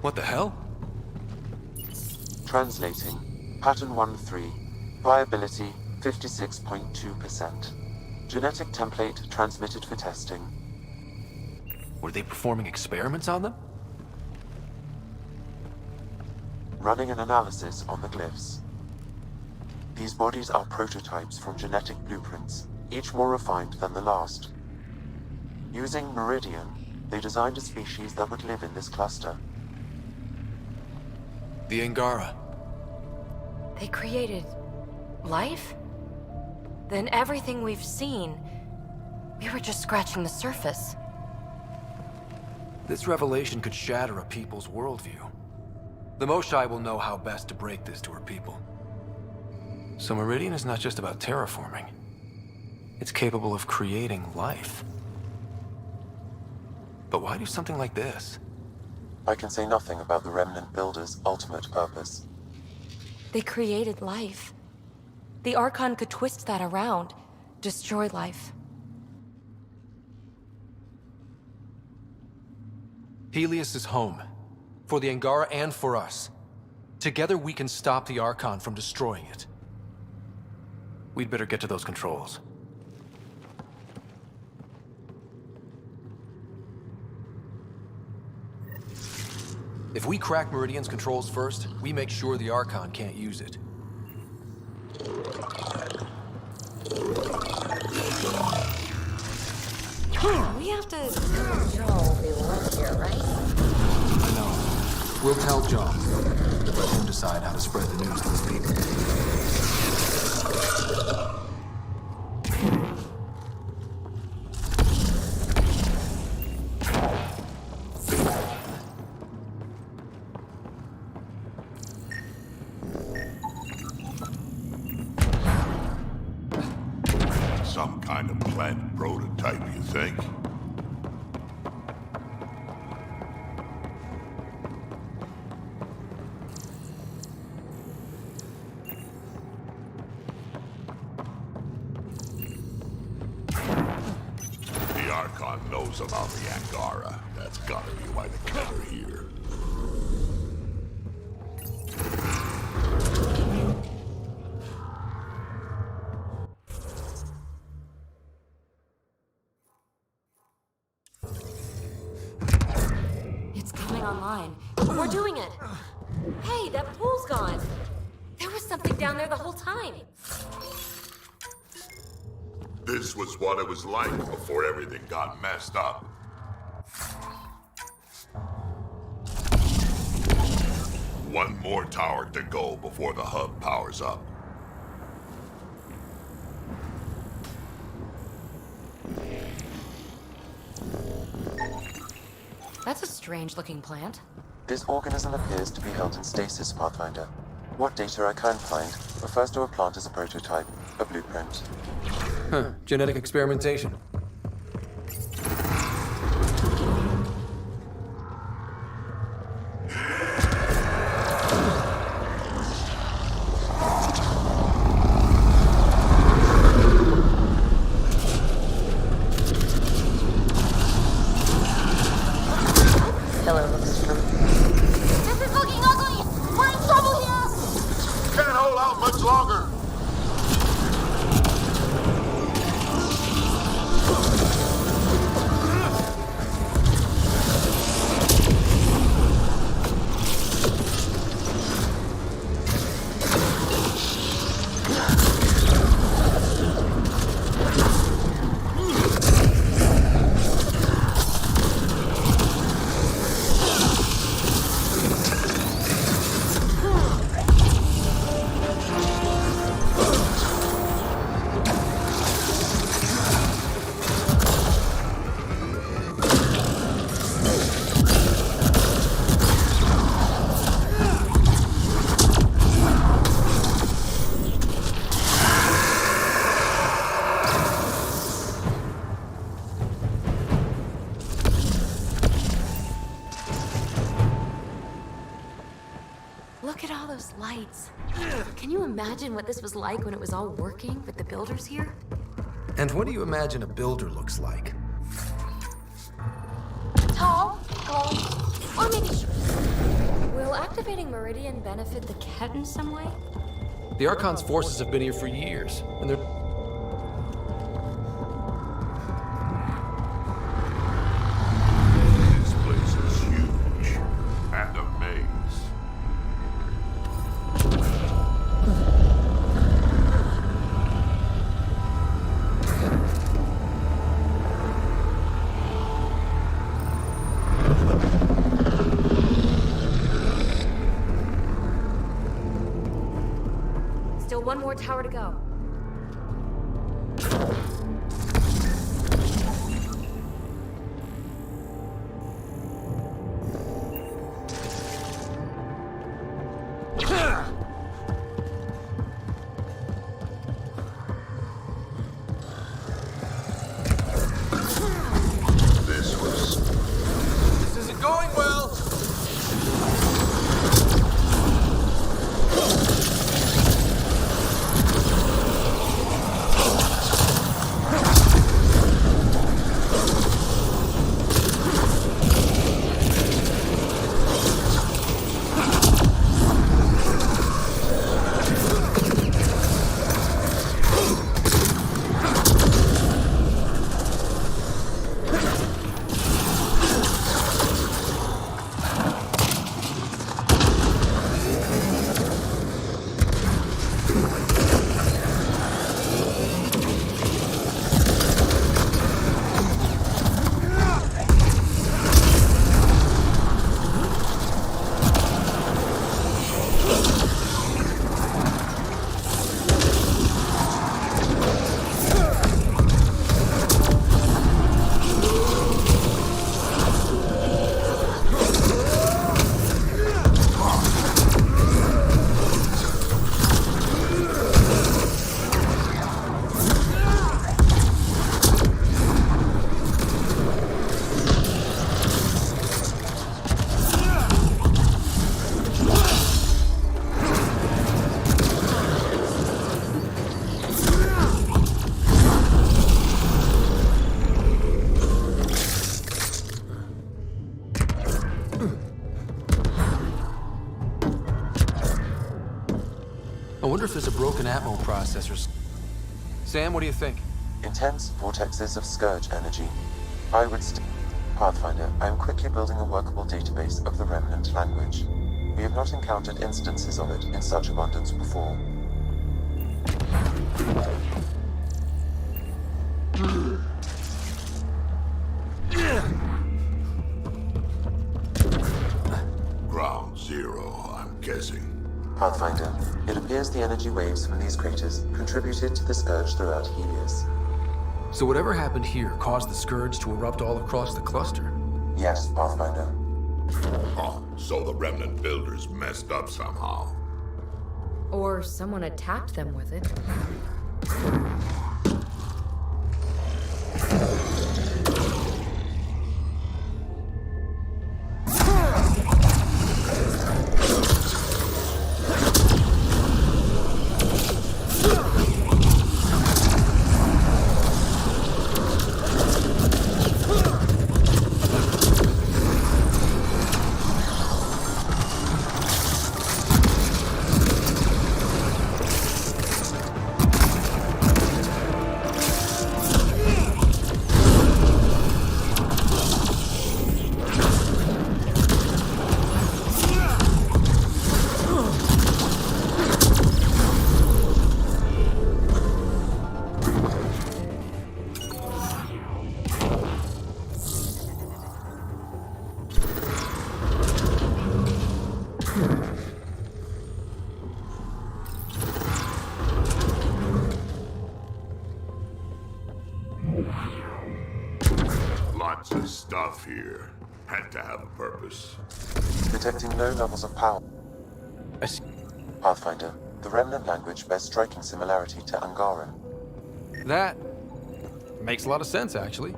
What the hell? Translating. Pattern 1-3. Viability 56.2%. Genetic template transmitted for testing. Were they performing experiments on them? Running an analysis on the glyphs. These bodies are prototypes from genetic blueprints, each more refined than the last. Using Meridian, they designed a species that would live in this cluster. The Angara. They created life? Then everything we've seen, we were just scratching the surface. This revelation could shatter a people's worldview. The Moshai will know how best to break this to her people. So Meridian is not just about terraforming. It's capable of creating life. But why do something like this? I can say nothing about the Remnant Builder's ultimate purpose. They created life. The Archon could twist that around, destroy life. Helios is home. For the Angara and for us. Together we can stop the Archon from destroying it. We'd better get to those controls. If we crack Meridian's controls first, we make sure the Archon can't use it. We have to tell Joel we live here, right? I know. We'll tell John. Let him decide how to spread the news to his people. Some kind of plant prototype, you think? The Archon knows about the Angara. That's gotta be why they kept her here. It's coming online. We're doing it. Hey, that pool's gone. There was something down there the whole time. This was what it was like before everything got messed up. One more tower to go before the hub powers up. That's a strange-looking plant. This organism appears to be held in stasis, Pathfinder. What data I can find refers to a plant as a prototype, a blueprint. Huh. Genetic experimentation. Killer looks from... This is looking ugly! We're in trouble here! Can't hold out much longer! Look at all those lights. Can you imagine what this was like when it was all working with the builders here? And what do you imagine a builder looks like? Tall, glowing, or maybe short. Will activating Meridian benefit the Ket in some way? The Archon's forces have been here for years, and they're... This place is huge. And a maze. Still one more tower to go. This isn't going well! I wonder if there's a broken Atmo processor. Sam, what do you think? Intense vortexes of Scourge energy. I would Pathfinder, I am quickly building a workable database of the Remnant language. We have not encountered instances of it in such abundance before. Ground zero, I'm guessing. Pathfinder, it appears the energy waves from these craters contributed to the Scourge throughout Helios. So whatever happened here caused the Scourge to erupt all across the cluster? Yes, Pathfinder. Oh, so the Remnant builders messed up somehow. Or someone attacked them with it. Lots of stuff here. Had to have a purpose. Detecting low levels of power. I see. Pathfinder, the Remnant language bears striking similarity to Angaran. That makes a lot of sense, actually.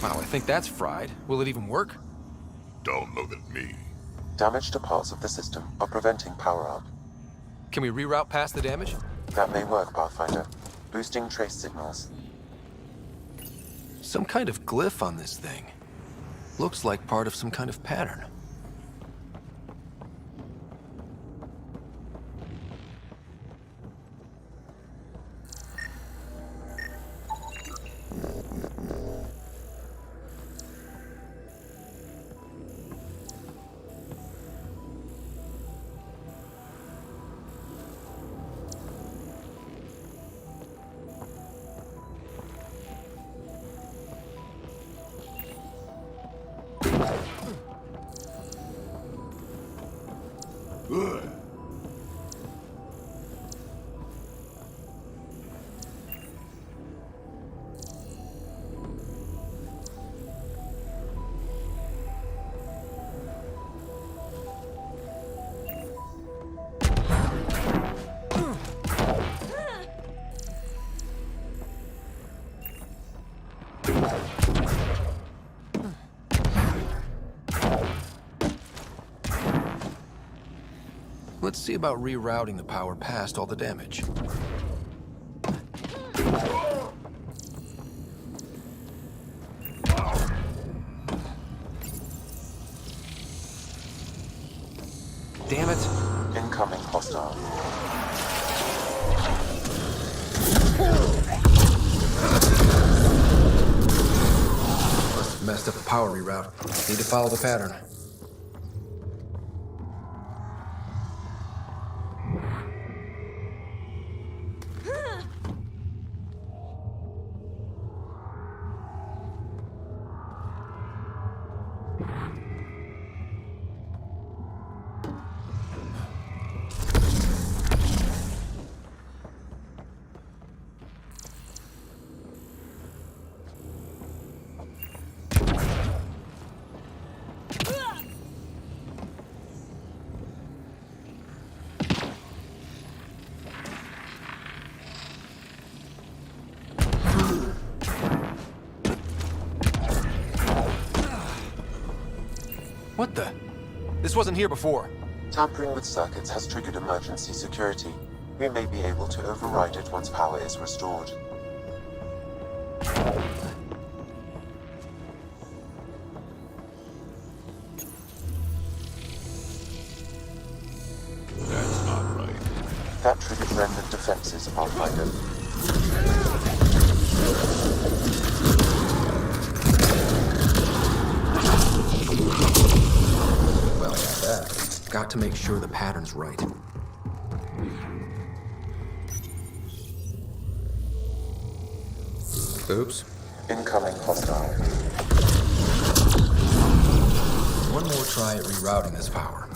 Wow, I think that's fried. Will it even work? Don't look at me. Damage to parts of the system are preventing power-up. Can we reroute past the damage? That may work, Pathfinder. Boosting trace signals. Some kind of glyph on this thing. Looks like part of some kind of pattern. Let's see about rerouting the power past all the damage. Damn it. Incoming hostile. Must have messed up the power reroute. Need to follow the pattern. What the? This wasn't here before. Tampering with circuits has triggered emergency security. We may be able to override it once power is restored. That's not right. That triggered rendered defenses, Pathfinder. Well, that. Got to make sure the pattern's right. Oops. Incoming hostile. One more try at rerouting this power.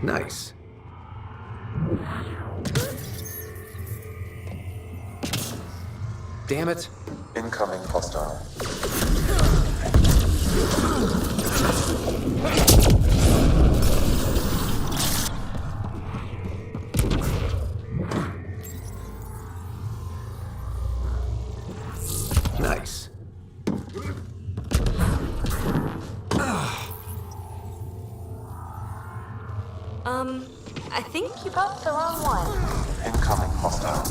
Nice. Damn it. Incoming hostile. Nice. I think you got the wrong one. Incoming hostile.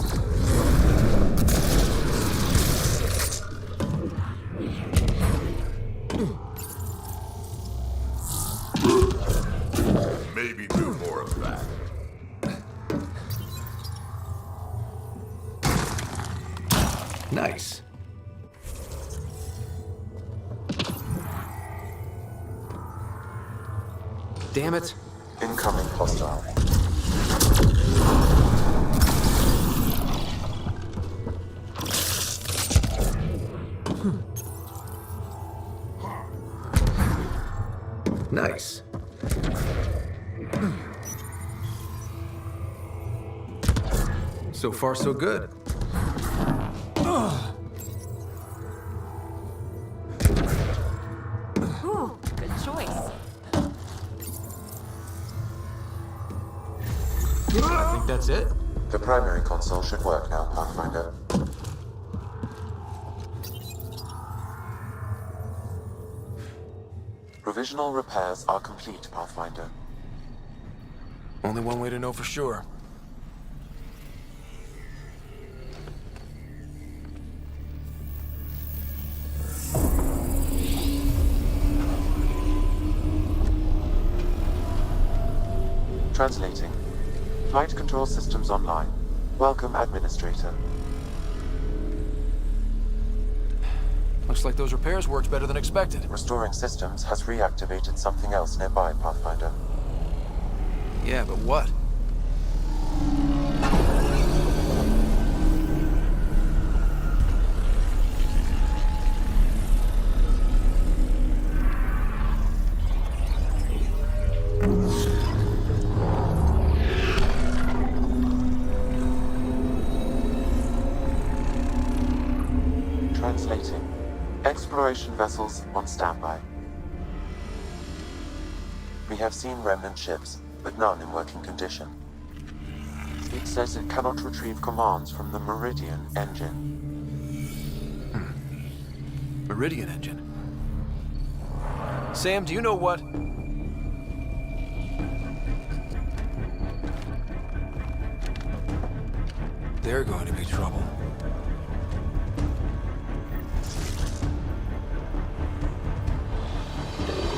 Maybe do more of that. Nice. Damn it. Incoming hostile. Nice. So far, so good. Ooh, good choice. I think that's That's it? The primary console should work now, Pathfinder. Provisional repairs are complete, Pathfinder. Only one way to know for sure. Translating. Flight control systems online. Welcome, Administrator. Looks like those repairs worked better than expected. Restoring systems has reactivated something else nearby, Pathfinder. Yeah, but what? Translating. Exploration vessels on standby. We have seen remnant ships, but none in working condition. It says it cannot retrieve commands from the Meridian engine. Meridian engine. Sam, do you know what? They're going to be trouble.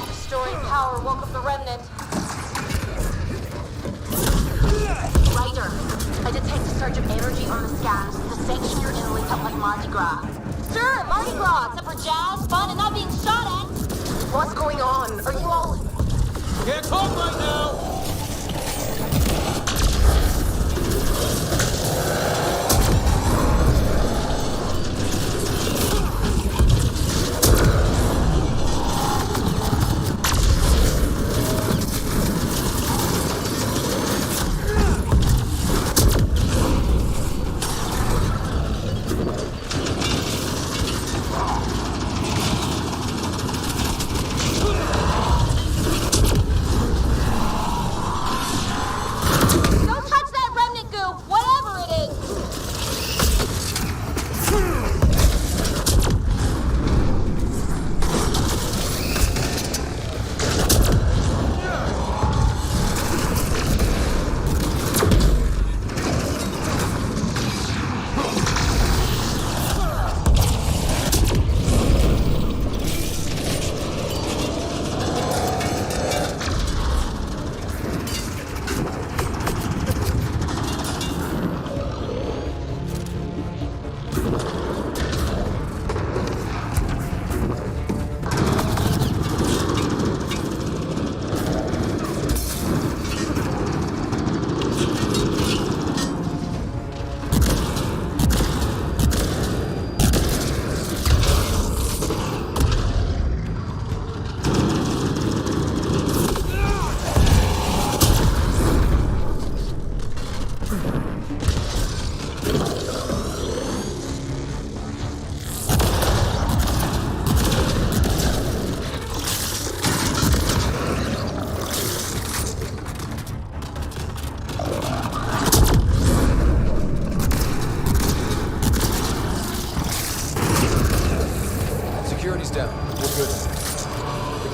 Restoring power woke up the remnant. Ryder, I detect a surge of energy on the scans. The section you're in lit up like Mardi Gras. Sure, Mardi Gras, except for jazz, fun, and not being shot at. What's going on? Are you all... Can't talk right now!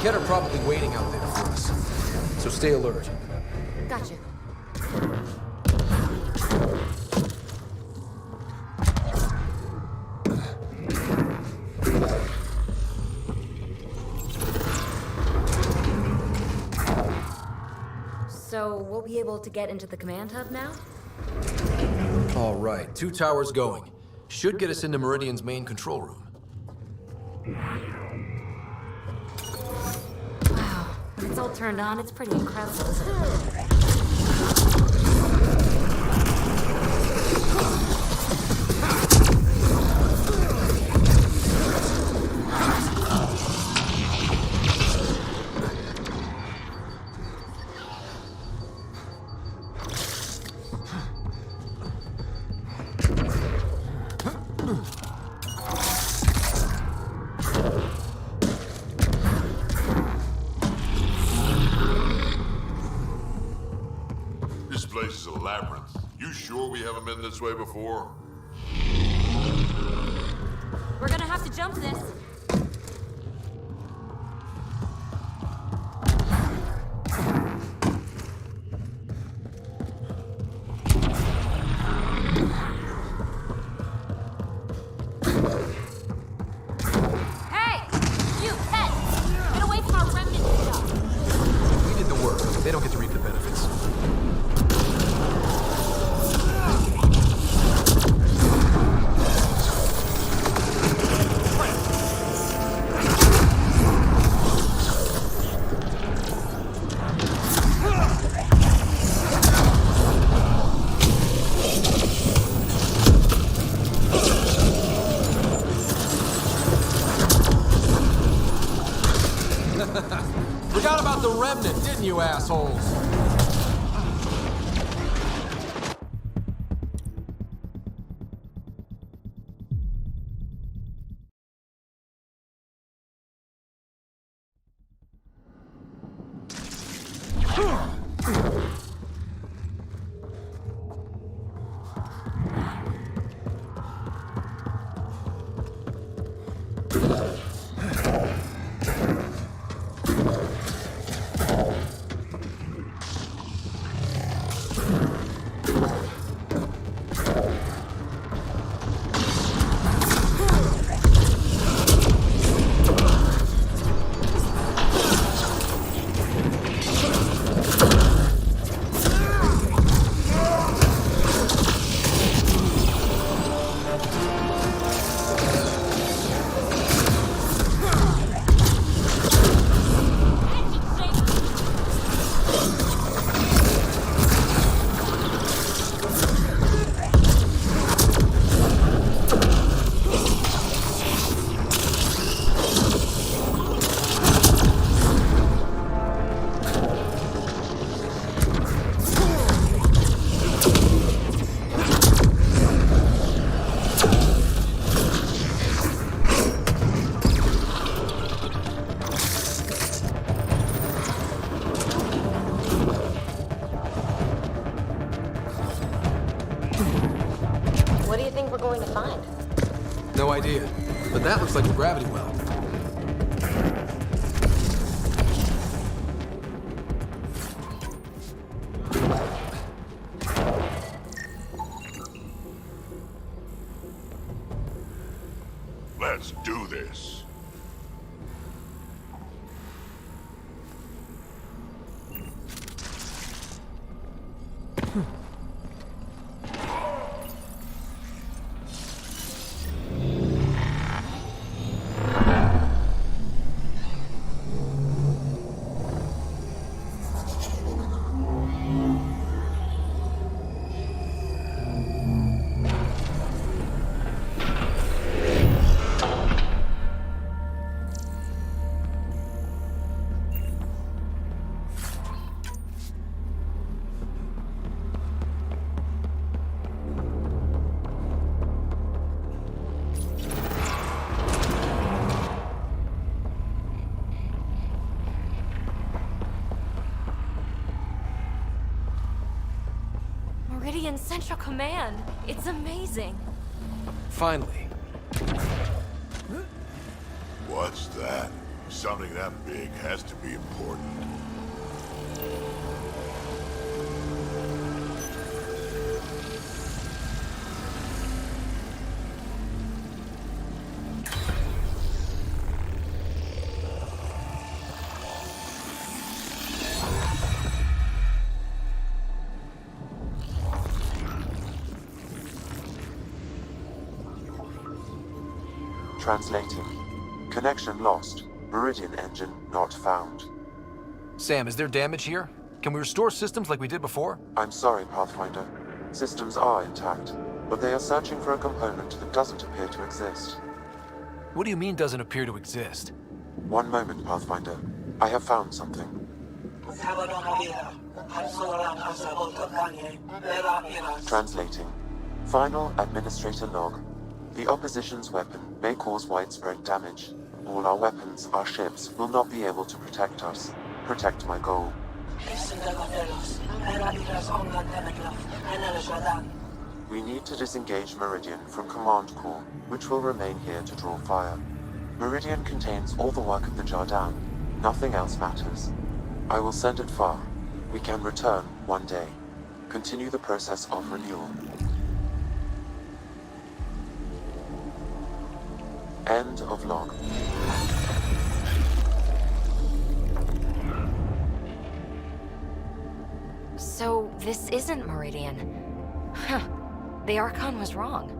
Kett are probably waiting out there for us, so stay alert. Gotcha. So, we'll be able to get into the command hub now? All right, 2 towers going. Should get us into Meridian's main control room. Wow, when it's all turned on, it's pretty incredible, isn't it? This place is a labyrinth. You sure we haven't been this way before? We're gonna have to jump this. Hey! You, pet! Get away from our remnant stuff! We did the work. They don't get to reap the benefits. Forgot about the remnant, didn't you, assholes? What do you think we're going to find? No idea. But that looks like a gravity well. Let's do this. Meridian Central Command. It's amazing. Finally. What's that? Something that big has to be important. Translating. Connection lost. Meridian engine not found. Sam, is there damage here? Can we restore systems like we did before? I'm sorry, Pathfinder. Systems are intact, but they are searching for a component that doesn't appear to exist. What do you mean doesn't appear to exist? One moment, Pathfinder. I have found something. Translating. Final Administrator log. The opposition's weapon may cause widespread damage. All our weapons, our ships, will not be able to protect us. Protect my goal. We need to disengage Meridian from Command Core, which will remain here to draw fire. Meridian contains all the work of the Jardin. Nothing else matters. I will send it far. We can return one day. Continue the process of renewal. End of log. So, this isn't Meridian. Huh. The Archon was wrong.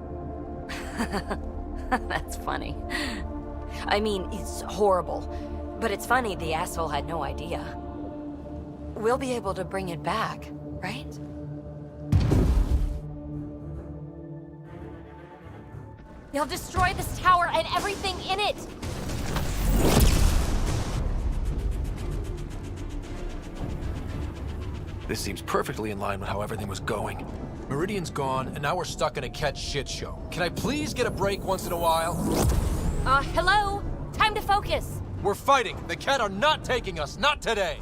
That's funny. I mean, it's horrible. But it's funny the asshole had no idea. We'll be able to bring it back, right? They'll destroy this tower and everything in it! This seems perfectly in line with how everything was going. Meridian's gone, and now we're stuck in a Ket shit show. Can I please get a break once in a while? Hello? Time to focus! We're fighting! The Ket are not taking us, not today!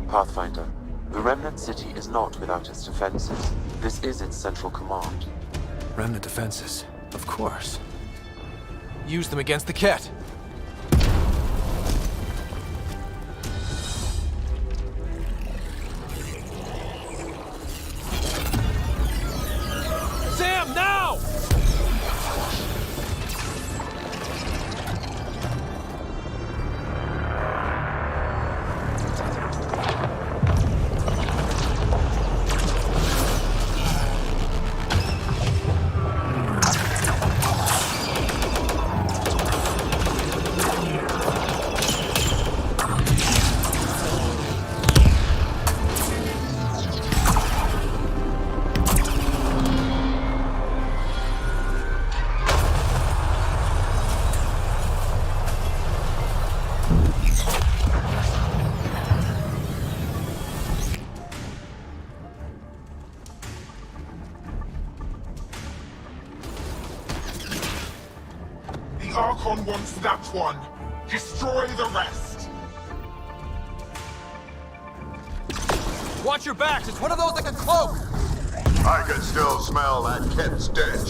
Pathfinder, the Remnant City is not without its defenses. This is its central command. Remnant defenses, of course. Use them against the Ket! Sam, now! The Archon wants that one. Destroy the rest. Watch your backs! It's one of those that can cloak! I can still smell that Ket stench.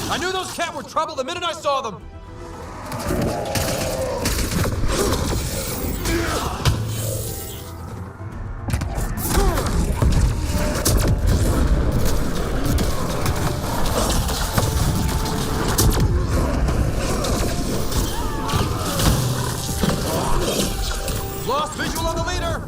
I knew those Ket were trouble the minute I saw them! Lost visual on the leader!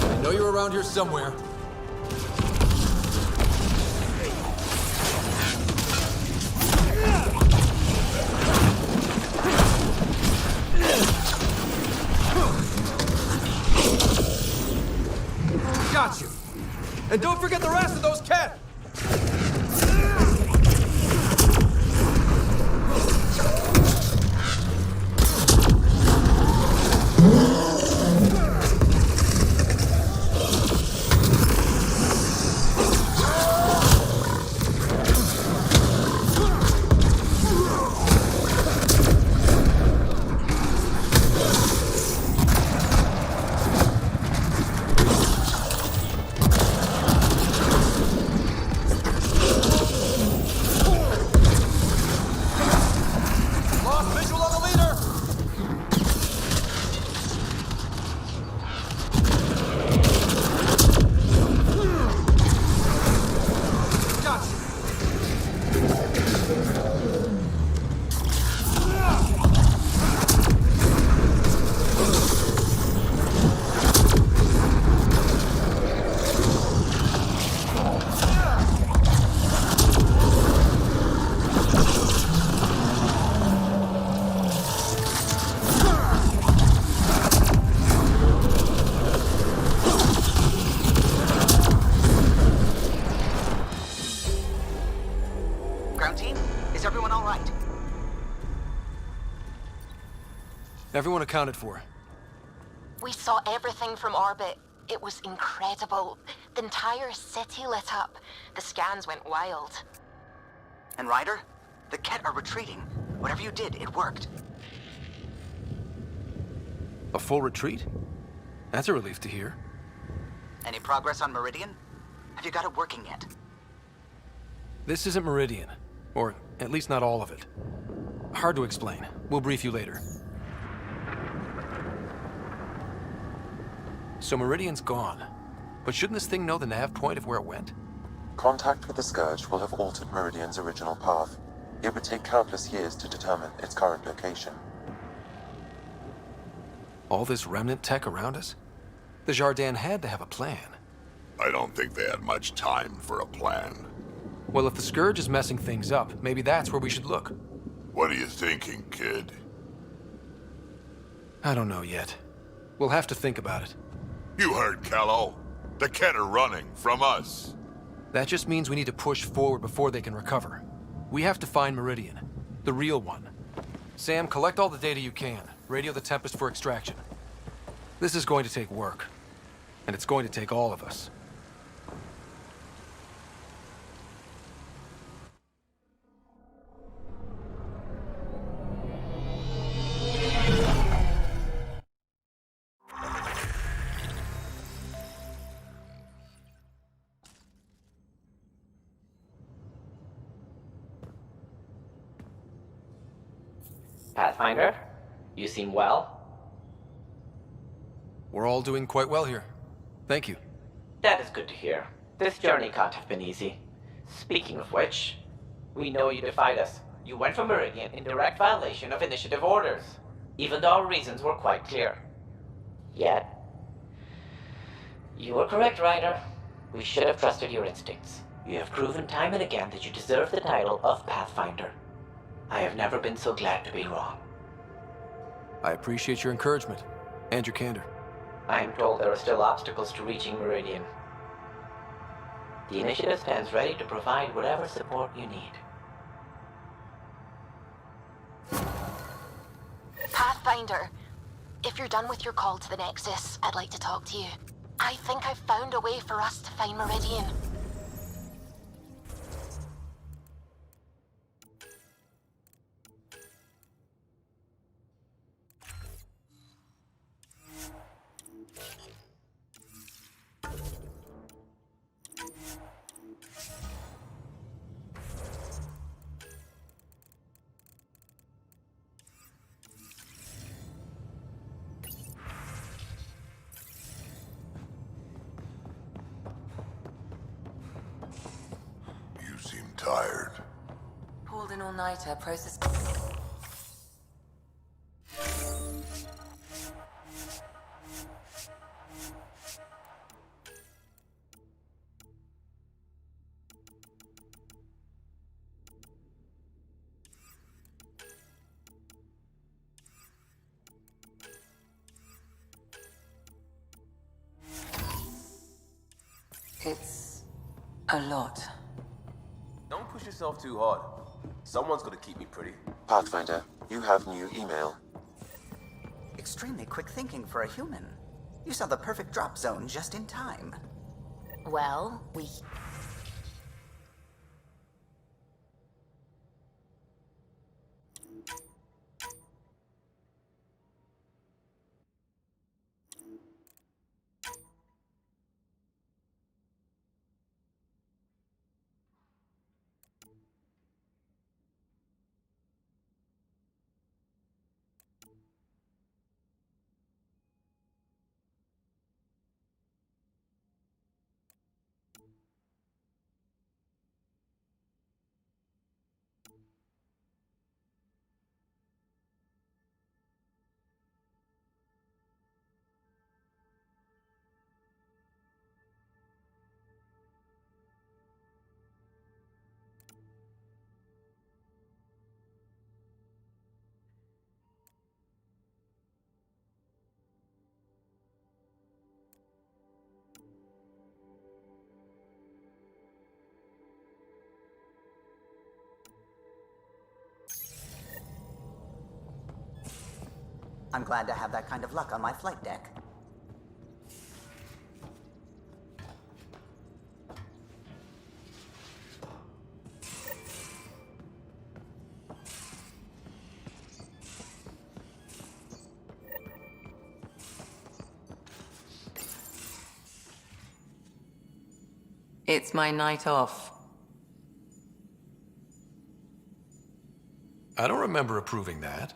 I know you're around here somewhere. Got you! And don't forget the rest of those Ket! Everyone accounted for. We saw everything from orbit. It was incredible. The entire city lit up. The scans went wild. And Ryder? The Ket are retreating. Whatever you did, it worked. A full retreat? That's a relief to hear. Any progress on Meridian? Have you got it working yet? This isn't Meridian. Or at least not all of it. Hard to explain. We'll brief you later. So Meridian's gone. But shouldn't this thing know the nav point of where it went? Contact with the Scourge will have altered Meridian's original path. It would take countless years to determine its current location. All this remnant tech around us? The Jardin had to have a plan. I don't think they had much time for a plan. Well, if the Scourge is messing things up, maybe that's where we should look. What are you thinking, kid? I don't know yet. We'll have to think about it. You heard Kello. The Ket are running from us. That just means we need to push forward before they can recover. We have to find Meridian. The real one. Sam, collect all the data you can. Radio the Tempest for extraction. This is going to take work. And it's going to take all of us. Pathfinder, you seem well. We're all doing quite well here. Thank you. That is good to hear. This journey can't have been easy. Speaking of which, we know you defied us. You went for Meridian in direct violation of initiative orders, even though our reasons were quite clear. Yet, you were correct, Ryder. We should have trusted your instincts. You have proven time and again that you deserve the title of Pathfinder. I have never been so glad to be wrong. I appreciate your encouragement, and your candor. I am told there are still obstacles to reaching Meridian. The initiative stands ready to provide whatever support you need. Pathfinder, if you're done with your call to the Nexus, I'd like to talk to you. I think I've found a way for us to find Meridian. You seem tired. Pulled an all-nighter, process... It's a lot. Don't push yourself too hard. Someone's gonna keep me pretty. Pathfinder, you have new email. Extremely quick thinking for a human. You saw the perfect drop zone just in time. Well, we... I'm glad to have that kind of luck on my flight deck. It's my night off. I don't remember approving that.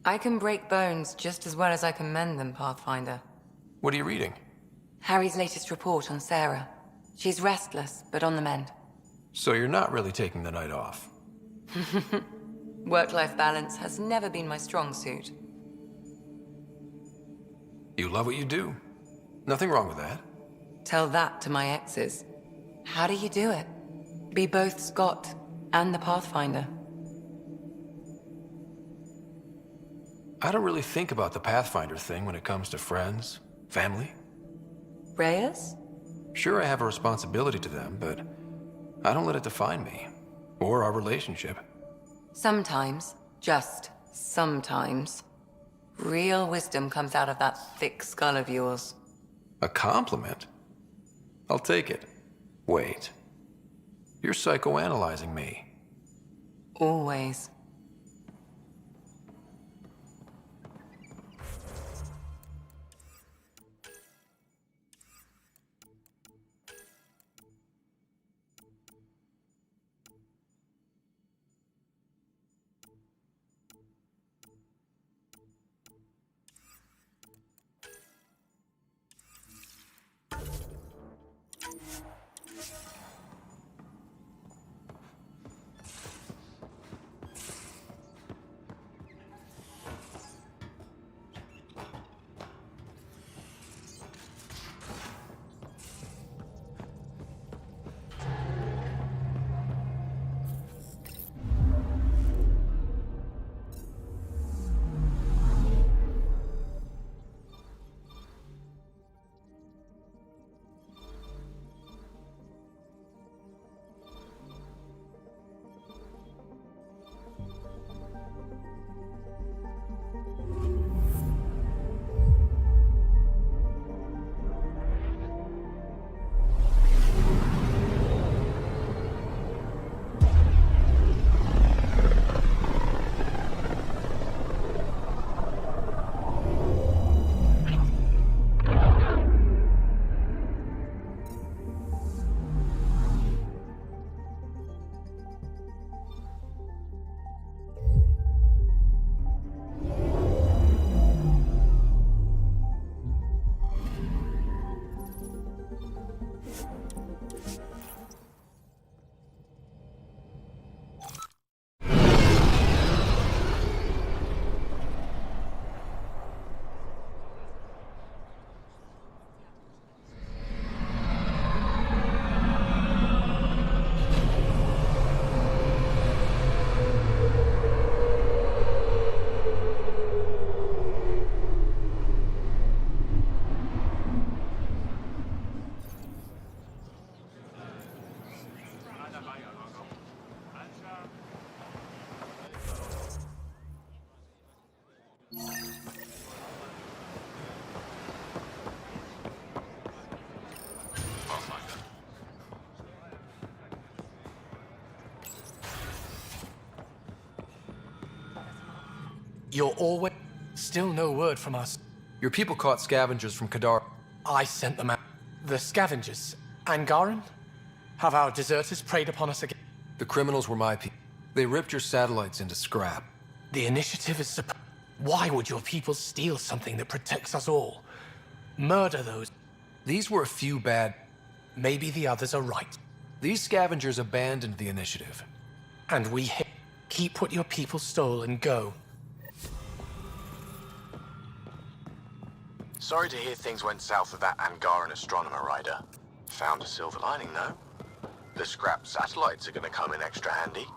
I can break bones just as well as I can mend them, Pathfinder. What are you reading? Harry's latest report on Sarah. She's restless, but on the mend. So you're not really taking the night off? Work-life balance has never been my strong suit. You love what you do. Nothing wrong with that. Tell that to my exes. How do you do it? Be both Scott and the Pathfinder. I don't really think about the Pathfinder thing when it comes to friends, family. Reyes? Sure, I have a responsibility to them, but I don't let it define me, or our relationship. Sometimes, just sometimes, real wisdom comes out of that thick skull of yours. A compliment? I'll take it. Wait. You're psychoanalyzing me. Always. You're always... Still no word from us. Your people caught scavengers from Kadar. I sent them out. The scavengers? Angaran? Have our deserters preyed upon us again? The criminals were my people. They ripped your satellites into scrap. The initiative is... Why would your people steal something that protects us all? Murder those... These were a few bad... Maybe the others are right. These scavengers abandoned the initiative. And we hit... Keep what your people stole and go. Sorry to hear things went south with that Angaran astronomer rider. Found a silver lining, though. The scrap satellites are gonna come in extra handy.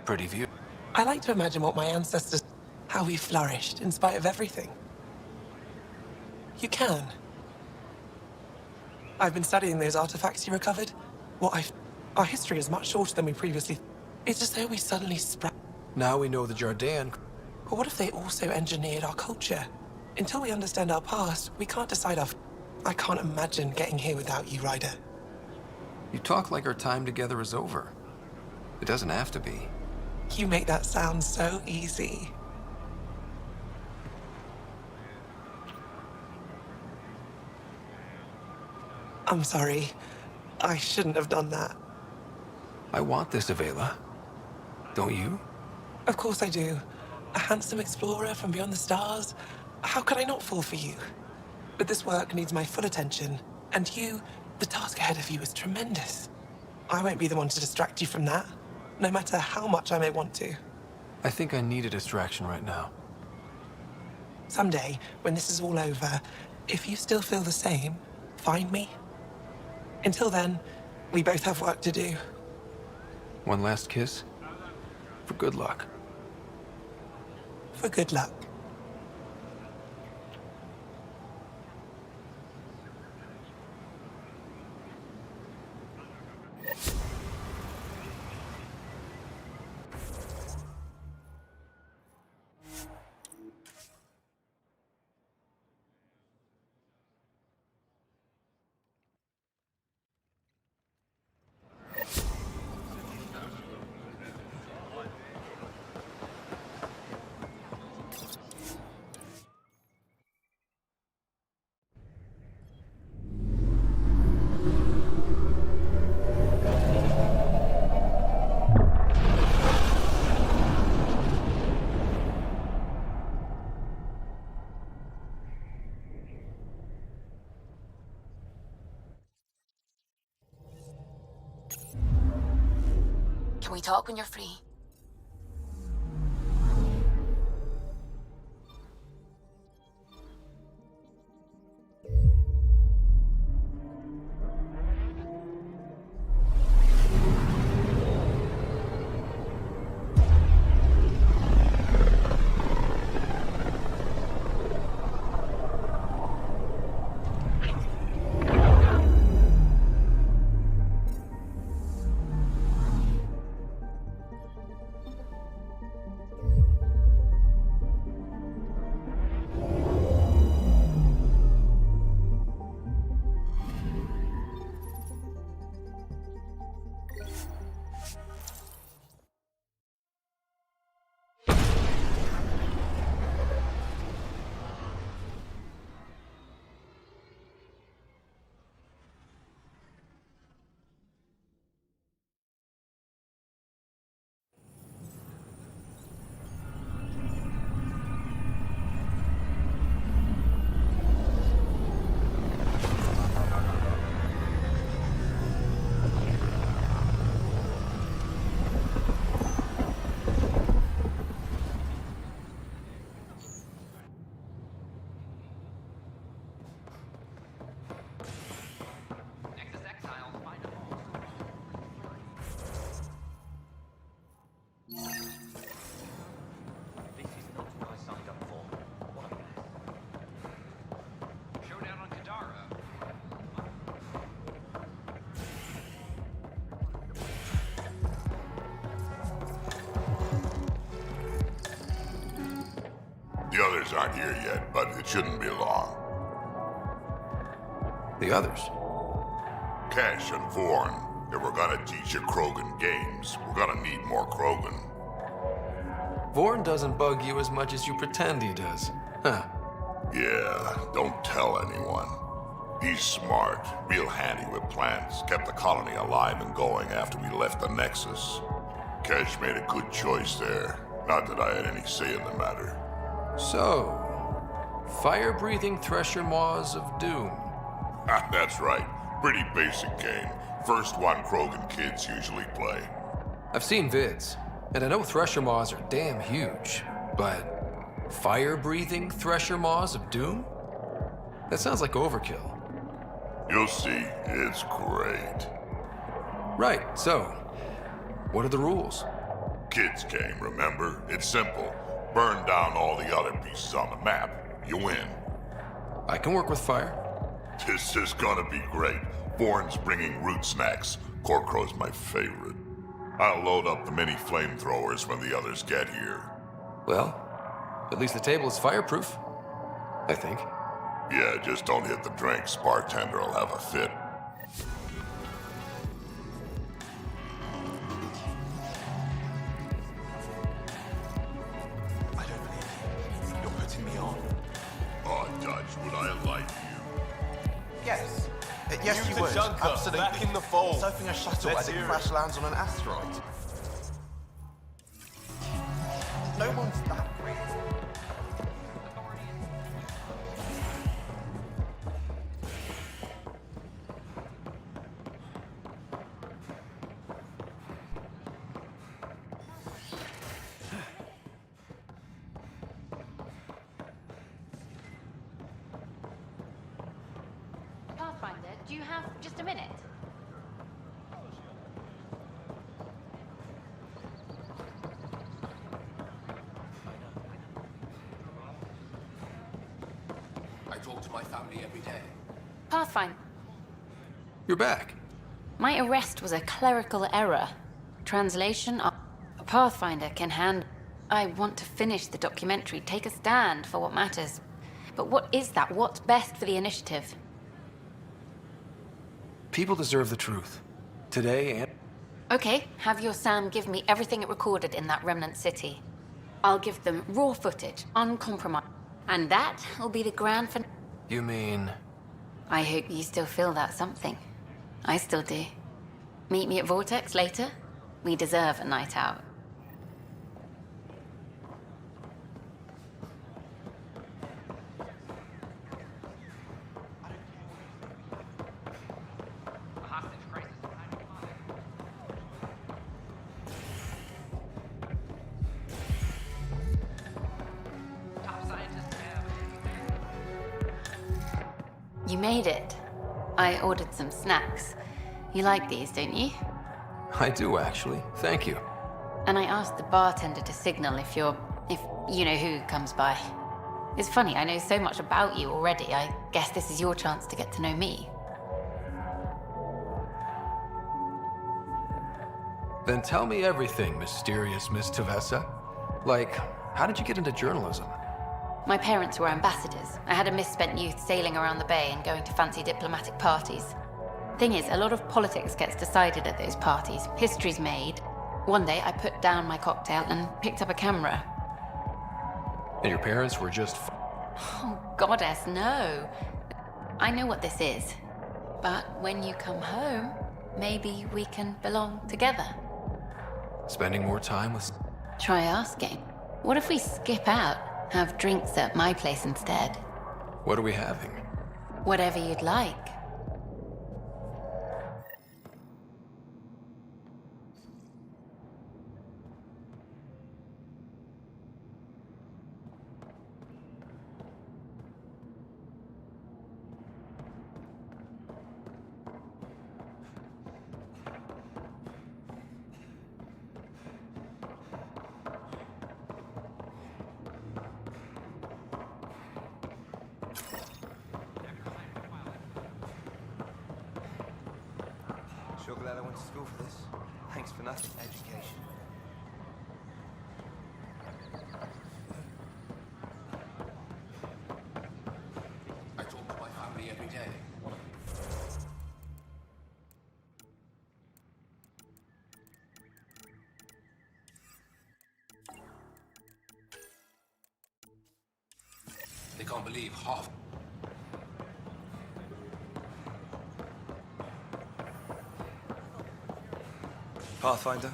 pretty view. I like to imagine what my ancestors... how we flourished in spite of everything. You can. I've been studying those artifacts you recovered. Our history is much shorter than we previously... It's as though we suddenly sprang... Now we know the Jardin. But what if they also engineered our culture? Until we understand our past, we can't decide our... I can't imagine getting here without you, Ryder. You talk like our time together is over. It doesn't have to be. You make that sound so easy. I'm sorry. I shouldn't have done that. I want this, Avela. Don't you? Of course I do. A handsome explorer from beyond the stars. How could I not fall for you? But this work needs my full attention. And you, the task ahead of you is tremendous. I won't be the one to distract you from that, no matter how much I may want to. I think I need a distraction right now. Someday, when this is all over, if you still feel the same, find me. Until then, we both have work to do. One last kiss? For good luck. For good luck. Can we talk when you're free? The others aren't here yet, but it shouldn't be long. The others? Cash and Vorn. If we're gonna teach you Krogan games, we're gonna need more Krogan. Vorn doesn't bug you as much as you pretend he does. Huh. Yeah, don't tell anyone. He's smart, real handy with plans, kept the colony alive and going after we left the Nexus. Cash made a good choice there. Not that I had any say in the matter. So, fire-breathing Thresher Maws of Doom. That's right. Pretty basic game. First one Krogan kids usually play. I've seen vids, and I know Thresher Maws are damn huge, but fire-breathing Thresher Maws of Doom? That sounds like overkill. You'll see. It's great. Right, so, what are the rules? Kids game, remember? It's simple. Burn down all the other pieces on the map. You win. I can work with fire. This is gonna be great. Warren's bringing root snacks. Corkrow's my favorite. I'll load up the mini flamethrowers when the others get here. Well, at least the table is fireproof. I think. Yeah, just don't hit the drinks. Bartender will have a fit. I don't believe you. You're putting me on. Oh, Dutch, would I like you? Yes. Yes, Use you the would. junker, Absolutely. back in the fold. Surfing a shuttle Let's as it hear it. crash lands on an asteroid. No one's that great. Pathfinder, do you have just a minute? I talk to my family every day. Pathfinder, You're back. my arrest was a clerical error. Translation, a Pathfinder can hand. I want to finish the documentary, take a stand for what matters. But what is that? What's best for the initiative? People deserve the truth. Today and... Okay, have your Sam give me everything it recorded in that remnant city. I'll give them raw footage, uncompromised. And that will be the grand finale. You mean... I hope you still feel that something. I still do. Meet me at Vortex later. We deserve a night out. You made it. I ordered some snacks. You like these, don't you? I do, actually. Thank you. And I asked the bartender to signal if you know who comes by. It's funny, I know so much about you already. I guess this is your chance to get to know me. Then tell me everything, mysterious Miss Tavessa. Like, how did you get into journalism? My parents were ambassadors. I had a misspent youth sailing around the bay and going to fancy diplomatic parties. Thing is, a lot of politics gets decided at those parties. History's made. One day, I put down my cocktail and picked up a camera. And your parents were just... Oh, goddess, no. I know what this is. But when you come home, maybe we can belong together. Spending more time with... Try asking. What if we skip out? Have drinks at my place instead. What are we having? Whatever you'd like. Sure glad I went to school for this. Thanks for nothing. Education. I talk to my family every day. They can't believe half. Pathfinder?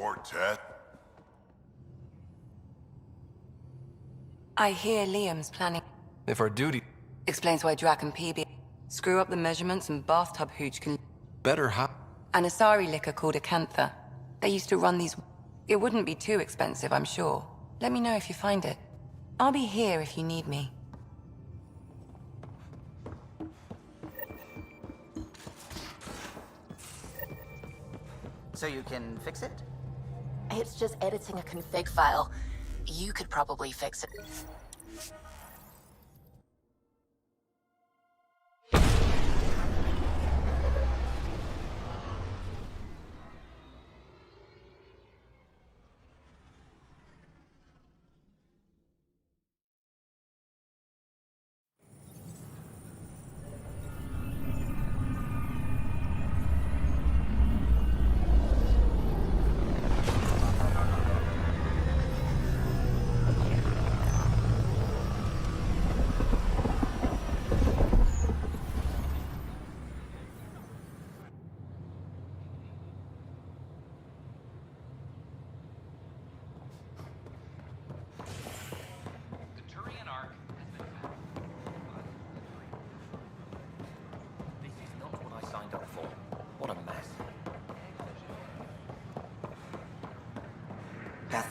quartet? I hear Liam's planning. If our duty... Explains why Drac and PB screw up the measurements and bathtub hooch can... Better how... An Asari liquor called Acantha. They used to run these... It wouldn't be too expensive, I'm sure. Let me know if you find it. I'll be here if you need me. So you can fix it? It's just editing a config file. You could probably fix it.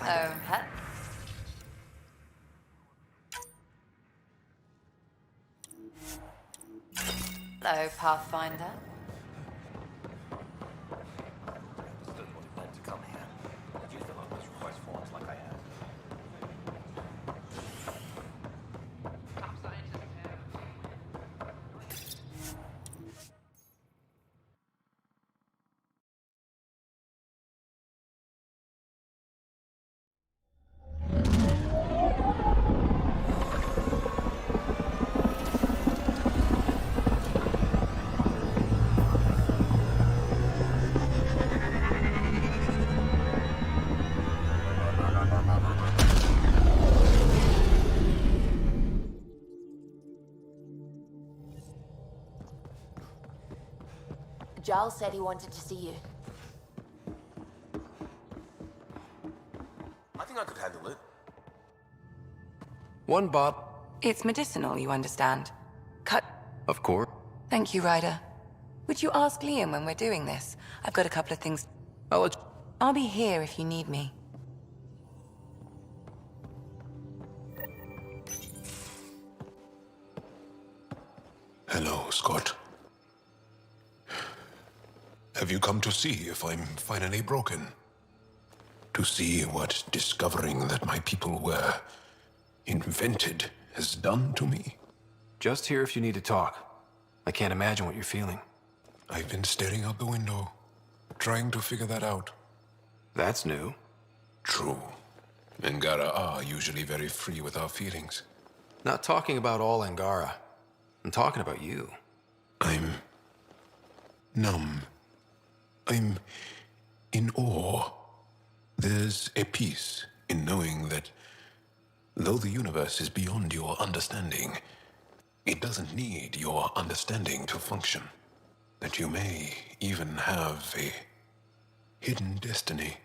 Oh, pet. Hello, Pathfinder. Giles said he wanted to see you. I think I could handle it. One Bob. It's medicinal, you understand. Cut. Of course. Thank you, Ryder. Would you ask Liam when we're doing this? I've got a couple of things. I'll be here if you need me. Hello, Scott. Have you come to see if I'm finally broken? To see what discovering that my people were invented has done to me? Just here if you need to talk. I can't imagine what you're feeling. I've been staring out the window, trying to figure that out. That's new. True. Angara are usually very free with our feelings. Not talking about all Angara. I'm talking about you. I'm numb. I'm in awe. There's a peace in knowing that though the universe is beyond your understanding, it doesn't need your understanding to function. That you may even have a hidden destiny.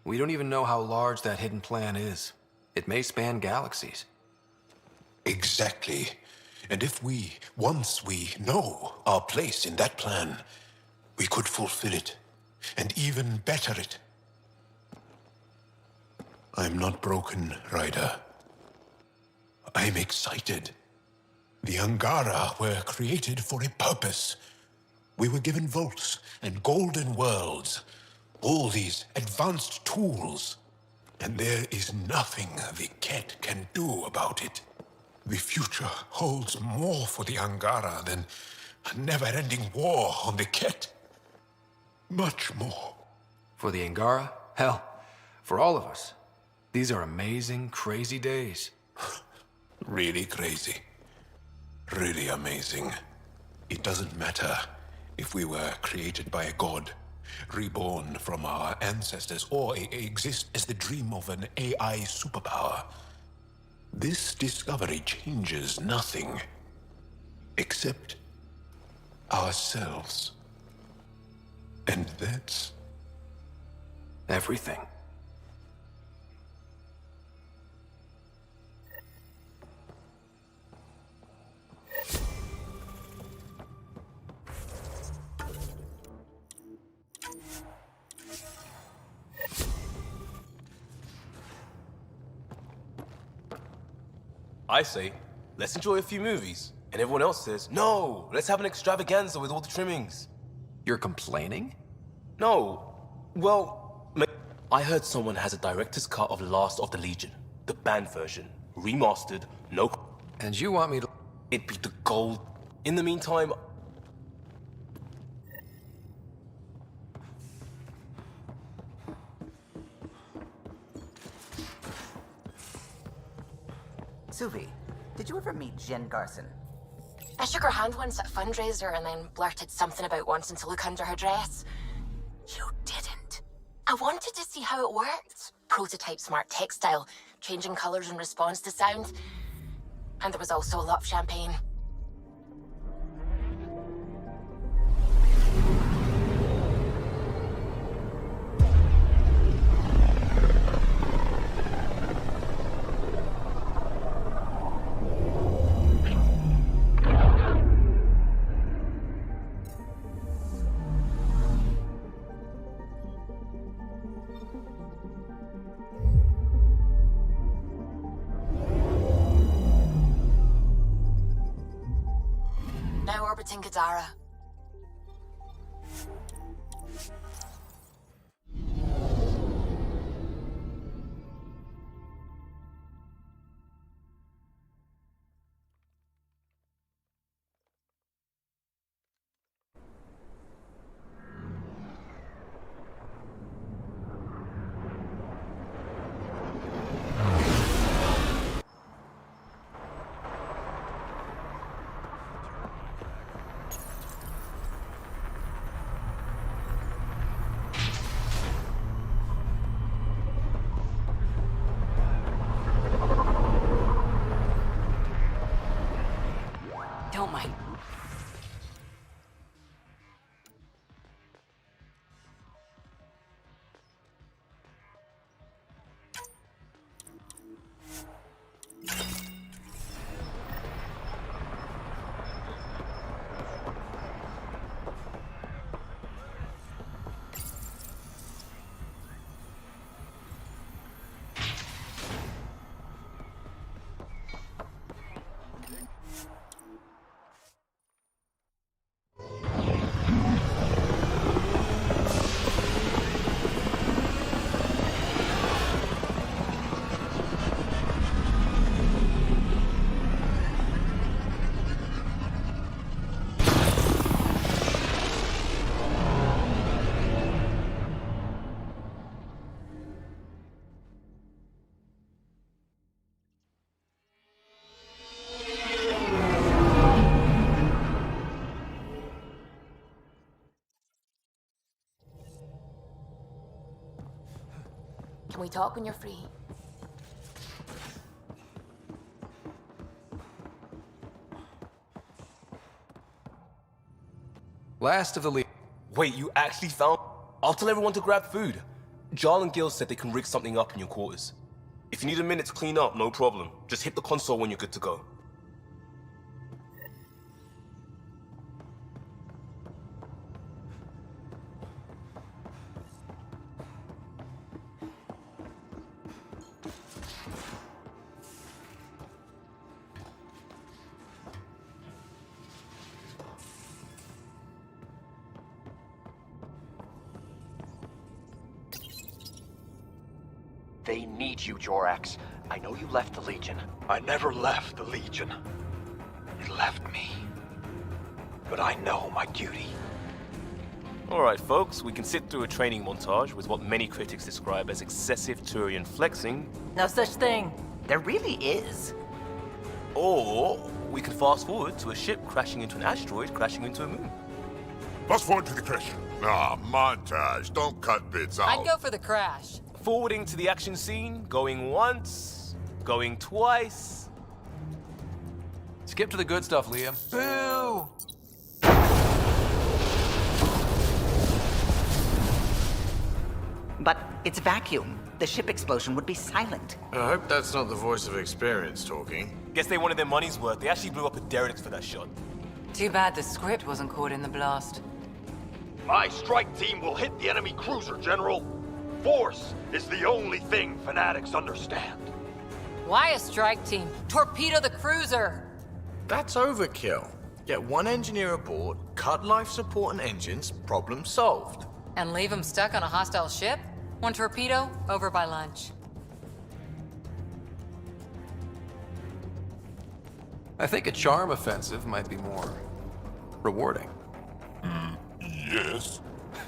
We don't even know how large that hidden plan is. It may span galaxies. Exactly. And if once we know our place in that plan, we could fulfill it, and even better it. I'm not broken, Ryder. I'm excited. The Angara were created for a purpose. We were given vaults and golden worlds, all these advanced tools. And there is nothing the Ket can do about it. The future holds more for the Angara than a never-ending war on the Ket. Much more. For the Angara? Hell, for all of us. These are amazing, crazy days. Really crazy. Really amazing. It doesn't matter if we were created by a god, reborn from our ancestors, or exist as the dream of an AI superpower. This discovery changes nothing except ourselves. And that's Everything. I say, let's enjoy a few movies. And everyone else says, no, let's have an extravaganza with all the trimmings. You're complaining? No. Well, I heard someone has a director's cut of Last of the Legion. The banned version. Remastered, no... And you want me to... It'd be the gold. In the meantime... Suvi, did you ever meet Jen Garson? I shook her hand once at a fundraiser and then blurted something about wanting to look under her dress. You didn't. I wanted to see how it worked. Prototype smart textile, changing colours in response to sound. And there was also a lot of champagne. Now orbiting Gadara. Don't mind. Can we talk when you're free? Last of the league. Wait, you actually found... I'll tell everyone to grab food. Jarl and Gil said they can rig something up in your quarters. If you need a minute to clean up, no problem. Just hit the console when you're good to go. They need you, Jorax. I know you left the Legion. I never left the Legion. It left me. But I know my duty. Alright folks, we can sit through a training montage with what many critics describe as excessive Turian flexing. No such thing. There really is. Or we can fast forward to a ship crashing into an asteroid crashing into a moon. Fast forward to the crash. Ah, montage. Don't cut bits out. I'd go for the crash. Forwarding to the action scene, going once, going twice. Skip to the good stuff, Liam. Boo! But it's vacuum. The ship explosion would be silent. I hope that's not the voice of experience talking. Guess they wanted their money's worth. They actually blew up a derelict for that shot. Too bad the script wasn't caught in the blast. My strike team will hit the enemy cruiser, General. Force is the only thing fanatics understand. Why a strike team? Torpedo the cruiser! That's overkill. Get one engineer aboard, cut life support and engines, problem solved. And leave them stuck on a hostile ship? One torpedo, over by lunch. I think a charm offensive might be more rewarding. Yes.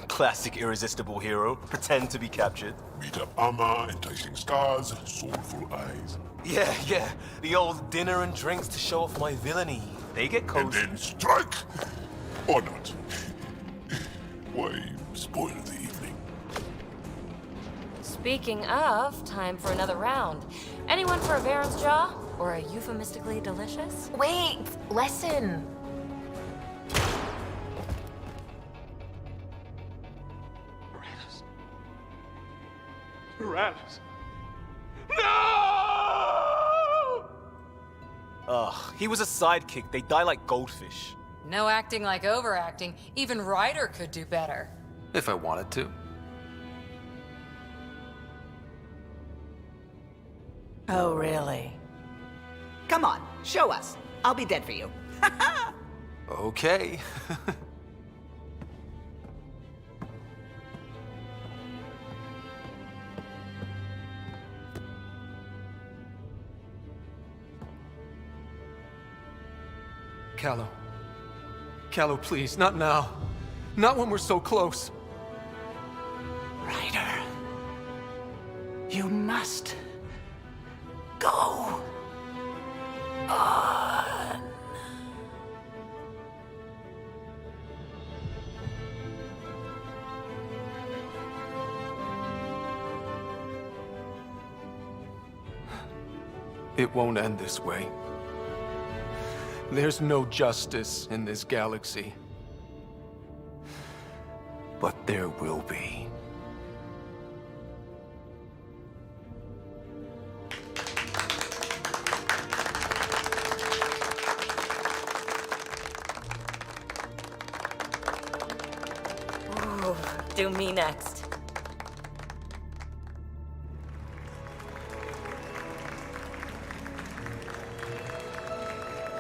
Classic irresistible hero. Pretend to be captured. Beat up armor, enticing stars, soulful eyes. Yeah. The old dinner and drinks to show off my villainy. They get cozy. And then strike! Or not. Why spoil the evening? Speaking of, time for another round. Anyone for a Baron's Jaw? Or a euphemistically delicious? Wait, listen. Tyrannus. Ugh, he was a sidekick. They die like goldfish. No acting like overacting. Even Ryder could do better. If I wanted to. Oh, really? Come on, show us. I'll be dead for you. Okay. Callow, please, not now. Not when we're so close. Ryder, you must go on. It won't end this way. There's no justice in this galaxy. But there will be. Ooh, do me next.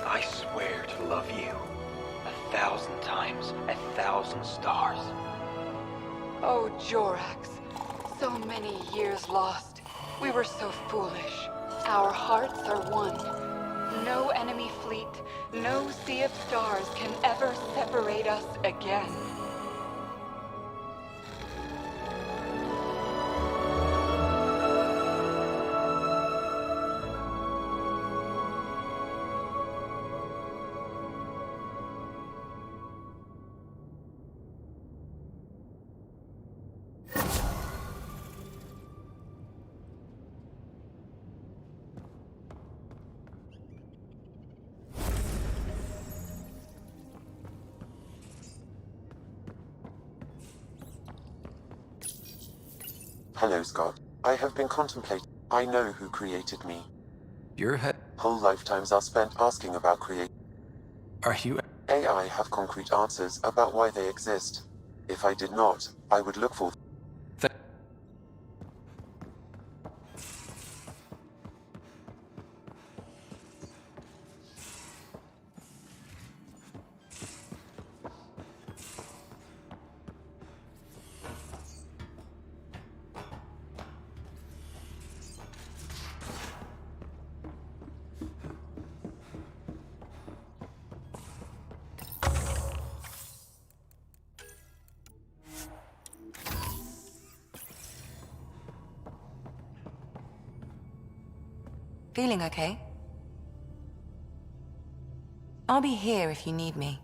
I swear to love you 1,000 times, 1,000 stars. Oh, Jorax. So many years lost. We were so foolish. Our hearts are one. No enemy fleet, no sea of stars can ever separate us again. Hello, Scott. I have been contemplating. I know who created me. Your head. Whole lifetimes are spent asking about creation. Are you? AI have concrete answers about why they exist. If I did not, I would look for. Feeling okay? I'll be here if you need me.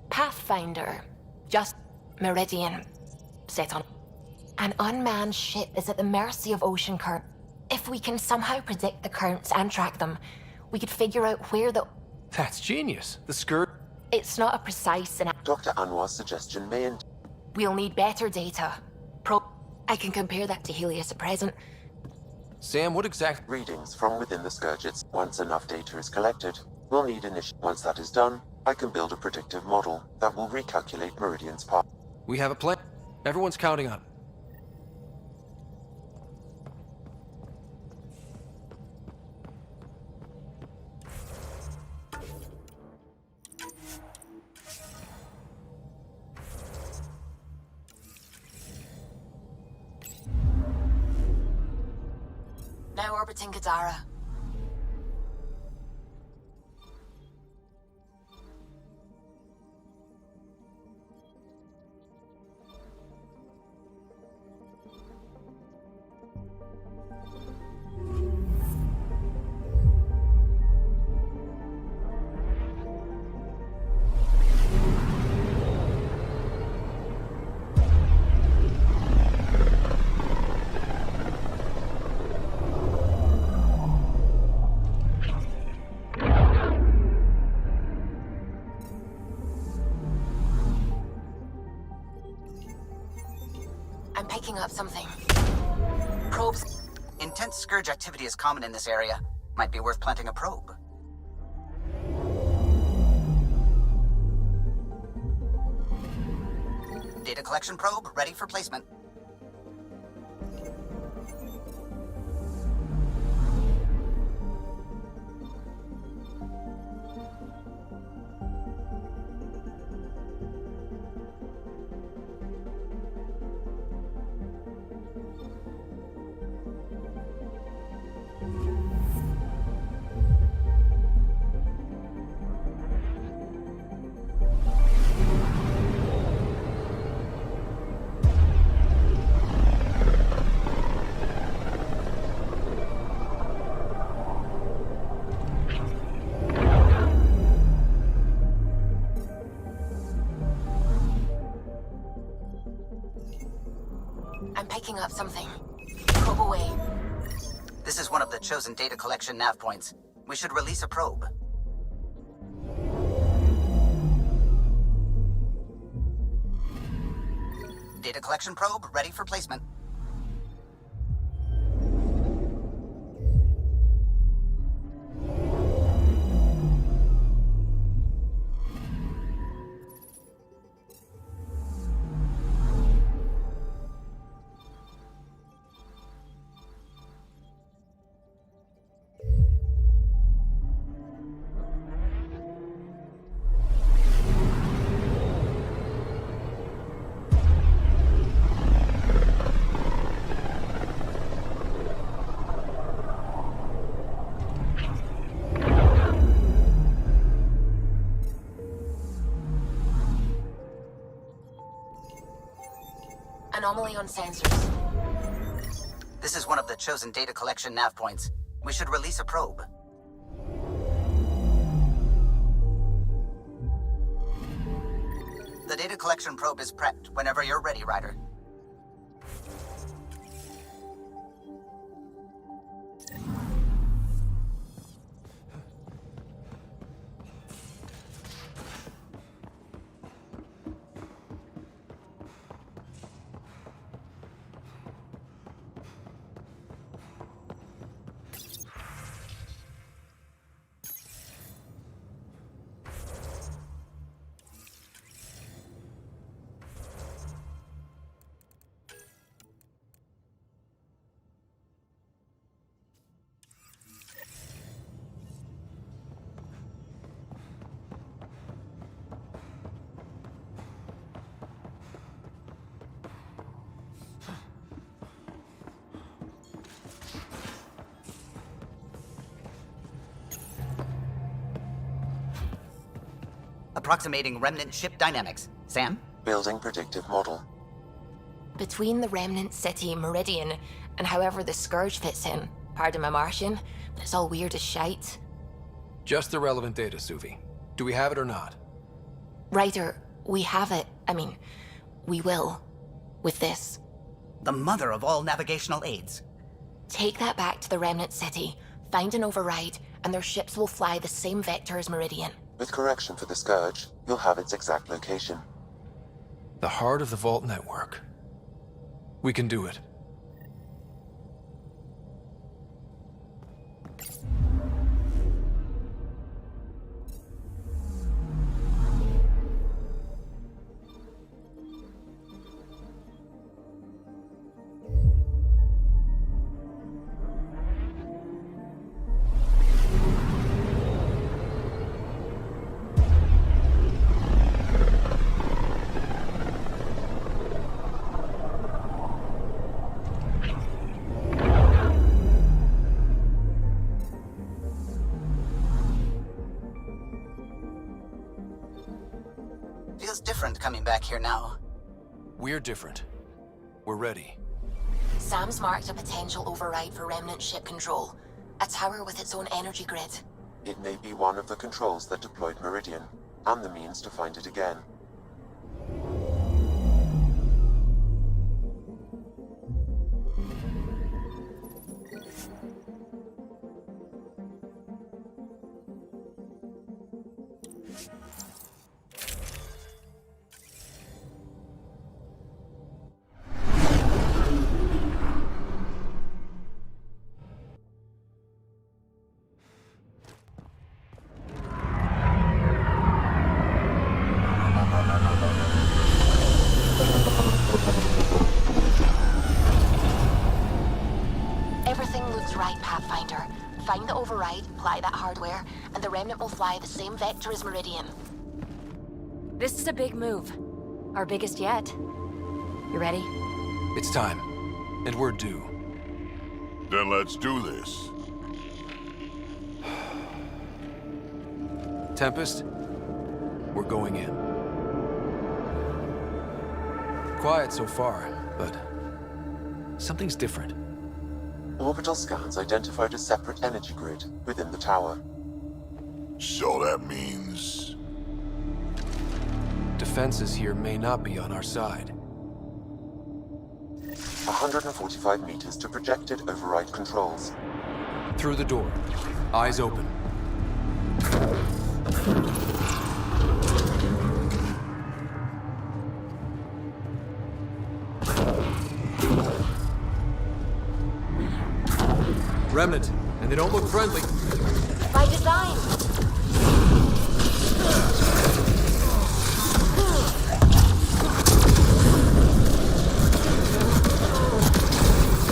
Pathfinder. Just Meridian. Set on. An unmanned ship is at the mercy of ocean current. If we can somehow predict the currents and track them, we could figure out where the... That's genius. The skirt... It's not a precise and... Dr. Anwar's suggestion may end. We'll need better data. I can compare that to Helios at present. Sam, what exact... Readings from within the Scourge. Once enough data is collected, we'll need initial... Once that is done, I can build a predictive model that will recalculate Meridian's path. We have a plan. Everyone's counting on it. Now orbiting Gadara. I'm picking up something. Probes. Intense Scourge activity is common in this area. Might be worth planting a probe. Data collection probe ready for placement. I'm picking up something. Probe away. This is one of the chosen data collection nav points. We should release a probe. Data collection probe ready for placement. Anomaly on sensors. This is one of the chosen data collection nav points. We should release a probe. The data collection probe is prepped whenever you're ready, Ryder. Approximating remnant ship dynamics. Sam? Building predictive model. Between the remnant city, Meridian, and however the Scourge fits in, pardon my Martian, but it's all weird as shite. Just the relevant data, Suvi. Do we have it or not? Ryder, we have it. I mean, we will. With this. The mother of all navigational aids. Take that back to the Remnant City, find an override, and their ships will fly the same vector as Meridian. With correction for the Scourge, you'll have its exact location. The heart of the Vault network. We can do it. Feels different coming back here now. We're different. We're ready. Sam's marked a potential override for Remnant ship control. A tower with its own energy grid. It may be one of the controls that deployed Meridian, and the means to find it again. Everything looks right, Pathfinder. Find the override, apply that hardware, and the Remnant will fly the same vector as Meridian. This is a big move. Our biggest yet. You ready? It's time. And we're due. Then let's do this. Tempest, we're going in. Quiet so far, but something's different. Orbital scans identified a separate energy grid within the tower. So that means... Defenses here may not be on our side. 145 meters to projected override controls. Through the door. Eyes open. Remnant, and they don't look friendly. By design.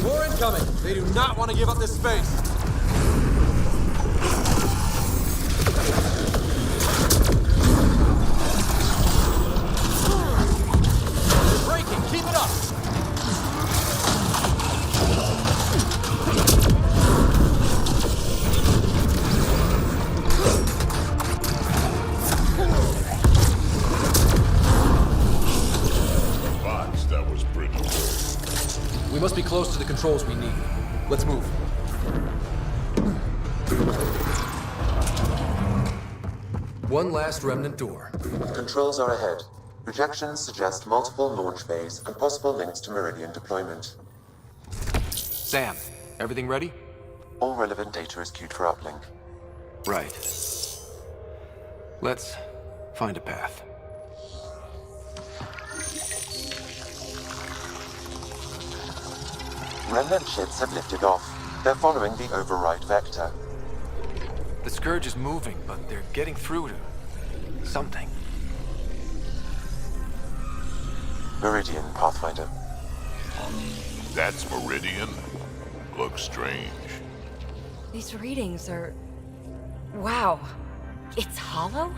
More incoming! They do not want to give up this space. You're breaking! Keep it up! We must be close to the controls we need. Let's move. One last Remnant door. Controls are ahead. Projections suggest multiple launch bays and possible links to Meridian deployment. Sam, everything ready? All relevant data is queued for uplink. Right. Let's find a path. Remnant ships have lifted off. They're following the override vector. The Scourge is moving, but they're getting through to something. Meridian, Pathfinder. That's Meridian? Looks strange. These readings are... Wow. It's hollow?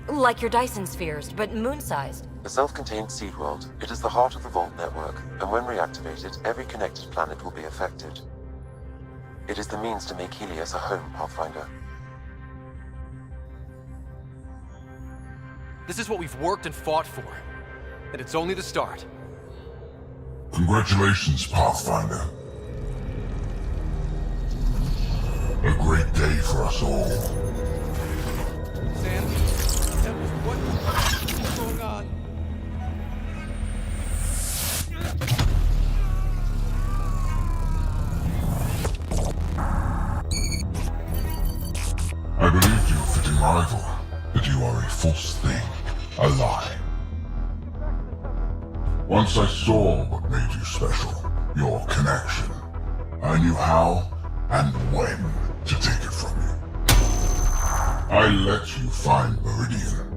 Like your Dyson spheres, but moon-sized. A self-contained seed world, it is the heart of the Vault network, and when reactivated, every connected planet will be affected. It is the means to make Helios a home, Pathfinder. This is what we've worked and fought for. And it's only the start. Congratulations, Pathfinder. A great day for us all. Sam, what's going on? I believed you a fitting rival, but you are a false thing, a lie. Once I saw what made you special, your connection. I knew how and when to take it from you. I let you find Meridian,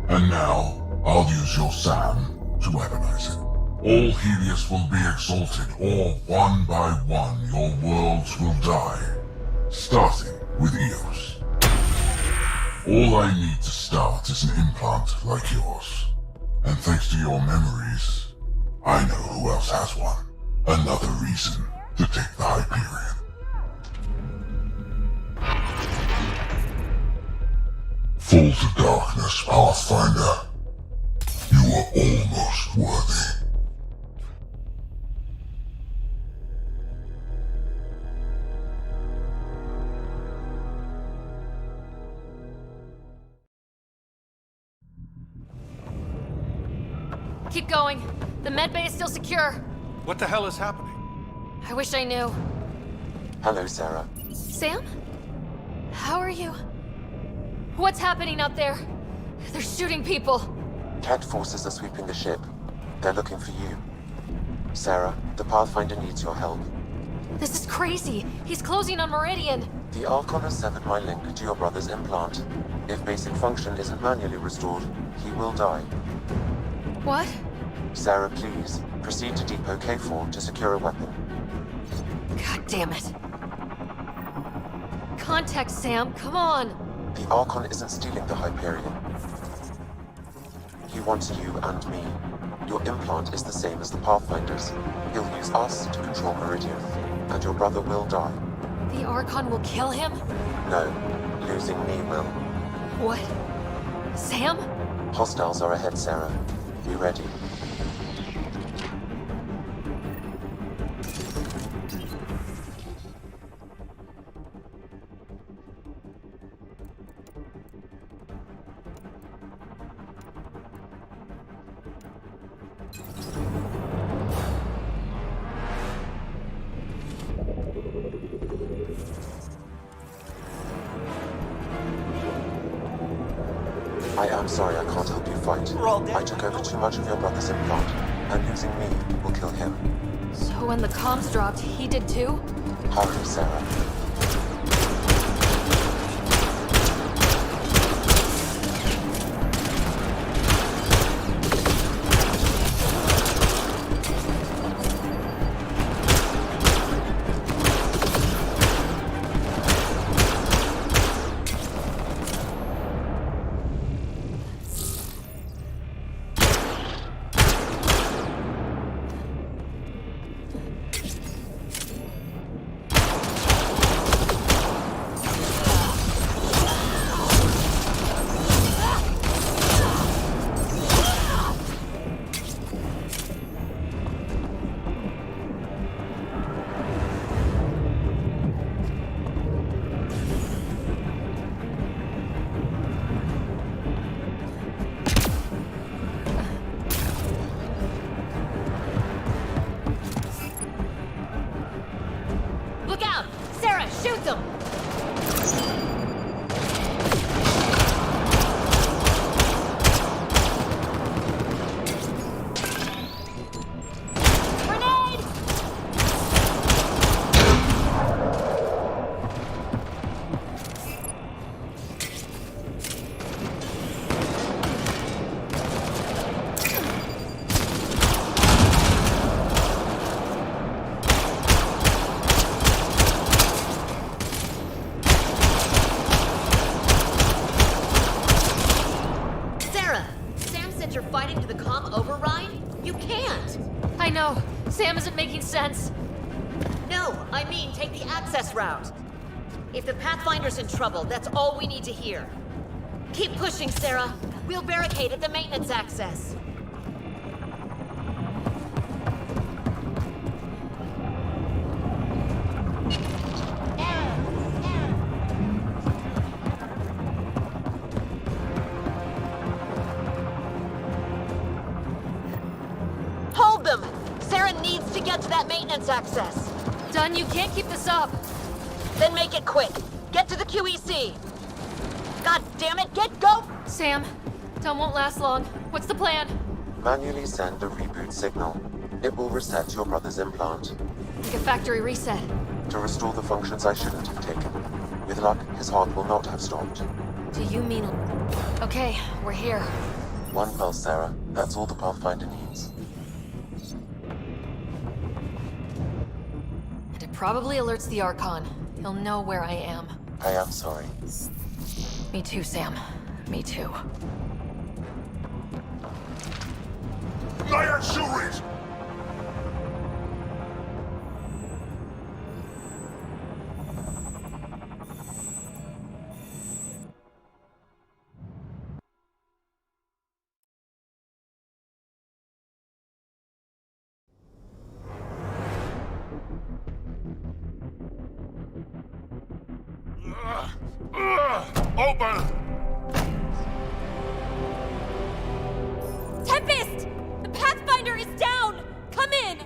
and now I'll use your SAM to weaponize it. All Helios will be exalted, or one by one your worlds will die, starting with Eos. All I need to start is an implant like yours. And thanks to your memories, I know who else has one. Another reason to take the Hyperion. Fall to darkness, Pathfinder. You are almost worthy. Keep going. The medbay is still secure. What the hell is happening? I wish I knew. Hello, Sarah. Sam? How are you? What's happening out there? They're shooting people. Kett forces are sweeping the ship. They're looking for you. Sarah, the Pathfinder needs your help. This is crazy. He's closing on Meridian. The Archon has severed my link to your brother's implant. If basic function isn't manually restored, he will die. What? Sarah, please, proceed to Depot K4 to secure a weapon. God damn it. Contact Sam, come on. The Archon isn't stealing the Hyperion. He wants you and me. Your implant is the same as the Pathfinder's. He'll use us to control Meridian, and your brother will die. The Archon will kill him? No, losing me will. What? Sam? Hostiles are ahead, Sarah. Be ready. I am sorry I can't help you fight. I took over too much of your brother's implant, and losing me will kill him. So when the comms dropped, he did too? Hurry, Sarah. Look out! Sarah, shoot them! Grenade! Sarah, Sam said you're fighting to the comm override? You can't! I know. Sam isn't making sense. No, I mean take the access route. If the Pathfinder's in trouble, that's all we need to hear. Keep pushing, Sarah. We'll barricade at the maintenance access. Hold them! Sarah needs to get to that maintenance access. Dunn, you can't keep this up. Then make it quick. Get to the QEC. God damn it, get go! Sam, Tom won't last long. What's the plan? Manually send a reboot signal. It will reset your brother's implant. Like a factory reset. To restore the functions I shouldn't have taken. With luck, his heart will not have stopped. Do you mean... Okay, we're here. One pulse, Sarah. That's all the Pathfinder needs. And it probably alerts the Archon. He'll know where I am. I am sorry. Me too, Sam. Me too. Lion Shuri's! Open! Tempest! The Pathfinder is down! Come in!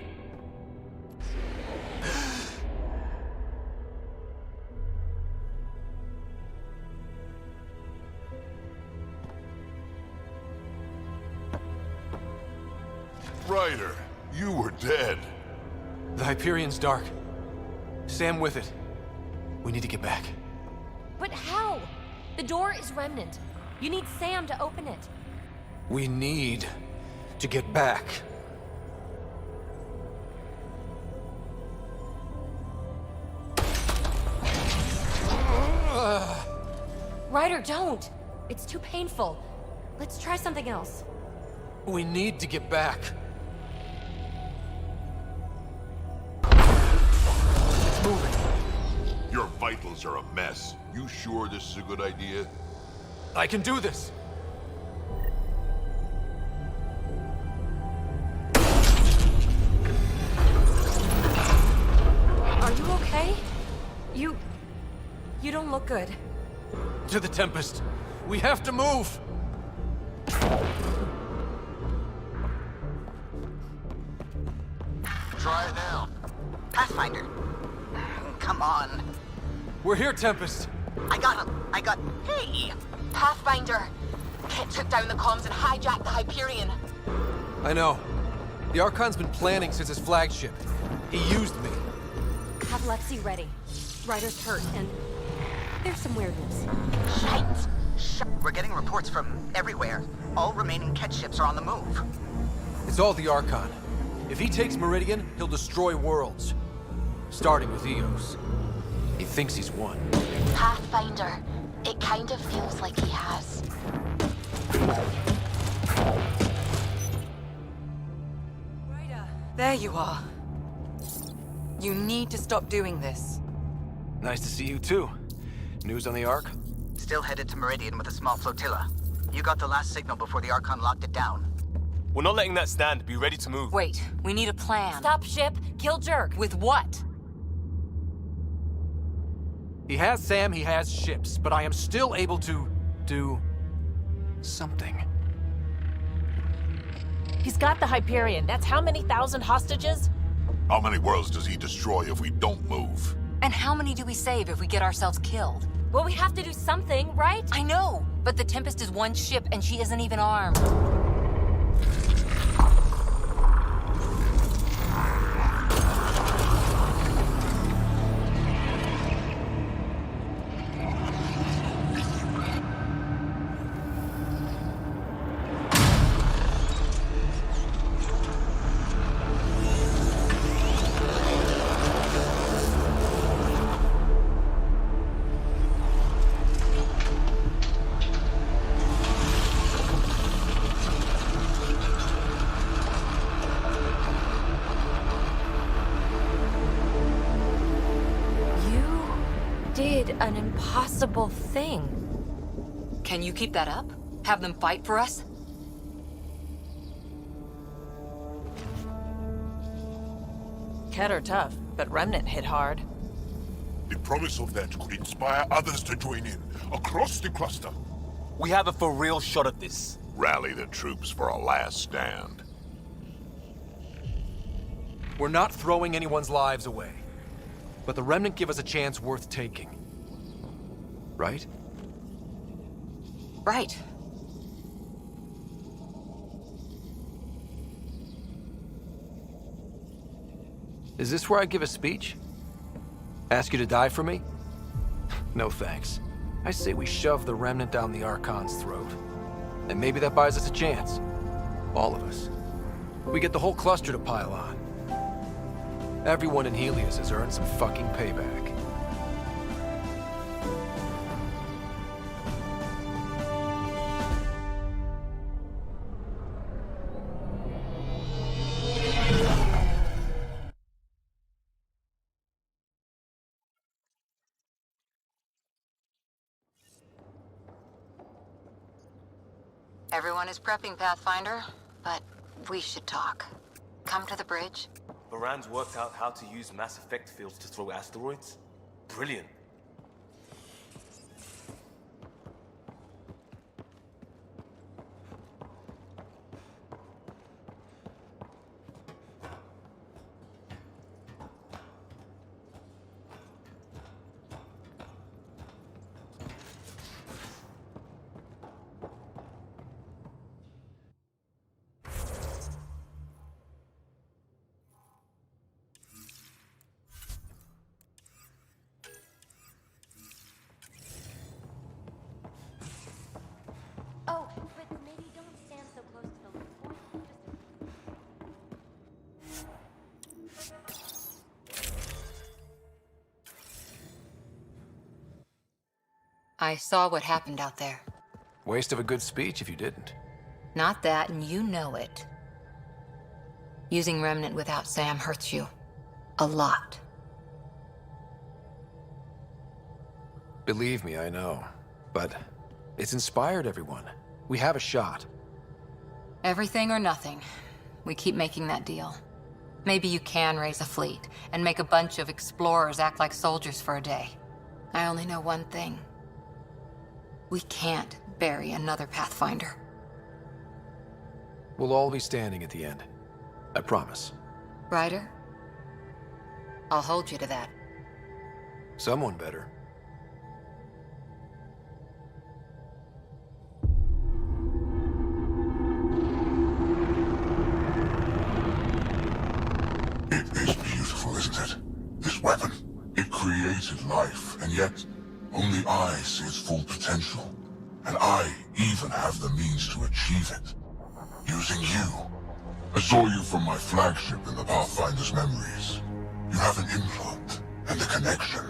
Ryder, you were dead. The Hyperion's dark. Sam with it. We need to get back. But how? The door is remnant. You need Sam to open it. We need to get back. Ryder, don't! It's too painful. Let's try something else. We need to get back. It's moving. Your vitals are a mess. You sure this is a good idea? I can do this. Are you okay? You don't look good. To the Tempest. We have to move. Try it now. Pathfinder. Come on. We're here, Tempest. I got him. Hey! Pathfinder! Kit took down the comms and hijacked the Hyperion. I know. The Archon's been planning since his flagship. He used me. Have Lexi ready. Ryder's hurt, and there's some weirdness. Shite! We're getting reports from everywhere. All remaining Ket ships are on the move. It's all the Archon. If he takes Meridian, he'll destroy worlds. Starting with Eos. He thinks he's won. Pathfinder. It kind of feels like he has. There you are. You need to stop doing this. Nice to see you too. News on the Ark? Still headed to Meridian with a small flotilla. You got the last signal before the Archon locked it down. We're not letting that stand. Be ready to move. Wait, we need a plan. Stop ship, kill Jerk. With what? He has Sam, he has ships, but I am still able to do something. He's got the Hyperion. That's how many thousand hostages? How many worlds does he destroy if we don't move? And how many do we save if we get ourselves killed? Well, we have to do something, right? I know, but the Tempest is one ship and she isn't even armed. An impossible thing. Can you keep that up? Have them fight for us? Ket are tough, but Remnant hit hard. The promise of that could inspire others to join in, across the cluster. We have a for real shot at this. Rally the troops for a last stand. We're not throwing anyone's lives away. But the Remnant give us a chance worth taking. Right? Right. Is this where I give a speech? Ask you to die for me? No thanks. I say we shove the remnant down the Archon's throat. And maybe that buys us a chance. All of us. We get the whole cluster to pile on. Everyone in Helios has earned some fucking payback. Everyone is prepping, Pathfinder, but we should talk. Come to the bridge. Baran's worked out how to use mass effect fields to throw asteroids? Brilliant. Oh, but maybe don't stand so close to the point. I saw what happened out there. Waste of a good speech if you didn't. Not that, and you know it. Using Remnant without Sam hurts you. A lot. Believe me, I know. But it's inspired everyone. We have a shot. Everything or nothing. We keep making that deal. Maybe you can raise a fleet, and make a bunch of explorers act like soldiers for a day. I only know one thing. We can't bury another Pathfinder. We'll all be standing at the end. I promise. Ryder? I'll hold you to that. Someone better. It is beautiful, isn't it? This weapon. It created life, and yet only I see its full potential. And I even have the means to achieve it. Using you. I saw you from my flagship in the Pathfinder's memories. You have an implant and a connection.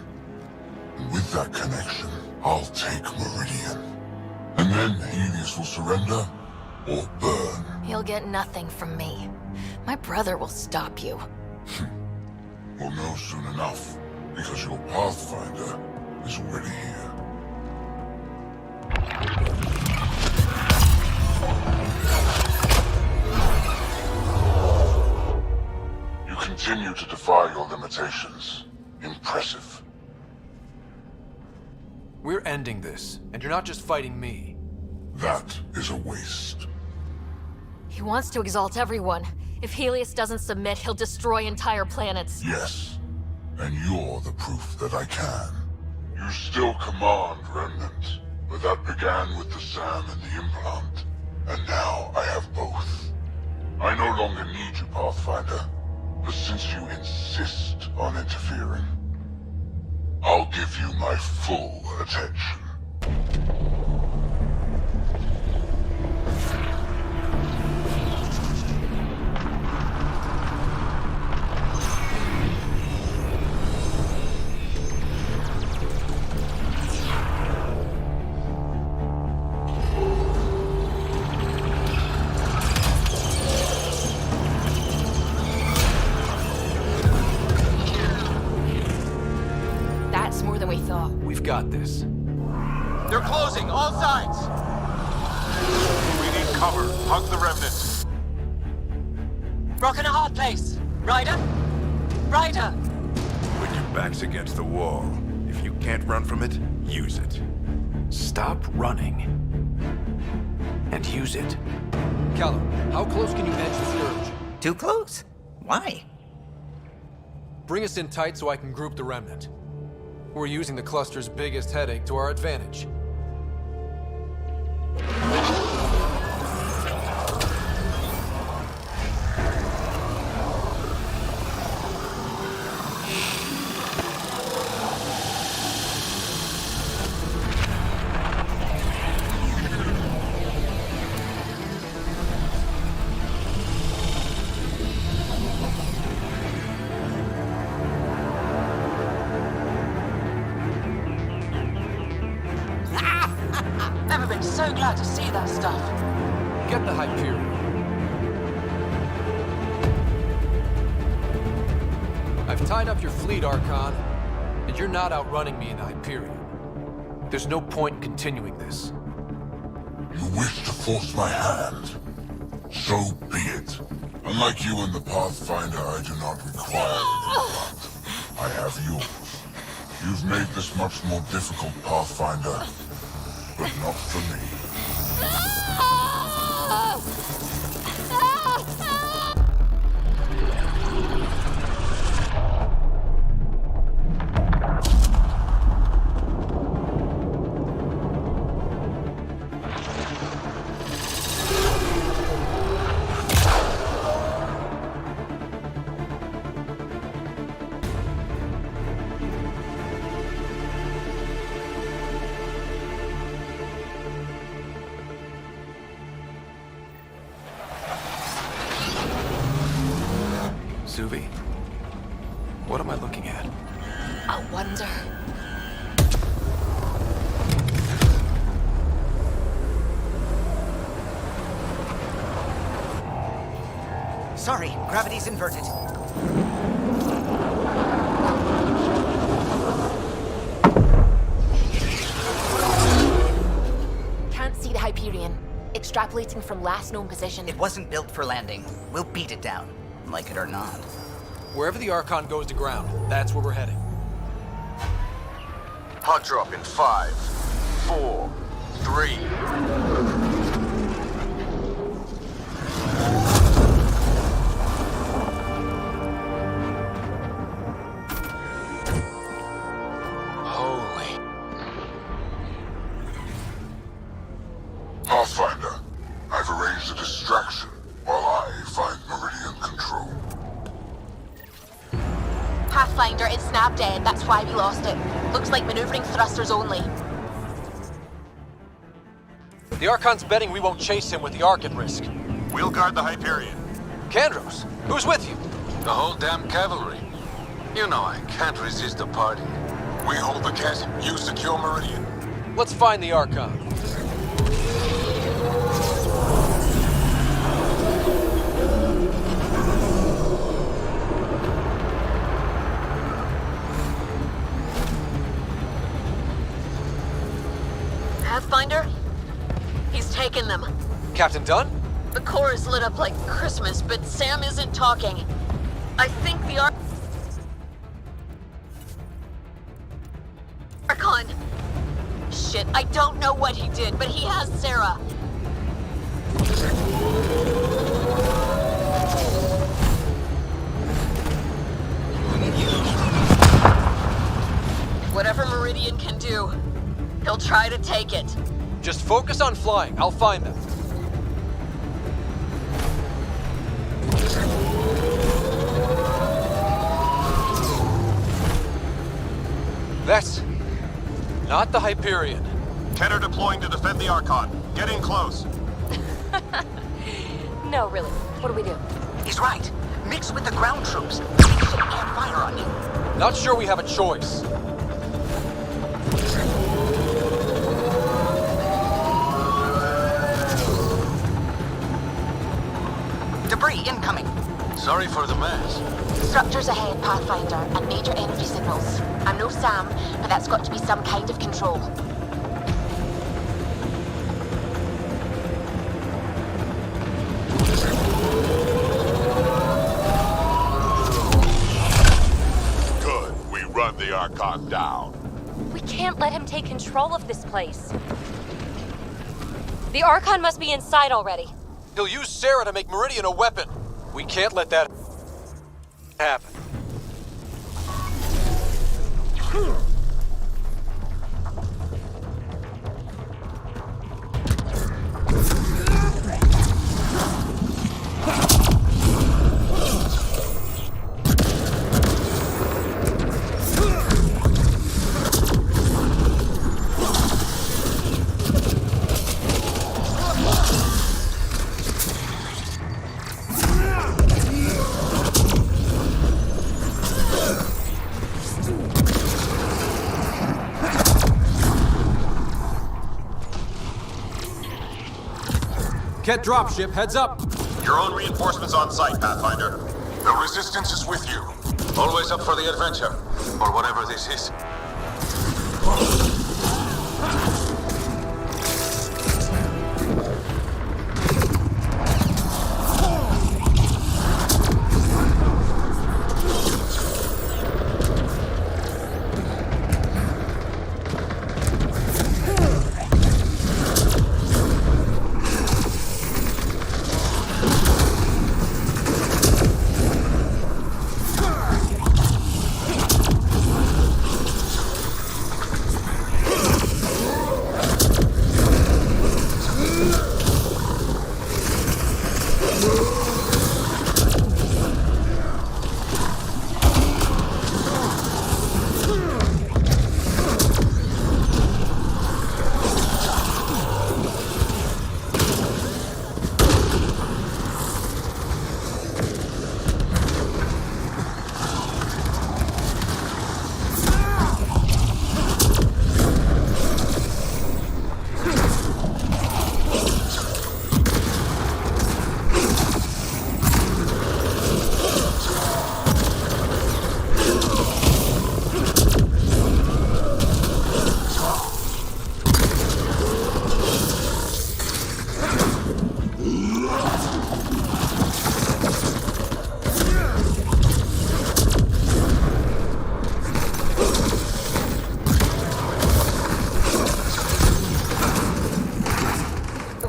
And with that connection, I'll take Meridian. And then Helios will surrender or burn. You'll get nothing from me. My brother will stop you. We'll know soon enough, because your Pathfinder is already here. You continue to defy your limitations. Impressive. We're ending this, and you're not just fighting me. That is a waste. He wants to exalt everyone. If Helios doesn't submit, he'll destroy entire planets. Yes, and you're the proof that I can. You still command Remnant, but that began with the SAM and the implant. And now I have both. I no longer need you, Pathfinder, but since you insist on interfering, I'll give you my full attention. That's more than we thought. We've got this. They're closing, all sides! We need cover. Hug the remnant. Rock in a hard place. Ryder? Ryder! When your back's against the wall, if you can't run from it, use it. Stop running. And use it. Callum, how close can you edge the Scourge? Too close? Why? Bring us in tight so I can group the remnant. We're using the cluster's biggest headache to our advantage. Never been so glad to see that stuff. Get the Hyperion. I've tied up your fleet, Archon, and you're not outrunning me in the Hyperion. There's no point in continuing this. You wish to force my hand? So be it. Unlike you in the Pathfinder, I do not require any blood. I have yours. You've made this much more difficult, Pathfinder, but not for me. Suvi, what am I looking at? I wonder. Sorry, gravity's inverted. Can't see the Hyperion. Extrapolating from last known position. It wasn't built for landing. We'll beat it down, like it or not. Wherever the Archon goes to ground, that's where we're heading. Hot drop in 5, 4, 3. Pathfinder, I've arranged a distraction while I find Meridian control. Pathfinder, it's snap dead. That's why we lost it. Looks like maneuvering thrusters only. The Archon's betting we won't chase him with the Ark at risk. We'll guard the Hyperion. Kandros, who's with you? The whole damn cavalry. You know I can't resist a party. We hold the cat, you secure Meridian. Let's find the Archon. Pathfinder? He's taken them. Captain Dunn? The core is lit up like Christmas, but Sam isn't talking. I think the Archon. Shit, I don't know what he did, but he has Sarah. Whatever Meridian can do, he'll try to take it. Just focus on flying. I'll find them. That's not the Hyperion. Keter deploying to defend the Archon. Get in close. No, really. What do we do? He's right. Mix with the ground troops. We should air fire on you. Not sure we have a choice. Debris incoming. Sorry for the mess. Structures ahead, Pathfinder, and major energy signals. I'm no Sam, but that's got to be some kind of control. Good. We run the Archon down. We can't let him take control of this place. The Archon must be inside already. He'll use Sarah to make Meridian a weapon. We can't let that happen. Ket dropship, heads up! Your own reinforcements on site, Pathfinder. The Resistance is with you. Always up for the adventure. Or whatever this is.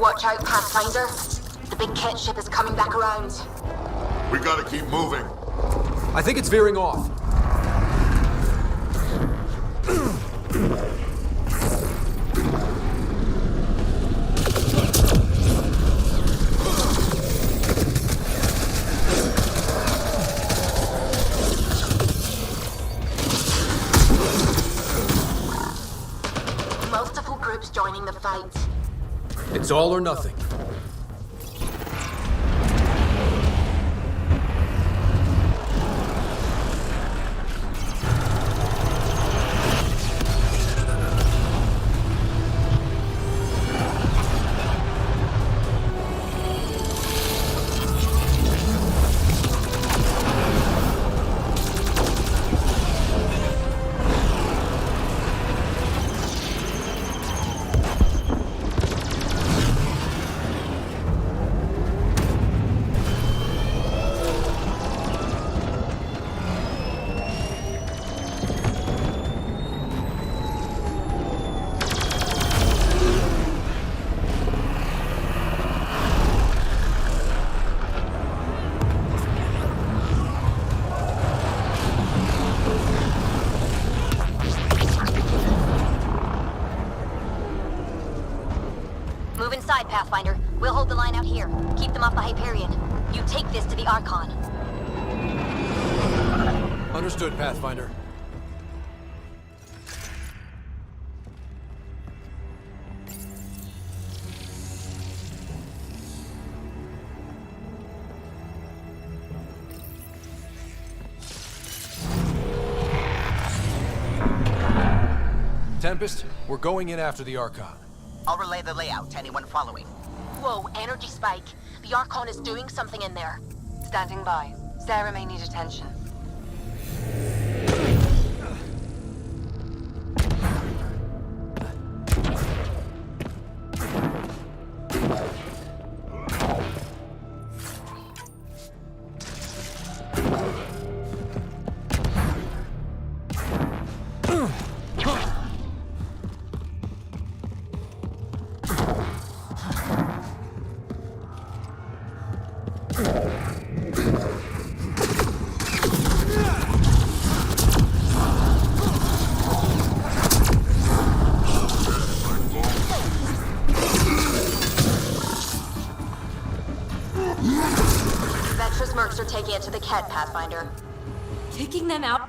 Watch out, Pathfinder. The big Ket ship is coming back around. We gotta keep moving. I think it's veering off. Multiple groups joining the fight. It's all or nothing. Move inside, Pathfinder. We'll hold the line out here. Keep them off the Hyperion. You take this to the Archon. Understood, Pathfinder. Tempest, we're going in after the Archon. I'll relay the layout to anyone following. Whoa, energy spike. The Archon is doing something in there. Standing by. Sarah may need attention. Vetra's mercs are taking it to the Ket, Pathfinder. Taking them out?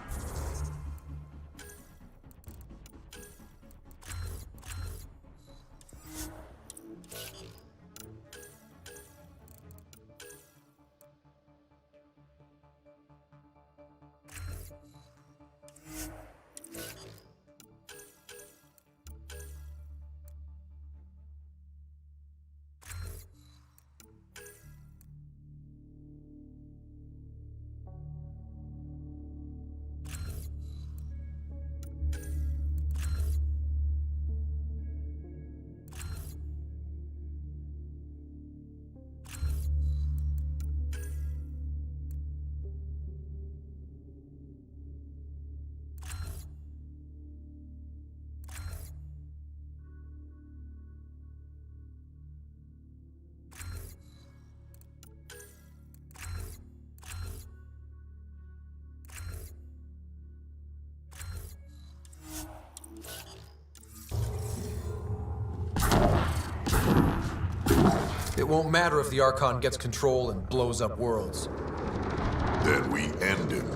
It won't matter if the Archon gets control and blows up worlds. Then we end him.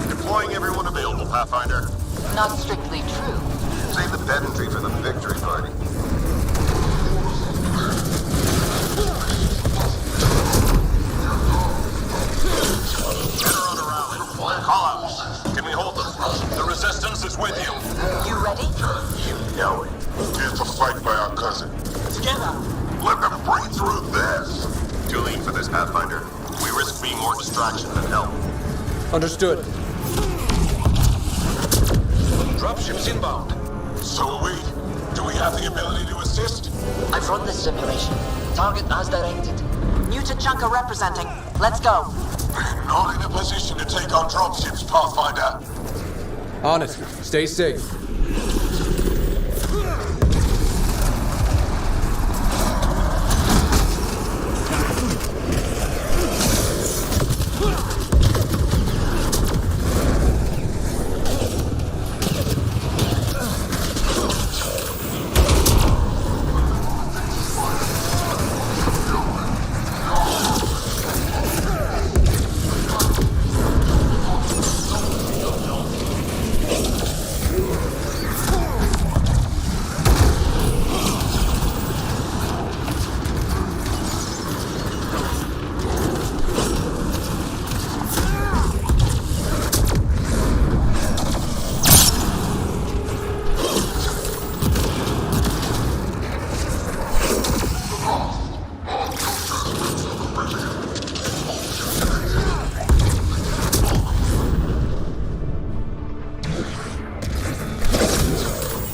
Deploying everyone available, Pathfinder. Not strictly true. Save the pedantry for the victory party. Get her on a rally. Call-outs. Can we hold them? The Resistance is with you. You ready? You know it. Here's a fight by our cousin. Together. Let them break through this. Too lean for this, Pathfinder. We risk being more distraction than help. Understood. Dropships inbound. So are we. Do we have the ability to assist? I've run this simulation. Target as directed. New Tachanka representing. Let's go. We're not in a position to take on dropships, Pathfinder. On it. Stay safe.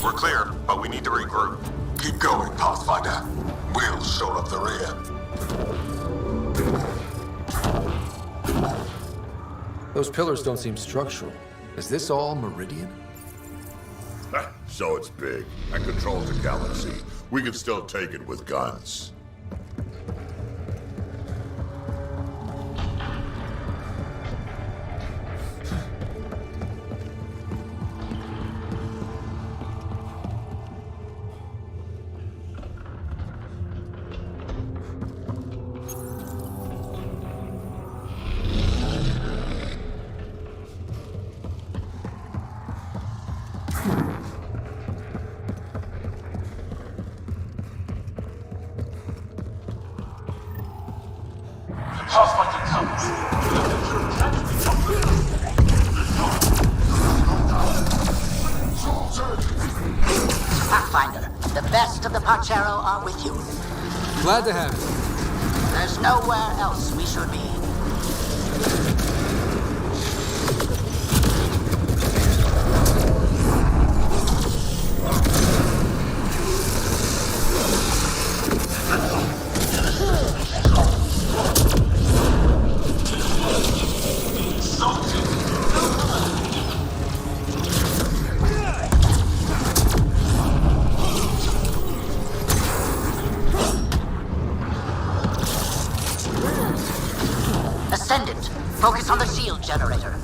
We're clear, but we need to regroup. Keep going, Pathfinder. We'll shore up the rear. Those pillars don't seem structural. Is this all Meridian? So it's big and controls the galaxy. We can still take it with guns. Pathfinder, the best of the Pachero are with you. Glad to have it. There's nowhere else we should be. Ascendant, focus on the shield generator.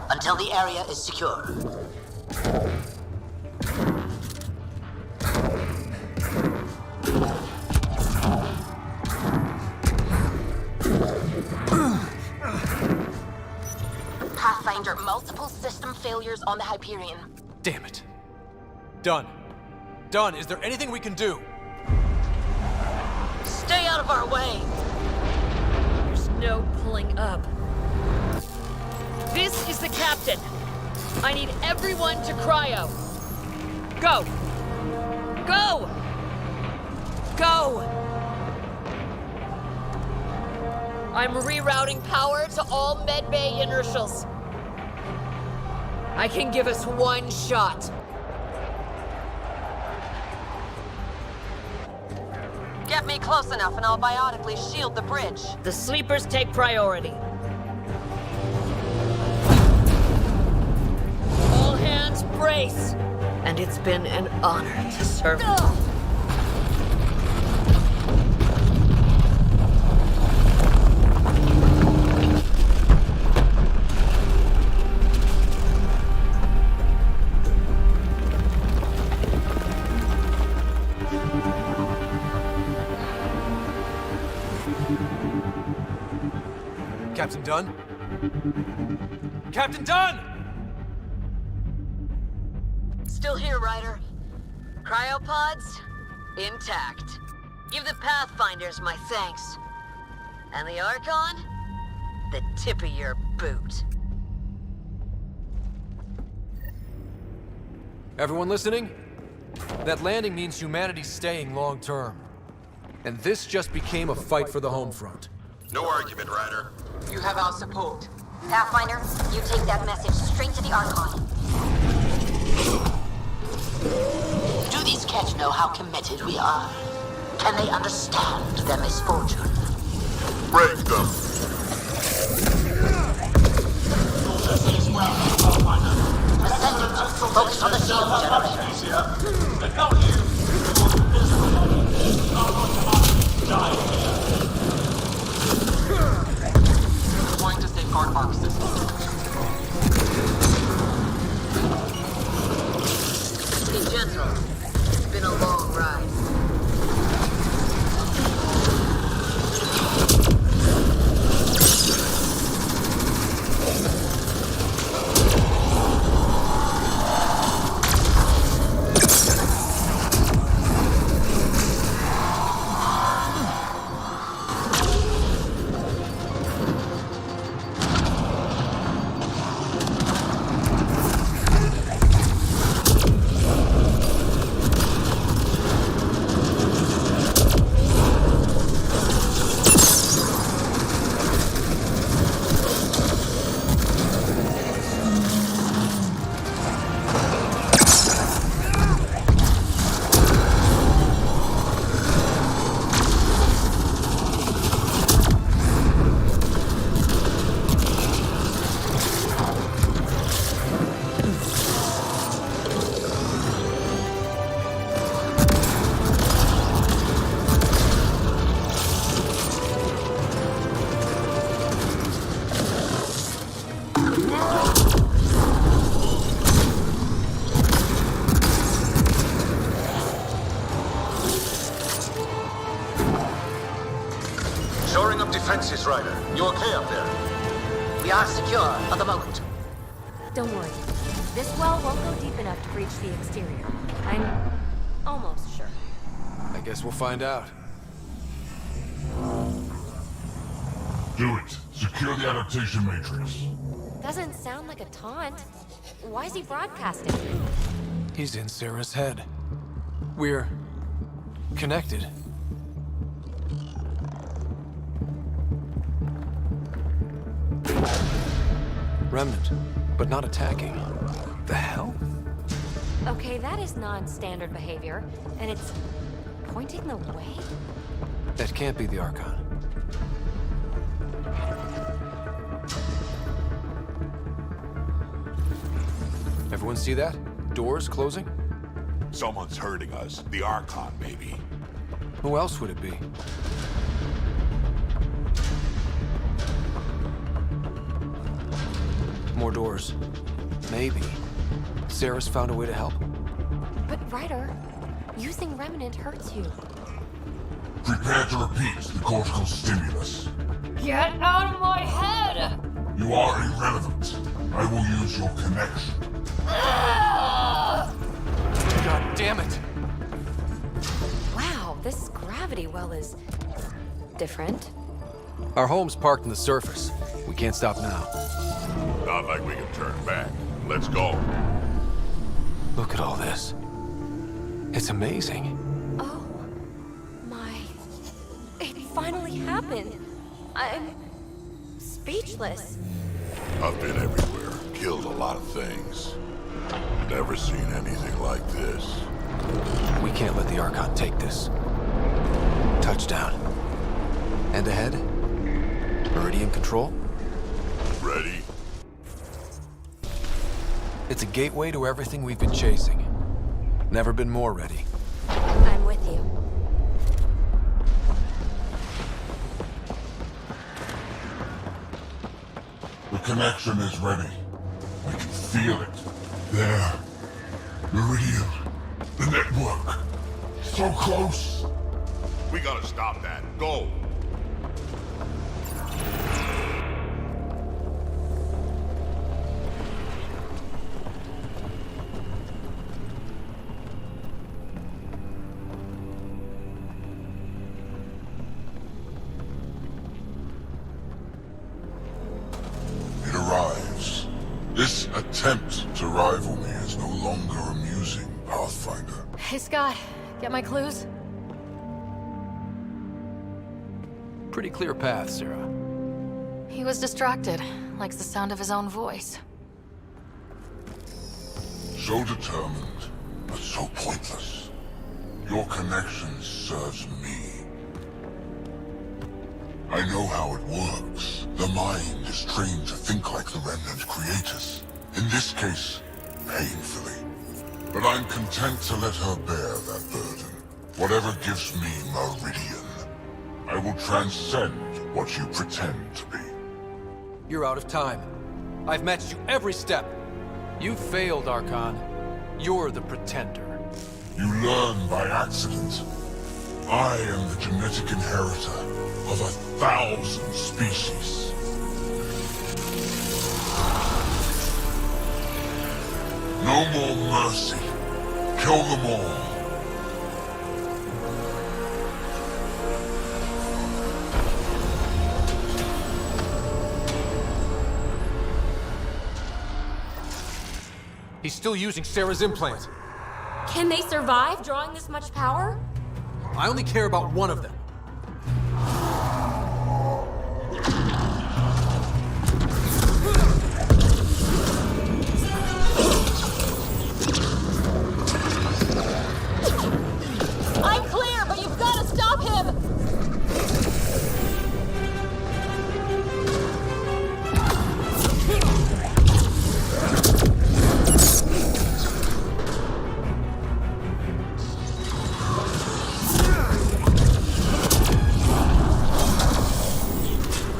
Until the area is secure. Pathfinder, multiple system failures on the Hyperion. Damn it. Done. Done. Is there anything we can do? Stay out of our way! There's no pulling up. This is the captain. I need everyone to cryo. Go! Go! Go! I'm rerouting power to all medbay inertials. I can give us one shot. Get me close enough and I'll biotically shield the bridge. The sleepers take priority. All hands brace. And it's been an honor to serve. Captain Dunn? Captain Dunn! Still here, Ryder. Cryopods? Intact. Give the Pathfinders my thanks. And the Archon? The tip of your boot. Everyone listening? That landing means humanity's staying long term. And this just became a fight for the home front. No argument, Ryder. You have our support. Pathfinder, you take that message straight to the Archon. Do these Ketch know how committed we are? Can they understand their misfortune? Break them. Ascendant, focus on the shield Going to safeguard arc system. Be gentle. It's been a long ride. Shoring up defenses, Ryder. You okay up there? We are secure for the moment. Don't worry. This well won't go deep enough to breach the exterior. I'm almost sure. I guess we'll find out. Do it. Secure the adaptation matrix. Doesn't sound like a taunt. Why is he broadcasting? He's in Sarah's head. We're connected. Remnant, but not attacking. The hell? Okay, that is non-standard behavior, and it's pointing the way? That can't be the Archon. Everyone see that? Doors closing? Someone's hurting us. The Archon, maybe. Who else would it be? More doors. Maybe. Sarah's found a way to help. But Ryder, using Remnant hurts you. Prepare to repeat the cortical stimulus. Get out of my head! You are irrelevant. I will use your connection. God damn it! Wow, this gravity well is different. Our home's parked in the surface. We can't stop now. Not like we can turn back. Let's go. Look at all this. It's amazing. Oh, my... It finally happened. I'm... speechless. I've been everywhere, killed a lot of things. Never seen anything like this. We can't let the Archon take this. Touchdown. And ahead? Meridian control? Ready? It's a gateway to everything we've been chasing. Never been more ready. I'm with you. The connection is ready. I can feel it. There. Meridian. The network. So close. We gotta stop that. Go! It arrives. This attempt to rival me is no longer amusing, Pathfinder. Hey, Scott. Get my clues? Pretty clear path, Sarah. He was distracted. Likes the sound of his own voice. So determined, but so pointless. Your connection serves me. I know how it works. The mind is trained to think like the Remnant creators. In this case, painfully. But I'm content to let her bear that burden. Whatever gives me Meridian, I will transcend what you pretend to be. You're out of time. I've matched you every step. You failed, Archon. You're the pretender. You learn by accident. I am the genetic inheritor of 1,000 species. No more mercy. Kill them all. He's still using Sarah's implant. Can they survive drawing this much power? I only care about one of them. I'm clear, but you've got to stop him!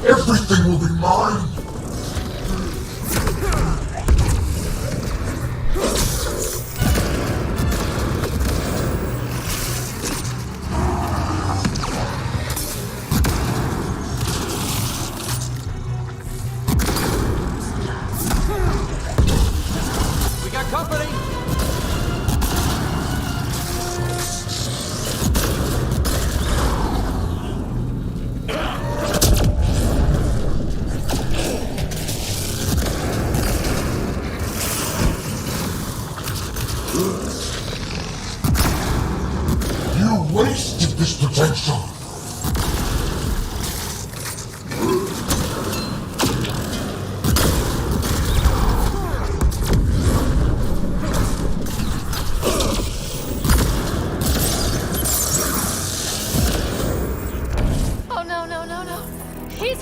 Everything will be mine! We got company! You wasted this potential! Oh no, no, no, no. He's...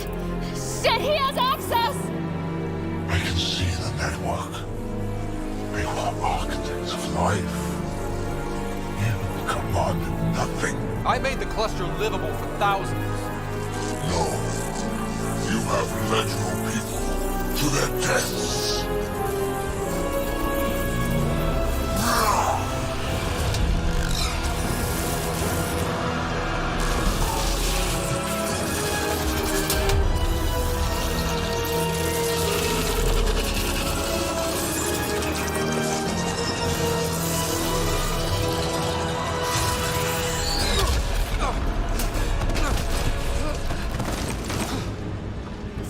shit, he has access! I can see the network. They were architects of life. You commanded nothing. I made the cluster livable for thousands. No. You have led your people to their deaths.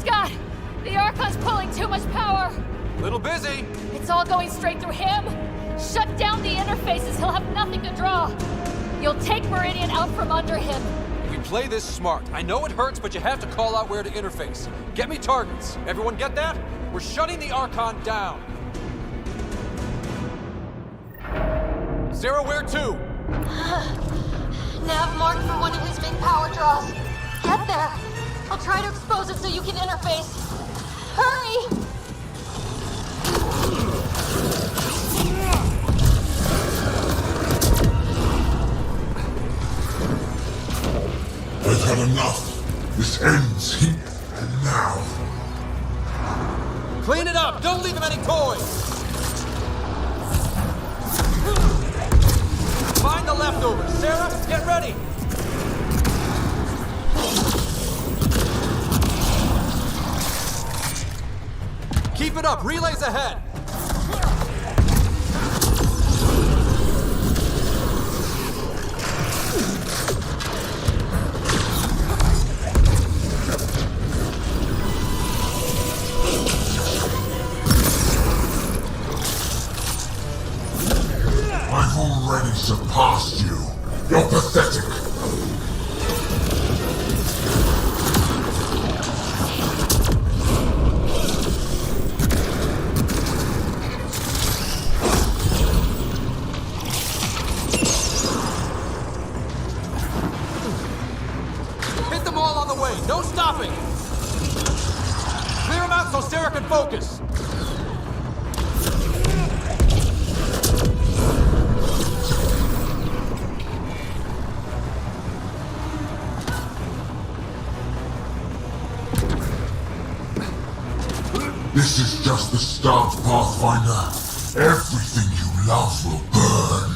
Scott! The Archon's pulling too much power! Little busy. It's all going straight through him! Shut down the interface! interfaces, he'll have nothing to draw. You'll take Meridian out from under him. We play this smart. I know it hurts, but you have to call out where to interface. Get me targets. Everyone get that? We're shutting the Archon down. Sarah, where to? Nav marked for one of his main power draws. Get there. I'll try to expose it so you can interface. Hurry! I've had enough. This ends here and now. Clean it up! Don't leave him any toys! Find the leftovers. Sarah, get ready! Keep it up! Relays ahead! I've already surpassed you. You're pathetic. Hit them all on the way! No stopping! Clear them out so Sarah can focus! This is just the start, Pathfinder. Everything you love will burn.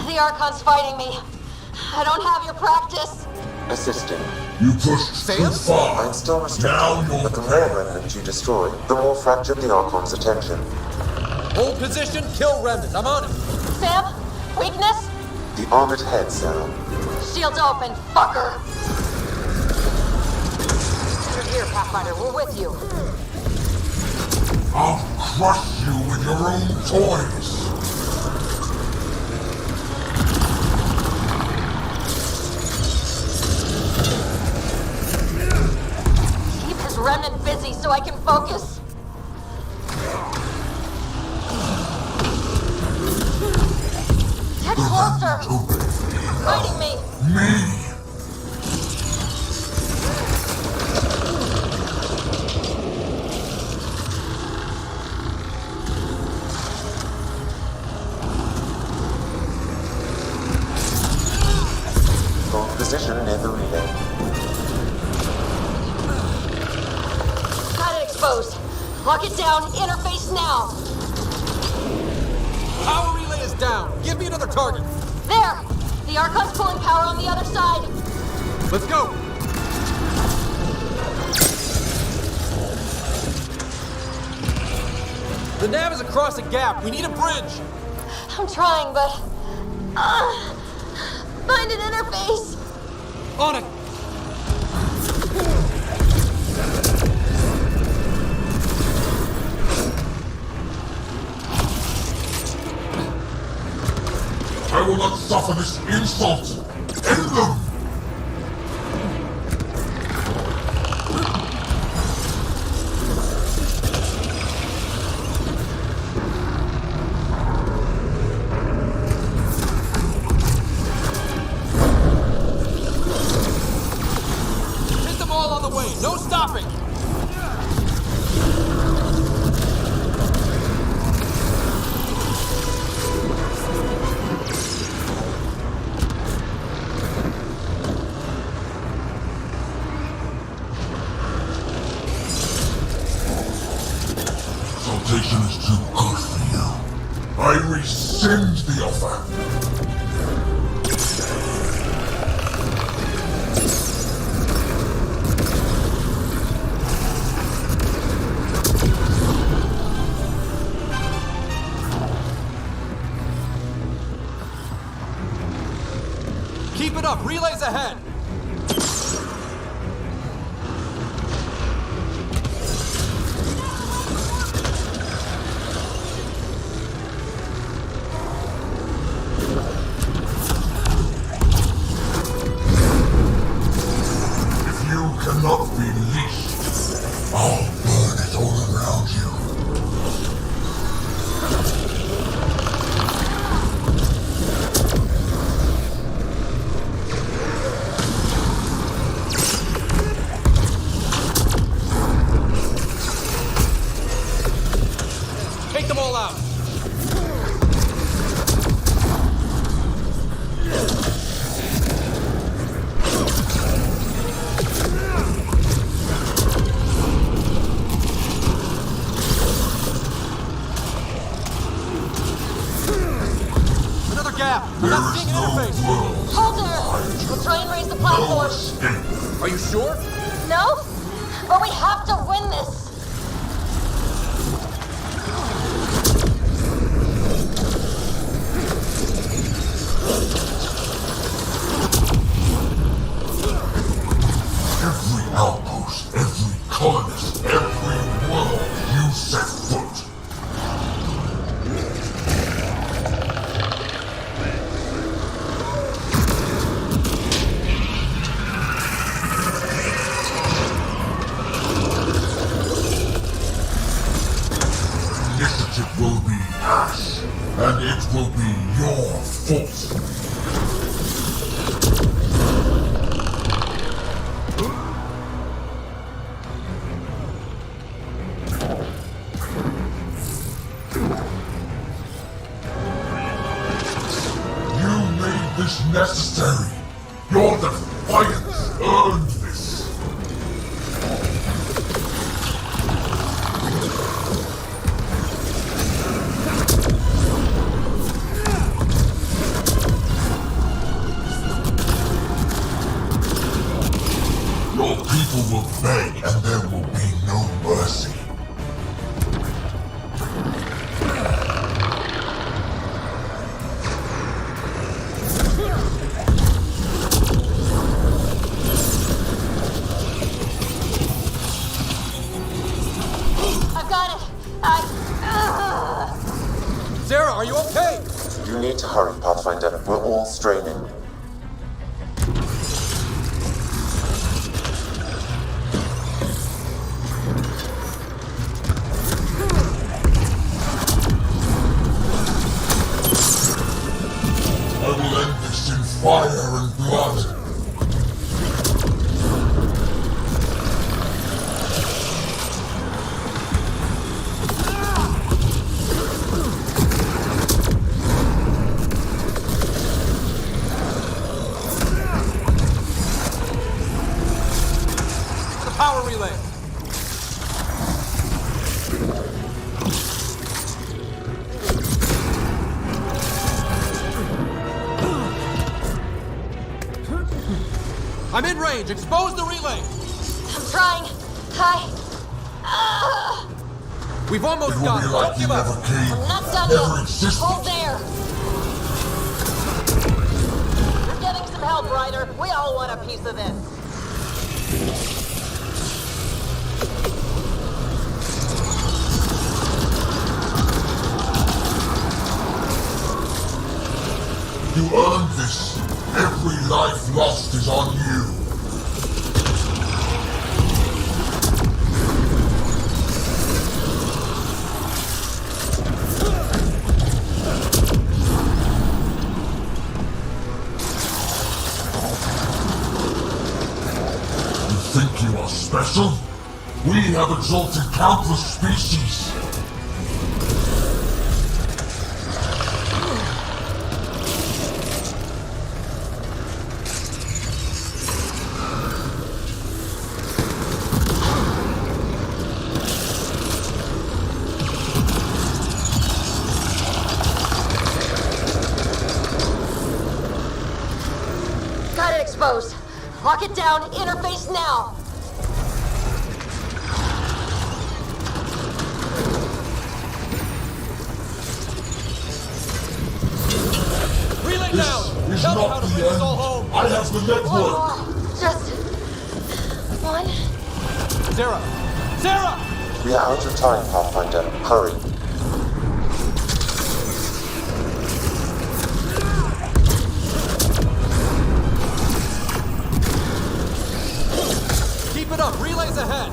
The Archon's fighting me. I don't have your practice. Assisting. You pushed too far. I'm still restricted, Now you're but the more remnant you destroy, the more fractured the Archon's attention. Hold position, kill Remnant. I'm on it. Sam? Weakness? The armored head, Sarah. Shields open, fucker! You're here, Pathfinder. We're with you. I'll crush you with your own toys. Keep his remnant busy so I can focus. Get closer! Fighting me! Me! Hold position near the relay. Got it exposed. Lock it down. Interface now. Power relay is down. Give me another target. There! The Archon's pulling power on the other side. Let's go. The nav is across a gap. We need a bridge. I'm trying, but... find an interface. On it. I will not suffer this insult! End them! Hit them all on the way. No stopping. Saltation is too good for you. I rescind the offer. Keep it up. Relays ahead. try and raise the platform. Are you sure? No? But we have to win this. Every outpost, every colonist, every world you set foot. Initiative will be ash, and it will be your fault. This necessary. Your defiance earned this. Your people will beg, and there will be no mercy. Sarah, are you okay? You need to hurry, Pathfinder. We're all straining. I will end this in fire and blood. Power relay! I'm in range! Expose the relay! I'm trying. We've almost got it! Don't give up! I'm not done yet! Hold there! You're getting some help, Ryder. We all want a piece of this. You earned this. Every life lost is on you. You think you are special? We have exalted countless species. Exposed. Lock it down. Interface now. Relay down! Is Tell them not how to the bring us end. all home! I have the network! One more. Just one. Sarah! Sarah! We are out of time, Pathfinder. Hurry. Keep it up! Relays ahead!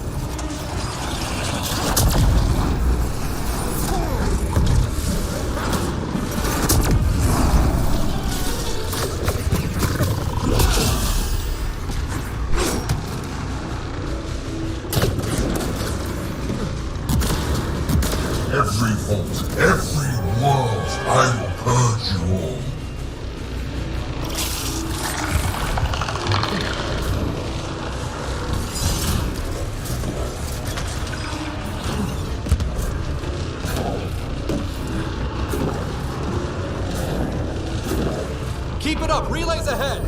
Every vault, every world, I will purge you all. Keep it up! Relays ahead!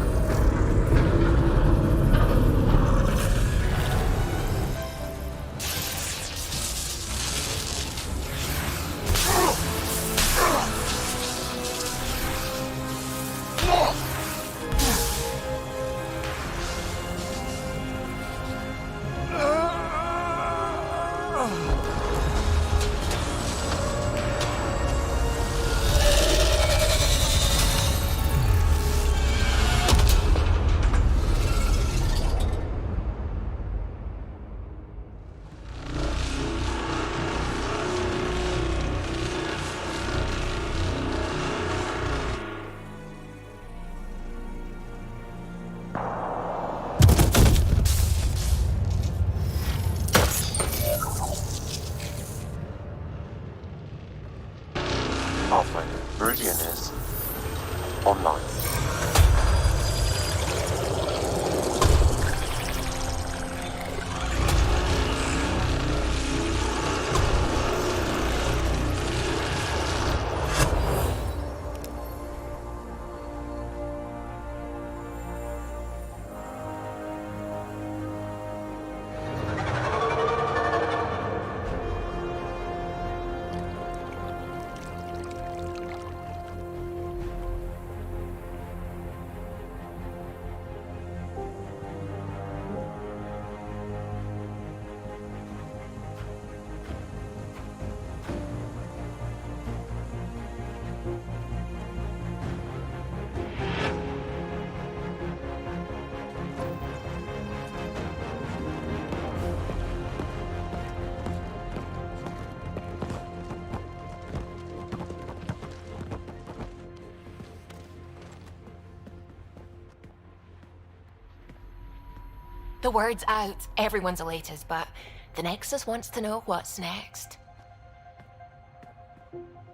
The word's out, everyone's elated, but the Nexus wants to know what's next.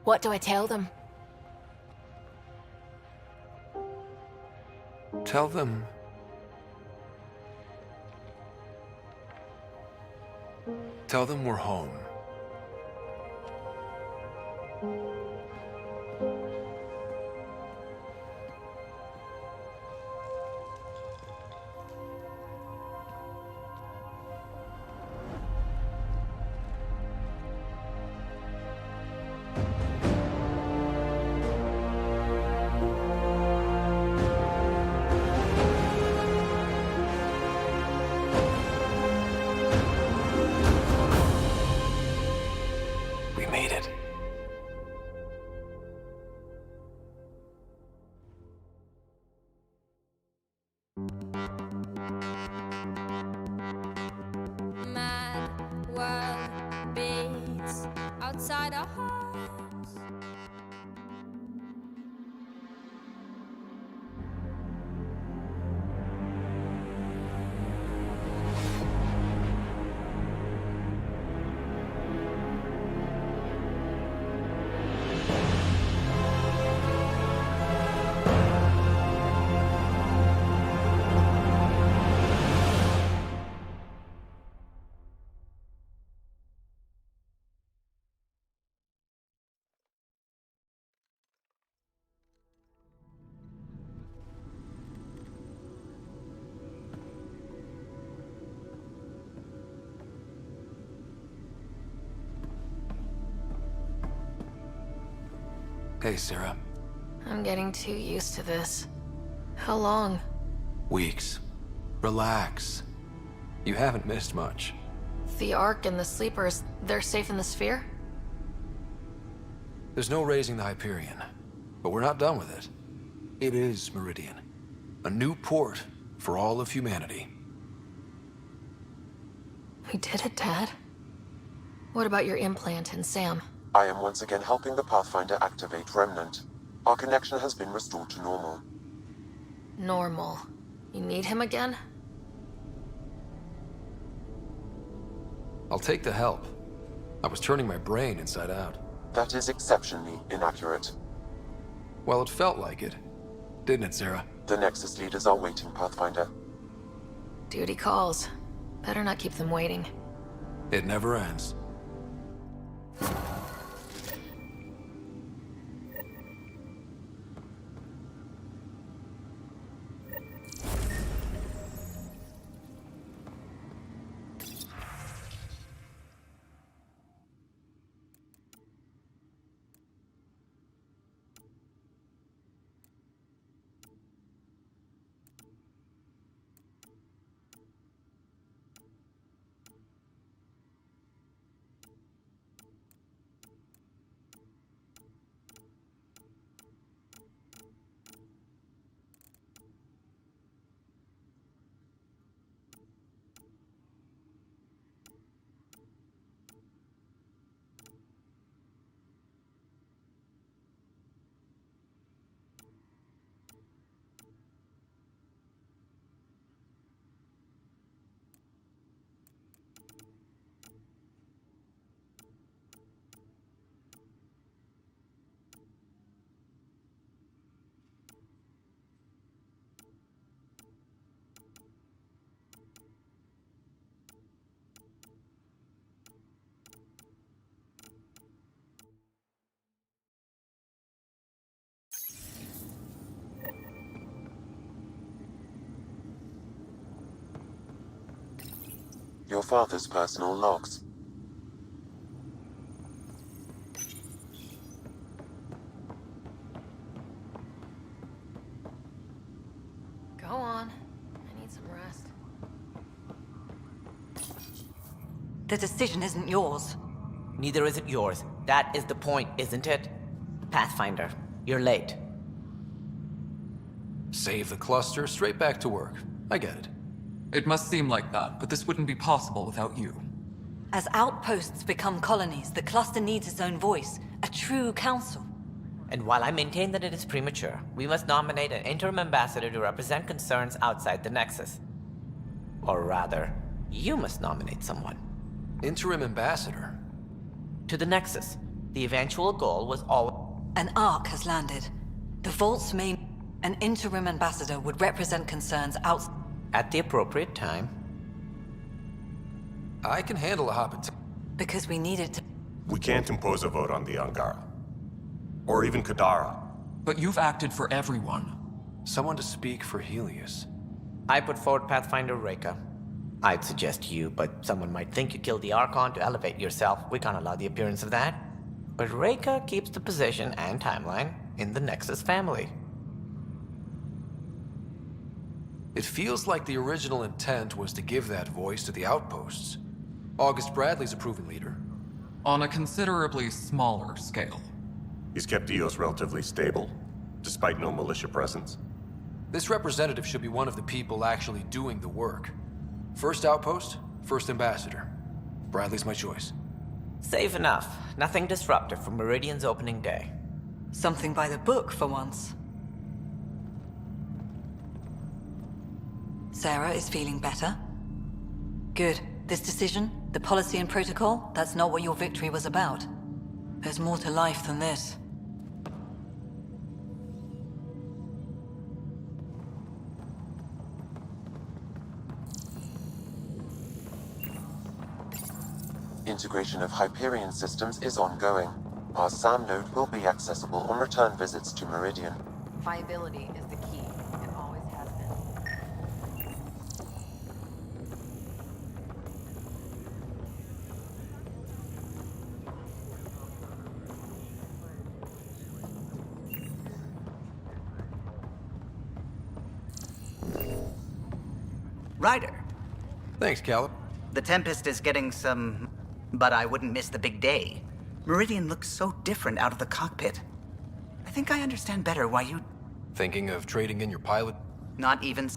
What do I tell them? Tell them... Tell them we're home. We made it. Mad world beats outside our hearts. Hey, Sarah. I'm getting too used to this. How long? Weeks. Relax. You haven't missed much. The Ark and the Sleepers, they're safe in the sphere? There's no raising the Hyperion, but we're not done with it. It is Meridian. A new port for all of humanity. We did it, Dad. What about your implant and Sam? I am once again helping the Pathfinder activate Remnant. Our connection has been restored to normal. Normal. You need him again? I'll take the help. I was turning my brain inside out. That is exceptionally inaccurate. Well, it felt like it. Didn't it, Sarah? The Nexus leaders are waiting, Pathfinder. Duty calls. Better not keep them waiting. It never ends. Your father's personal logs. Go on. I need some rest. The decision isn't yours. Neither is it yours. That is the point, isn't it? Pathfinder, you're late. Save the cluster, straight back to work. I get it. It must seem like that, but this wouldn't be possible without you. As outposts become colonies, the cluster needs its own voice, a true council. And while I maintain that it is premature, we must nominate an interim ambassador to represent concerns outside the Nexus. Or rather, you must nominate someone. Interim ambassador? To the Nexus. The eventual goal was all... An Ark has landed. The Vault's main... An interim ambassador would represent concerns out... At the appropriate time. I can handle a Hobbit. Because we need it to... We can't impose a vote on the Angara. Or even Kadara. But you've acted for everyone. Someone to speak for Helios. I put forward Pathfinder Reka. I'd suggest you, but someone might think you killed the Archon to elevate yourself. We can't allow the appearance of that. But Reka keeps the position and timeline in the Nexus family. It feels like the original intent was to give that voice to the outposts. August Bradley's a proven leader. On a considerably smaller scale. He's kept EOS relatively stable, despite no militia presence. This representative should be one of the people actually doing the work. First outpost, first ambassador. Bradley's my choice. Safe enough. Nothing disruptive for Meridian's opening day. Something by the book, for once. Sarah is feeling better? Good. This decision, the policy and protocol, that's not what your victory was about. There's more to life than this. Integration of Hyperion systems is ongoing. Our SAM node will be accessible on return visits to Meridian. Viability is the key. It always has been. Ryder. Thanks, Caleb. The Tempest is getting some... but I wouldn't miss the big day. Meridian looks so different out of the cockpit. I think I understand better why you... Thinking of trading in your pilot? Not even...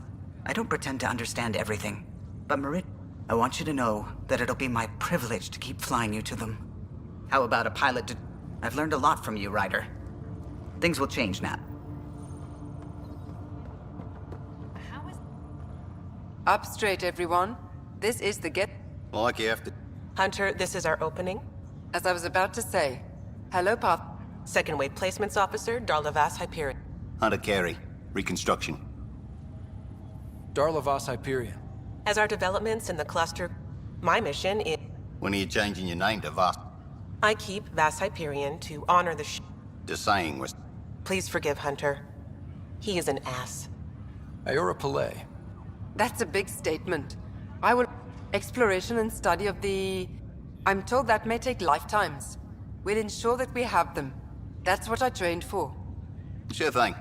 I don't pretend to understand everything. But Meridian, I want you to know that it'll be my privilege to keep flying you to them. How about a pilot to... I've learned a lot from you, Ryder. Things will change now. Up straight, everyone. This is the get... Like you have to... Hunter, this is our opening. As I was about to say. Hello, Path. Second Wave Placements Officer, Darla Vas Hyperion. Hunter Carey. Reconstruction. Darla Vas Hyperion. As our developments in the cluster, my mission is... When are you changing your name to Vas? I keep Vas Hyperion to honor the The saying was... Please forgive Hunter. He is an ass. Iora Pillay. That's a big statement. I will... Exploration and study of the... I'm told that may take lifetimes. We'll ensure that we have them. That's what I trained for. Sure thing.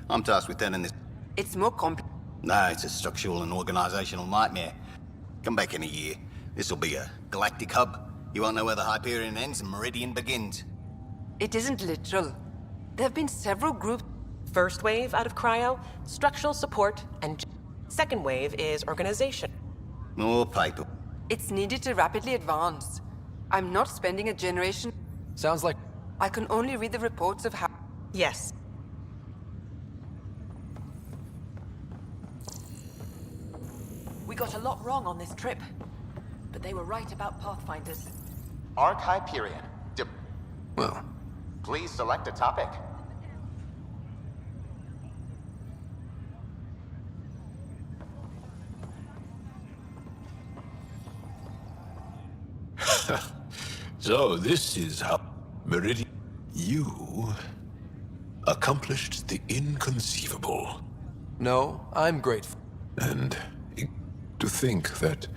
I'm tasked with turning this... It's more complex. No, it's a structural and organizational nightmare. Come back in a year. This'll be a galactic hub. You won't know where the Hyperion ends and Meridian begins. It isn't literal. There have been several groups... First wave out of cryo, structural support, and... Second wave is organization. More paper. It's needed to rapidly advance. I'm not spending a generation... Sounds like... I can only read the reports of how... Yes. We got a lot wrong on this trip. But they were right about Pathfinders. Arc Hyperion. Well... Please select a topic. So this is how Meridian... You... accomplished the inconceivable. No, I'm grateful. And to think that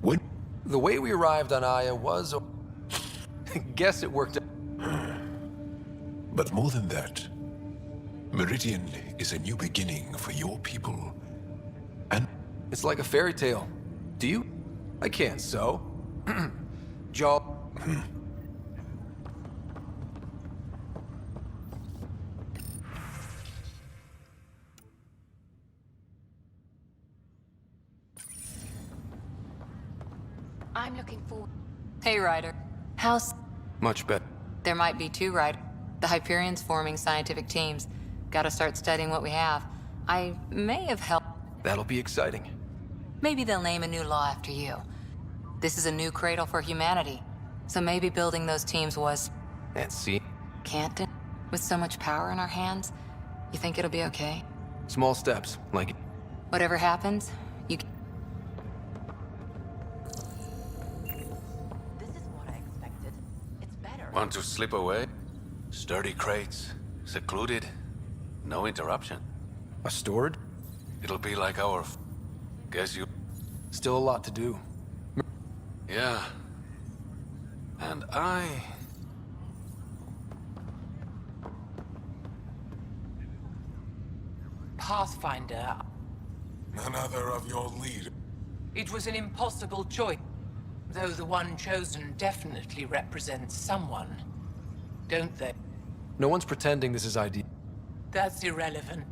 when... The way we arrived on Aya was... Guess it worked out. But more than that, Meridian is a new beginning for your people. And... It's like a fairy tale. Do you? I can't sew. Jaw... I'm looking forward. Hey, Ryder. How's... Much better. There might be two Ryder. The Hyperion's forming scientific teams. Gotta start studying what we have. I may have helped... That'll be exciting. Maybe they'll name a new law after you. This is a new cradle for humanity. So maybe building those teams was... And see? Can't. With so much power in our hands, you think it'll be okay? Small steps, like... Whatever happens, you... Want to slip away? Sturdy crates, secluded, no interruption. A storage? It'll be like our... Guess you... Still a lot to do. Yeah. And I... Pathfinder. None other of your leaders. It was an impossible choice, though the one chosen definitely represents someone. Don't they? No one's pretending this is ideal. That's irrelevant.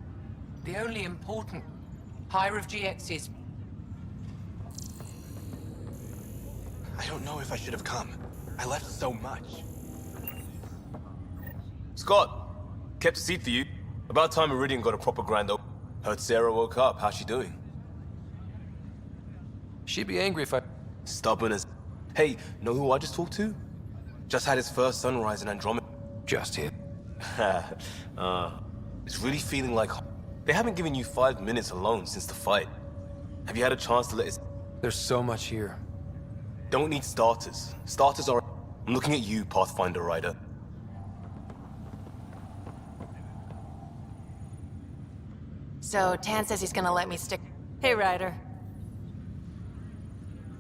The only important... Higher of GX is... I don't know if I should have come. I left so much. Scott, kept a seat for you. About time Meridian got a proper grand opening. Heard Sarah woke up. How's she doing? She'd be angry if I... Stubborn as... Hey, know who I just talked to? Just had his first sunrise in Andromeda. Just hit. It's really feeling like... They haven't given you 5 minutes alone since the fight. Have you had a chance to let it... There's so much here. Don't need starters. Starters are... I'm looking at you, Pathfinder Rider. So, Tan says he's gonna let me stick... Hey, Ryder.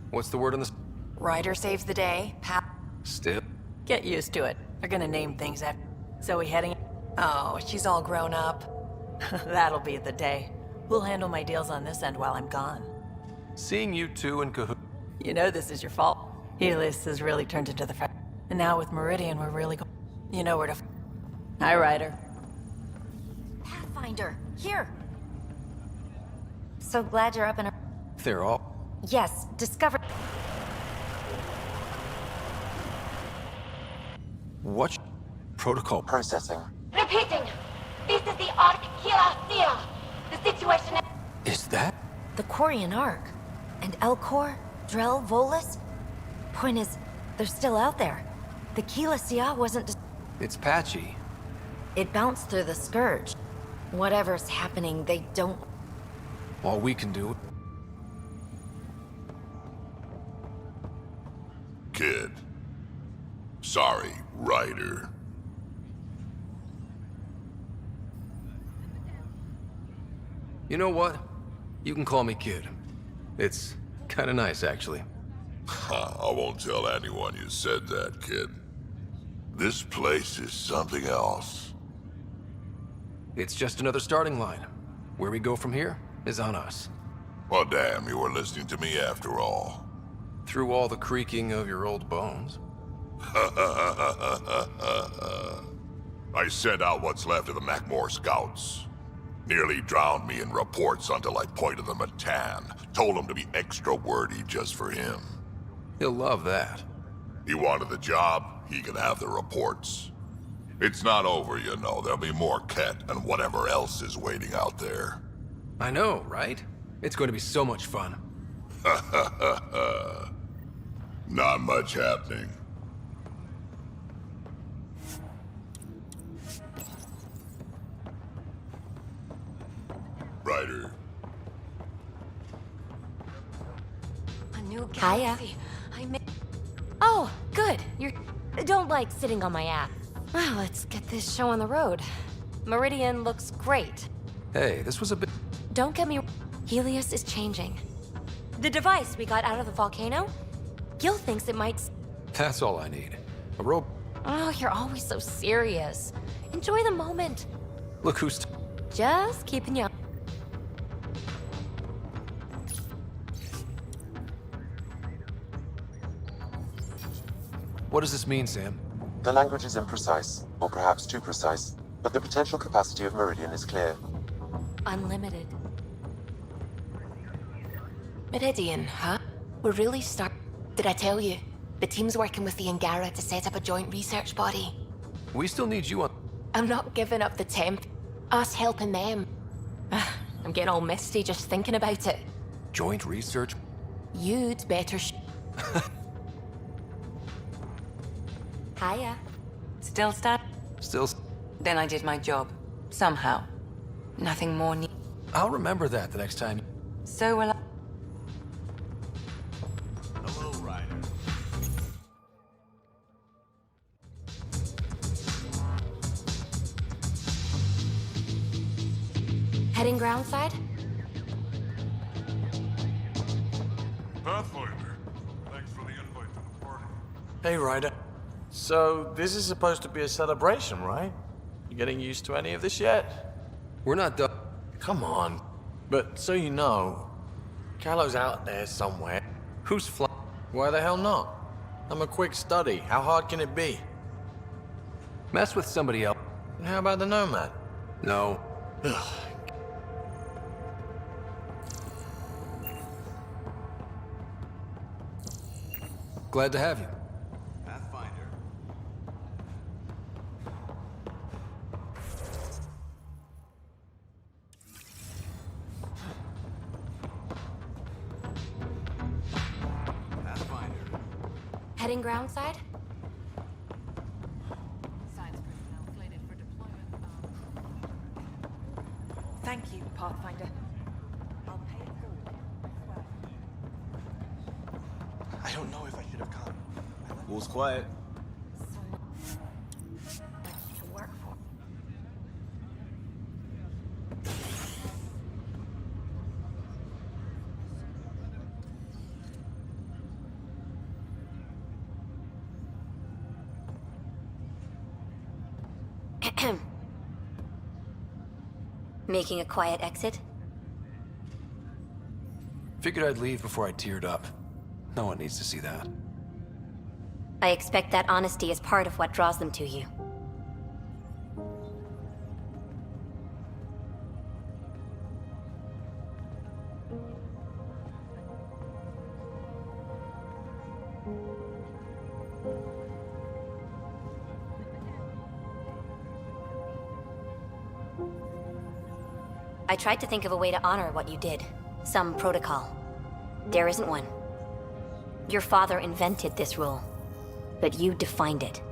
What's the word on this? Ryder saves the day. Still? Get used to it. They're gonna name things after... Zoe heading... Oh, she's all grown up. That'll be the day. We'll handle my deals on this end while I'm gone. Seeing you two in cahoot... You know this is your fault. Helios has really turned into the... And now with Meridian, we're really going... You know where to... Hi, Ryder. Pathfinder, here! So glad you're up and... They're all... Yes, discover... What protocol? Processing. Repeating! This is the Ark Kira. The situation... Is that? The Quarian Ark. And Elcor, Drell, Volus? Point is, they're still out there. The Keela Sia wasn't... It's patchy. It bounced through the Scourge. Whatever's happening, they don't... All we can do... Kid. Sorry, Ryder. You know what? You can call me Kid. It's kinda nice, actually. I won't tell anyone you said that, kid. This place is something else. It's just another starting line. Where we go from here is on us. Well, damn, you were listening to me after all. Through all the creaking of your old bones. I sent out what's left of the Macmore scouts. Nearly drowned me in reports until I pointed them at Tan. Told him to be extra wordy just for him. He'll love that. He wanted the job, he can have the reports. It's not over, you know. There'll be more Ket and whatever else is waiting out there. I know, right? It's going to be so much fun. Not much happening. Ryder. A new galaxy. Oh, good. You don't like sitting on my ass. Well, let's get this show on the road. Meridian looks great. Hey, this was a bit... Don't get me... Helios is changing. The device we got out of the volcano? Gil thinks it might... That's all I need. A rope. Oh, you're always so serious. Enjoy the moment. Look who's... Just keeping you... What does this mean, Sam? The language is imprecise, or perhaps too precise, but the potential capacity of Meridian is clear. Unlimited. Meridian, huh? We're really Did I tell you? The team's working with the Angara to set up a joint research body. We still need you on... I'm not giving up the temp. Us helping them. I'm getting all misty just thinking about it. joint research? You'd better Hiya. Still stuck? Still. Then I did my job. Somehow. Nothing more I'll remember that the next time. So will I. Hello, Ryder. Heading groundside? Pathfinder, thanks for the invite to the party. Hey, Ryder. So, this is supposed to be a celebration, right? You getting used to any of this yet? We're not done. Come on. But so you know, Callow's out there somewhere. Who's flying? Why the hell not? I'm a quick study. How hard can it be? Mess with somebody else. And how about the Nomad? No. Ugh. Glad to have you. Pathfinder. Pathfinder. Heading groundside? Thank you, Pathfinder. I don't know if I should have come. All's quiet. Making a quiet exit? Figured I'd leave before I teared up. No one needs to see that. I expect that honesty is part of what draws them to you. I tried to think of a way to honor what you did. Some protocol. There isn't one. Your father invented this rule, but you defined it.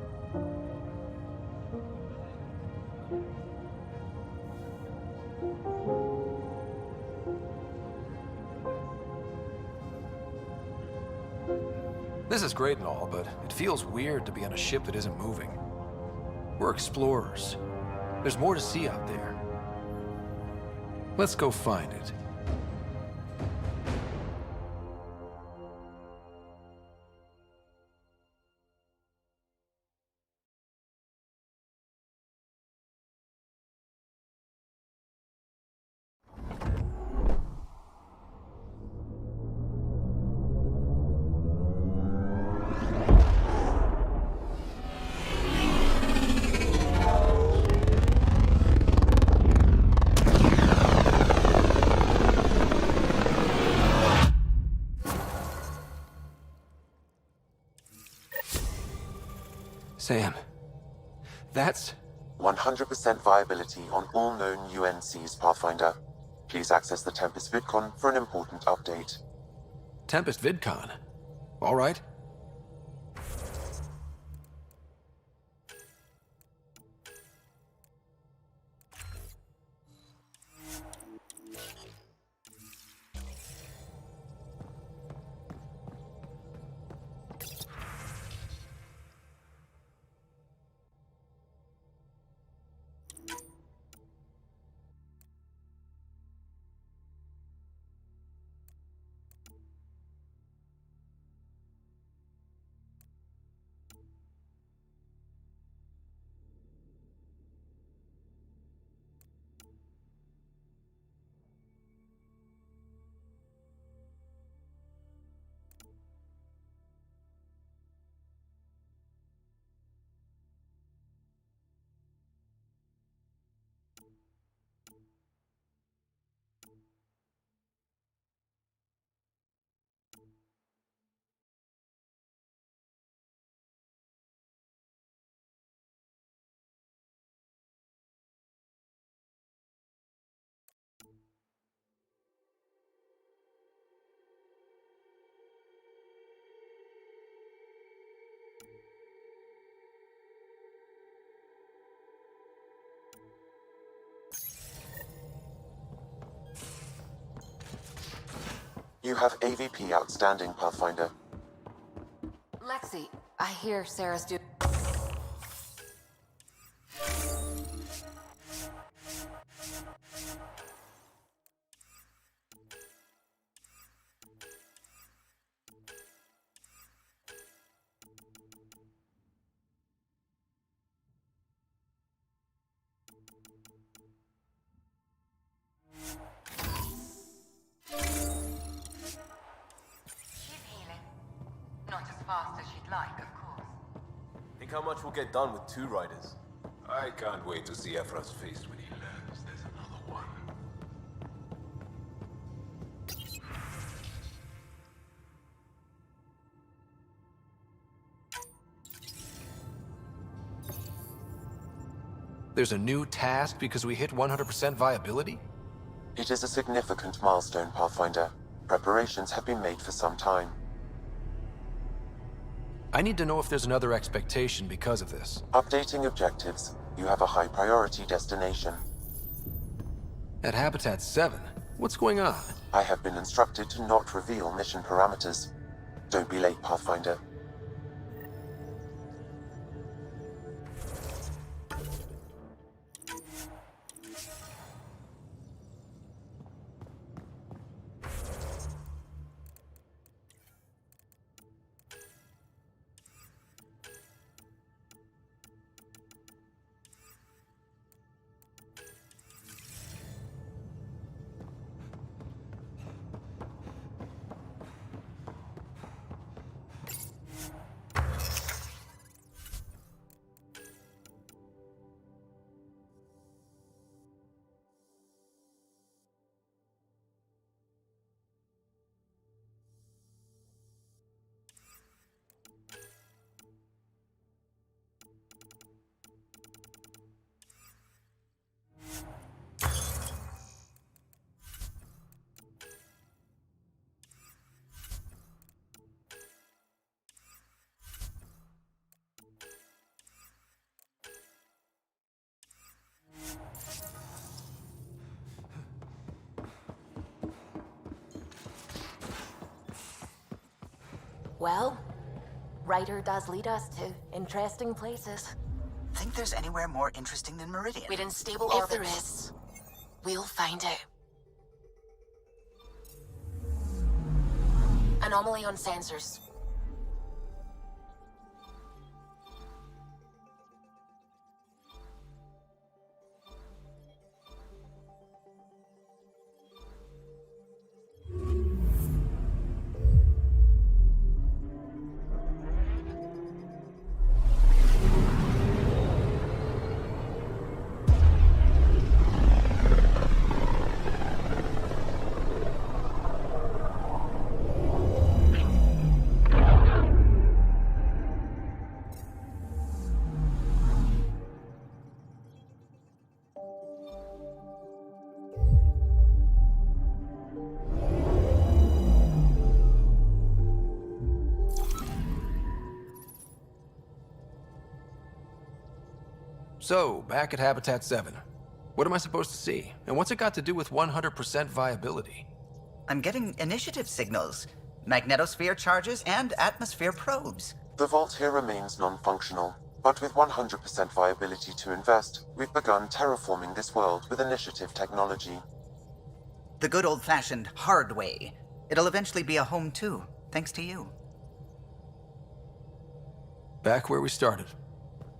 This is great and all, but it feels weird to be on a ship that isn't moving. We're explorers. There's more to see out there. Let's go find it. Sam, that's... 100% viability on all known UNCs, Pathfinder. Please access the Tempest VidCon for an important update. Tempest VidCon. All right. You have AVP outstanding, Pathfinder. Lexi, I hear Sarah's due. Not as fast as she'd like, of course. Think how much we'll get done with 2 riders. I can't wait to see Ephra's face when he learns there's another one. There's a new task because we hit 100% viability? It is a significant milestone, Pathfinder. Preparations have been made for some time. I need to know if there's another expectation because of this. Updating objectives. You have a high priority destination. At Habitat 7, what's going on? I have been instructed to not reveal mission parameters. Don't be late, Pathfinder. Well, Ryder does lead us to interesting places. Think there's anywhere more interesting than Meridian? We're in stable orbit. If there is, we'll find out. Anomaly on sensors. So, back at Habitat 7. What am I supposed to see? And what's it got to do with 100% viability? I'm getting initiative signals, magnetosphere charges, and atmosphere probes. The vault here remains non-functional, but with 100% viability to invest, we've begun terraforming this world with initiative technology. The good old-fashioned hard way. It'll eventually be a home too, thanks to you. Back where we started.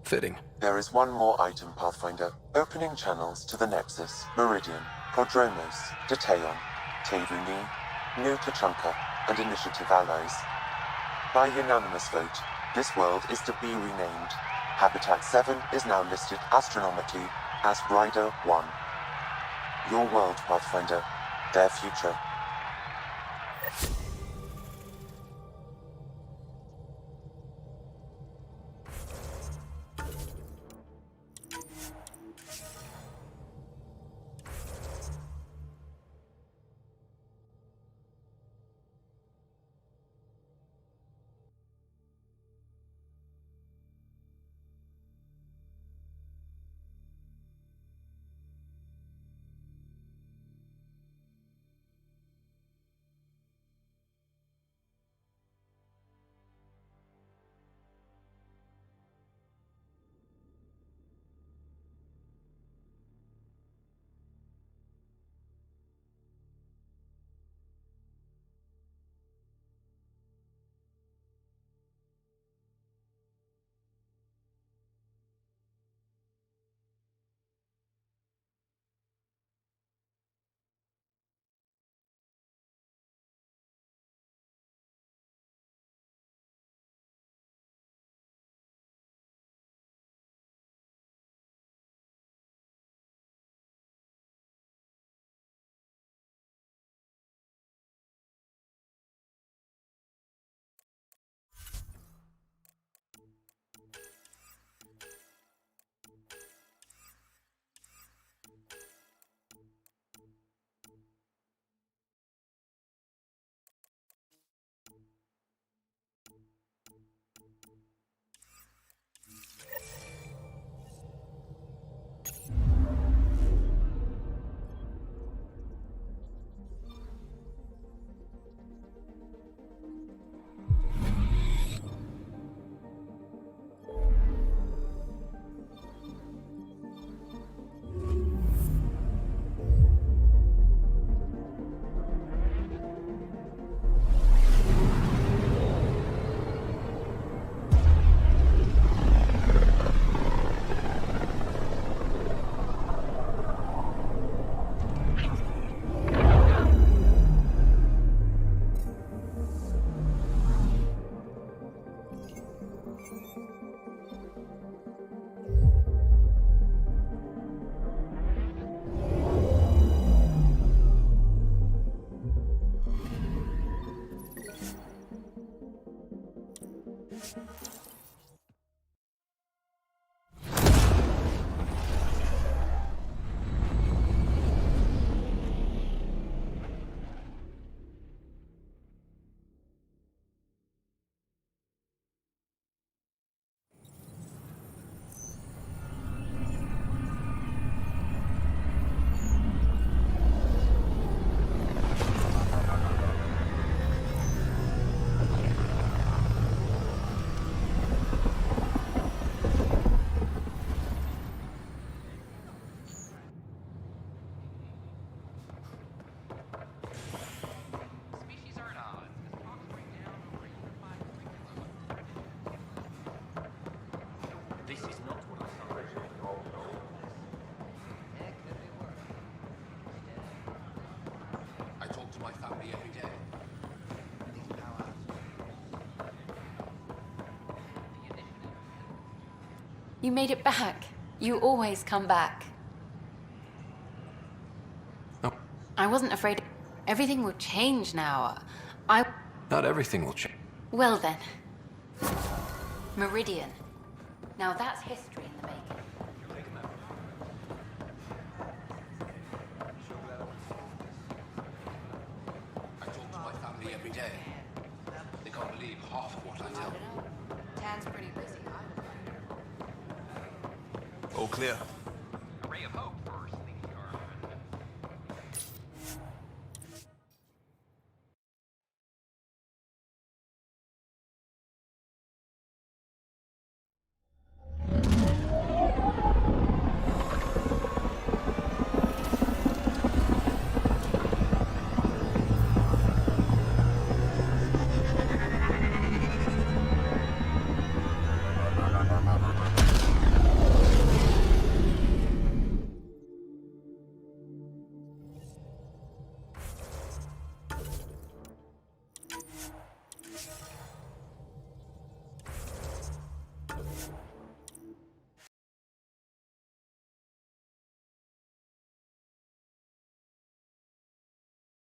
Fitting. There is one more item, Pathfinder. Opening channels to the Nexus, Meridian, Prodromos, Detaeon, Tevuni, New Tachanka, and Initiative allies. By unanimous vote, this world is to be renamed. Habitat 7 is now listed astronomically as Rider 1. Your world, Pathfinder. Their future. You made it back. You always come back. No. I wasn't afraid. Everything will change now. Not everything will change. Well then. Meridian. Now that's history in the making. I talk to my family every day. They can't believe half of what I tell them. Tan's pretty busy. All clear. A ray of hope.